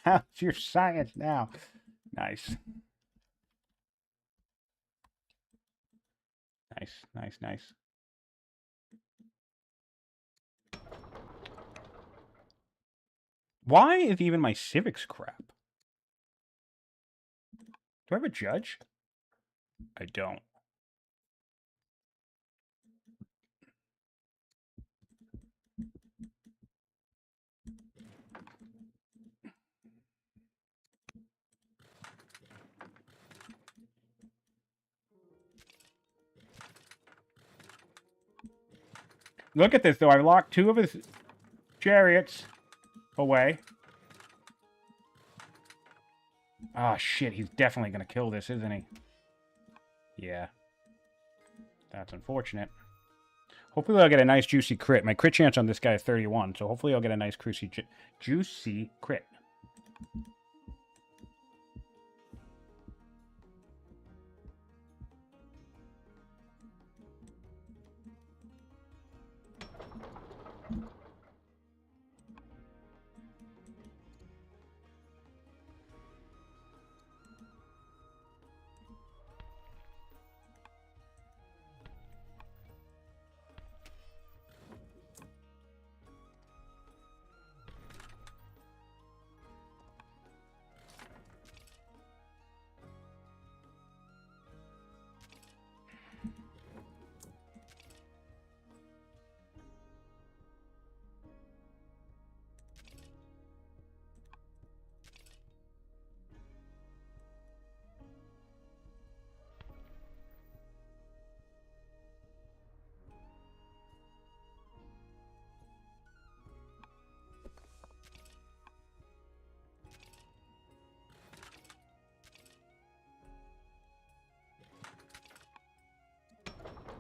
A: How's your science now? Nice. Nice, nice, nice. Why is even my civics crap? Do I have a judge? I don't. Look at this, though. I locked 2 of his chariots away. Ah, shit. He's definitely going to kill this, isn't he? Yeah. That's unfortunate. Hopefully I'll get a nice juicy crit. My crit chance on this guy is 31, so hopefully I'll get a nice juicy crit.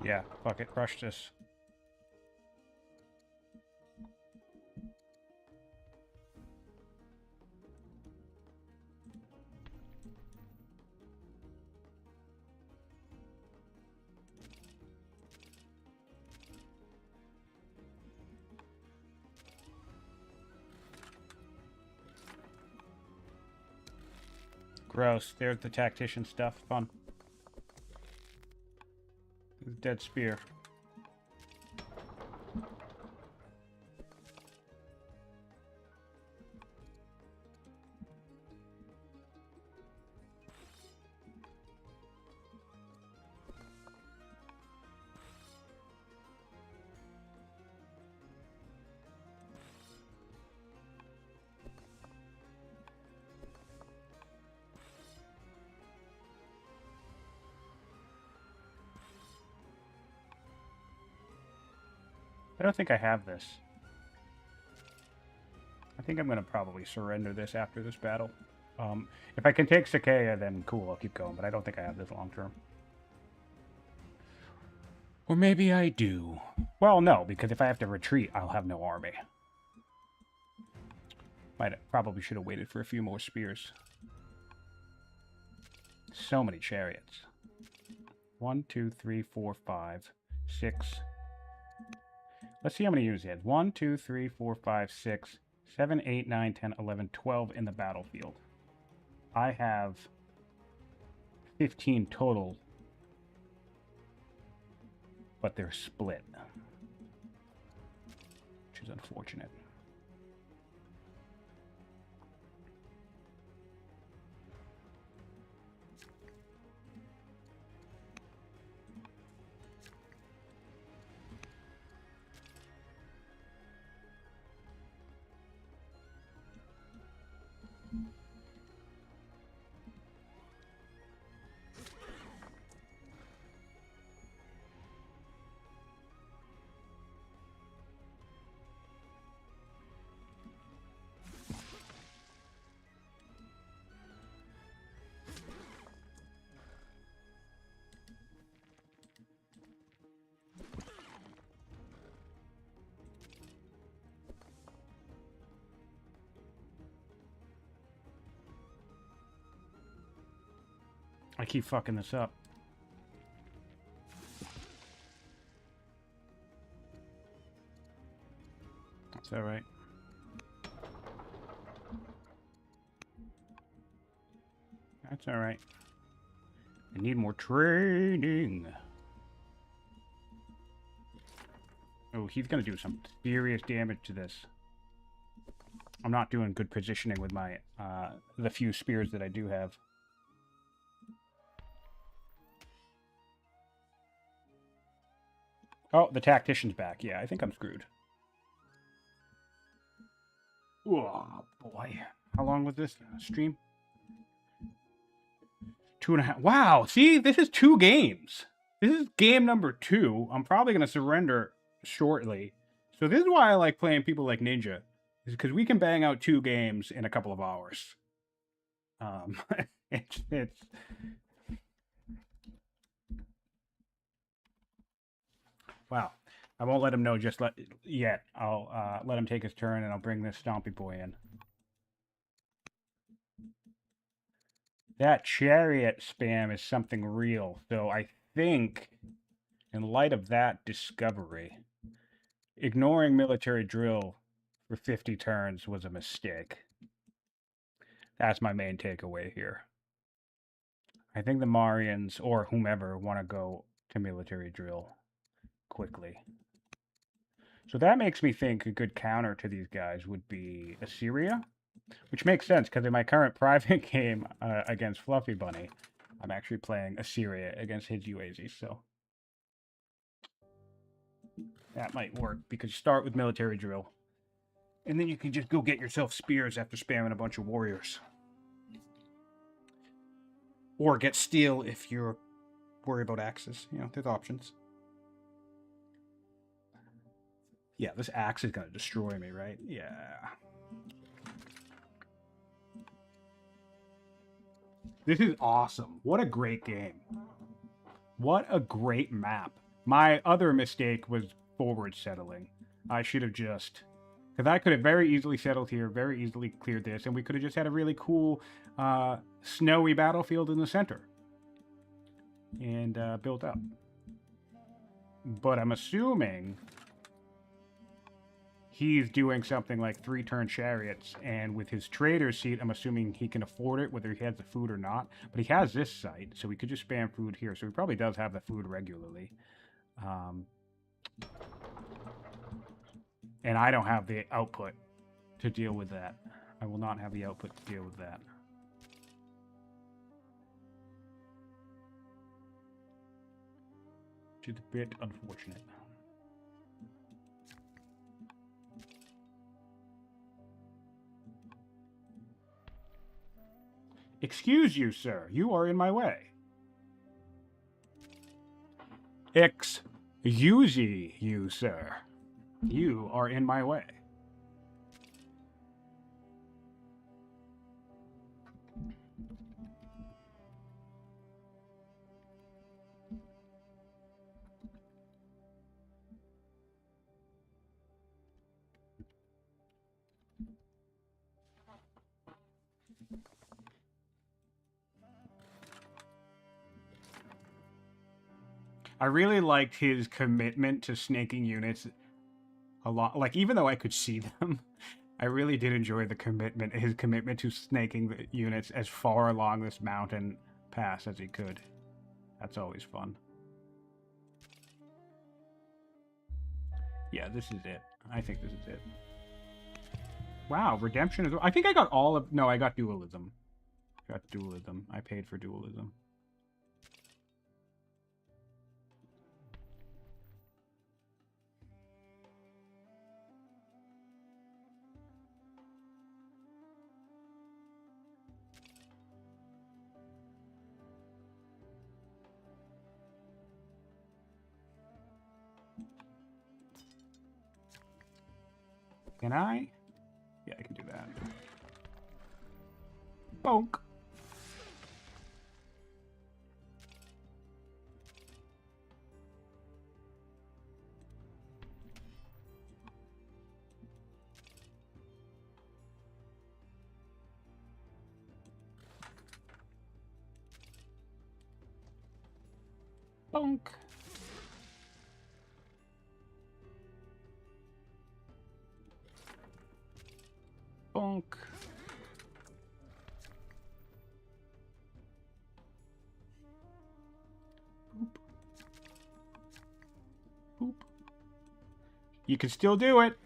A: Yeah, fuck it. Crush this. Gross. There's the tactician stuff. Fun. Dead spear. I don't think I have this. I think I'm going to probably surrender this after this battle. If I can take Sakea, then cool, I'll keep going, but I don't think I have this long term. Or maybe I do. Well, no, because if I have to retreat, I'll have no army. Probably should have waited for a few more spears. So many chariots. 1, 2, 3, 4, 5, 6. Let's see how many units he has. 1, 2, 3, 4, 5, 6, 7, 8, 9, 10, 11, 12 in the battlefield. I have 15 total, but they're split, which is unfortunate. I keep fucking this up. That's alright. That's alright. I need more training. Oh, he's gonna do some serious damage to this. I'm not doing good positioning with my, the few spears that I do have. Oh, the tactician's back. Yeah, I think I'm screwed. Oh, boy. How long was this stream? 2.5. Wow, see? This is 2 games. This is game number 2. I'm probably going to surrender shortly. So this is why I like playing people like Ninja. Is because we can bang out 2 games in a couple of hours. It's wow. I won't let him know just yet. I'll let him take his turn, and I'll bring this Stompy Boy in. That chariot spam is something real. So I think, in light of that discovery, ignoring military drill for 50 turns was a mistake. That's my main takeaway here. I think the Marians, or whomever, want to go to military drill quickly. So that makes me think a good counter to these guys would be Assyria, which makes sense because in my current private game against Fluffy Bunny, I'm actually playing Assyria against his UAZ, so that might work because you start with military drill, and then you can just go get yourself spears after spamming a bunch of warriors. Or get steel if you're worried about axes. You know, there's options. Yeah, this axe is going to destroy me, right? Yeah. This is awesome. What a great game. What a great map. My other mistake was forward settling. I should have just... Because I could have very easily settled here, very easily cleared this, and we could have just had a really cool snowy battlefield in the center. And built up. But I'm assuming he's doing something like 3-turn chariots, and with his trader's seat, I'm assuming he can afford it, whether he has the food or not. But he has this site, so we could just spam food here. So he probably does have the food regularly. And I don't have the output to deal with that. I will not have the output to deal with that. Which is a bit unfortunate. Excuse you, sir. You are in my way. Excuse you, sir. You are in my way. I really liked his commitment to snaking units a lot. Like, even though I could see them, I really did enjoy his commitment to snaking the units as far along this mountain pass as he could. That's always fun. Yeah, this is it. I think this is it. Wow, redemption is... I think I got all of... No, I got dualism. I paid for dualism. Can I? Yeah, I can do that. Bonk. Bonk. Bonk. Boop. Boop. You can still do it.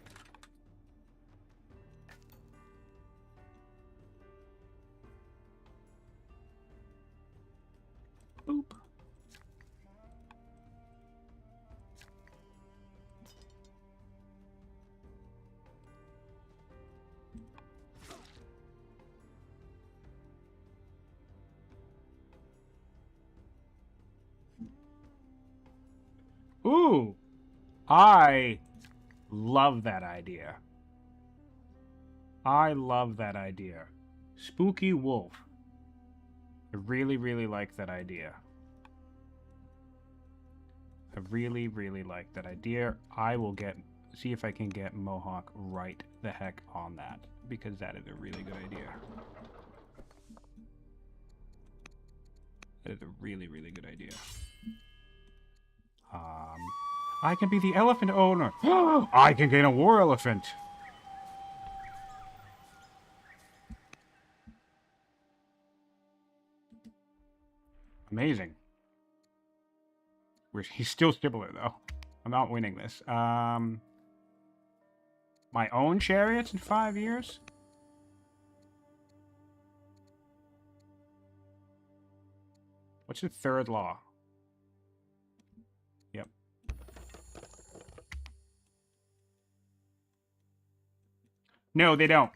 A: Boop. Ooh! I love that idea. I love that idea. Spooky wolf. I really, really like that idea. I really, really like that idea. I will see if I can get Mohawk right the heck on that, because that is a really good idea. That is a really, really good idea. I can be the elephant owner. I can gain a war elephant. Amazing. He's still similar, though. I'm not winning this. My own chariots in 5 years? What's the third law? Yep. No, they don't.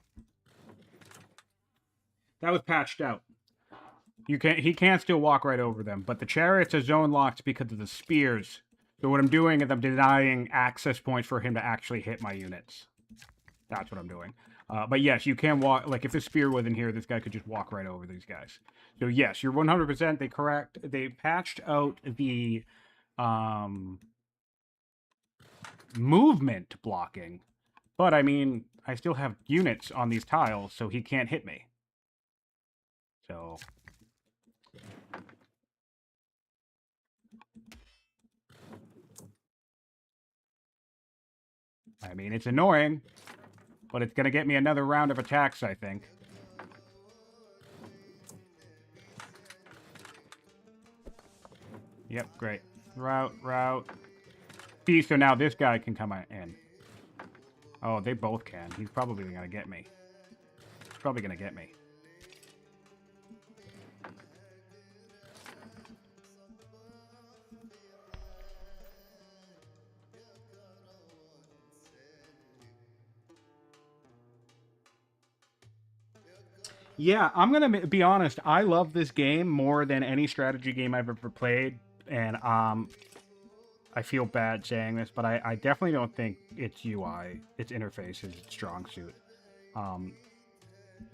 A: That was patched out. He can't still walk right over them, but the chariots are zone locked because of the spears. So what I'm doing is I'm denying access points for him to actually hit my units. That's what I'm doing. But yes, you can walk, like if the spear wasn't here, this guy could just walk right over these guys. So yes, you're 100%, they patched out the movement blocking. But I mean, I still have units on these tiles, so he can't hit me. So I mean, it's annoying, but it's going to get me another round of attacks, I think. Yep, great. Route. See, so now this guy can come in. Oh, they both can. He's probably going to get me. He's probably going to get me. Yeah, I'm gonna be honest. I love this game more than any strategy game I've ever played, and I feel bad saying this, but I definitely don't think its UI, its interface, is its strong suit.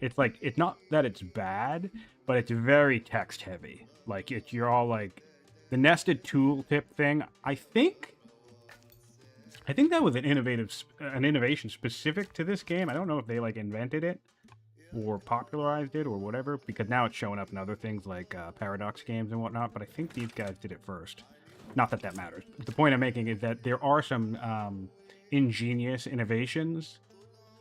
A: It's like, it's not that it's bad, but it's very text heavy. Like you're all like the nested tooltip thing. I think that was an innovation specific to this game. I don't know if they like invented it or popularized it or whatever, because now it's showing up in other things like Paradox games and whatnot, but I think these guys did it first. Not that that matters. The point I'm making is that there are some ingenious innovations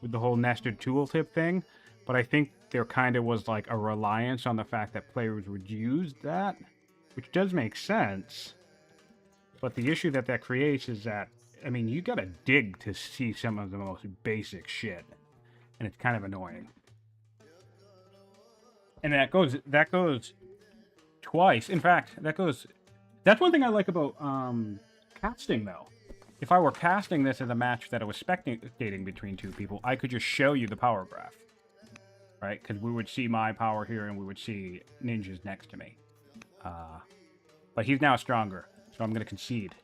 A: with the whole nested tooltip thing, but I think there kind of was like a reliance on the fact that players would use that, which does make sense, but the issue that creates is that, I mean, you gotta dig to see some of the most basic shit, and it's kind of annoying. And that goes twice. In fact, that's one thing I like about casting, though. If I were casting this as a match that I was spectating between two people, I could just show you the power graph, right? Because we would see my power here, and we would see Ninja's next to me. But he's now stronger, so I'm going to concede.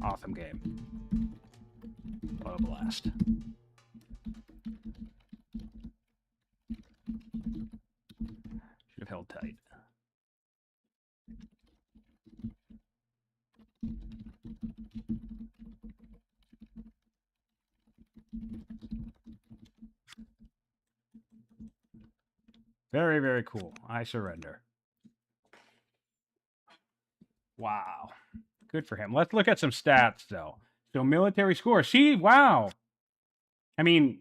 A: Awesome game. What a blast. Should have held tight. Very, very cool. I surrender. Wow. Good for him. Let's look at some stats, though. So military score. See, wow. I mean,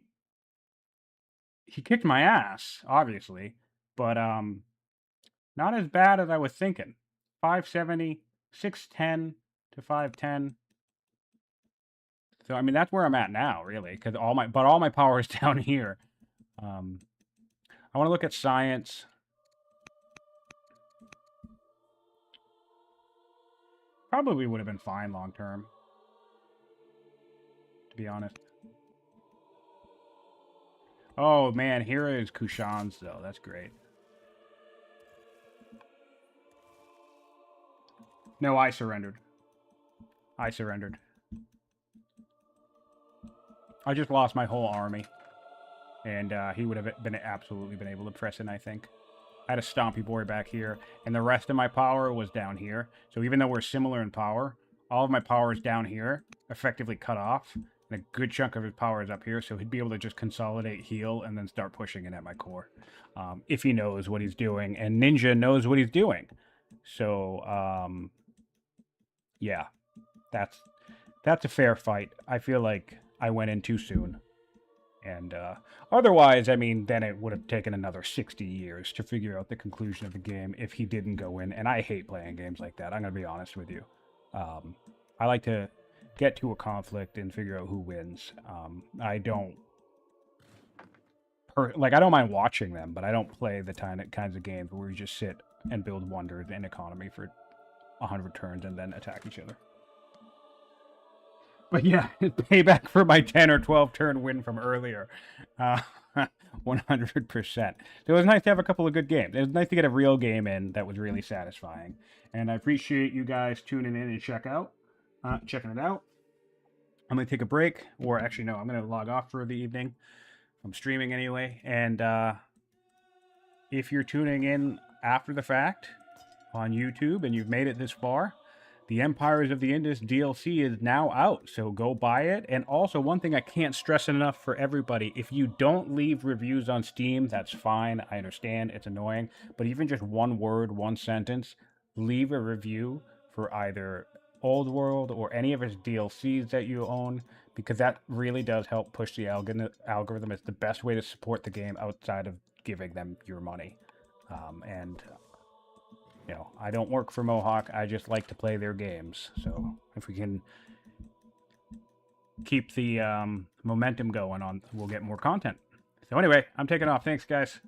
A: he kicked my ass, obviously, but not as bad as I was thinking. 570, 610 to 510. So I mean, that's where I'm at now, really, because all my power is down here. I want to look at science. Probably would have been fine long term, to be honest. Oh man, here is Kushan's though. That's great. No, I surrendered. I surrendered. I just lost my whole army. And he would have absolutely been able to press in, I think. I had a Stompy Boy back here, and the rest of my power was down here. So even though we're similar in power, all of my power is down here, effectively cut off, and a good chunk of his power is up here, so he'd be able to just consolidate, heal, and then start pushing in at my core. If he knows what he's doing, and Ninja knows what he's doing. So, yeah, that's a fair fight. I feel like I went in too soon. And otherwise, I mean, then it would have taken another 60 years to figure out the conclusion of the game if he didn't go in. And I hate playing games like that. I'm going to be honest with you. I like to get to a conflict and figure out who wins. I don't mind watching them, but I don't play the kinds of games where you just sit and build wonders and economy for 100 turns and then attack each other. But yeah, payback for my 10 or 12 turn win from earlier. 100%. So it was nice to have a couple of good games. It was nice to get a real game in that was really satisfying. And I appreciate you guys tuning in and checking it out. I'm going to take a break. Or actually, no, I'm going to log off for the evening. I'm streaming anyway. And if you're tuning in after the fact on YouTube and you've made it this far, the Empires of the Indus DLC is now out, so go buy it. And also, one thing I can't stress enough for everybody, if you don't leave reviews on Steam, that's fine. I understand, it's annoying. But even just one word, one sentence, leave a review for either Old World or any of its DLCs that you own, because that really does help push the algorithm. It's the best way to support the game outside of giving them your money. You know, I don't work for Mohawk. I just like to play their games. So if we can keep the momentum going on, we'll get more content. So anyway, I'm taking off. Thanks, guys.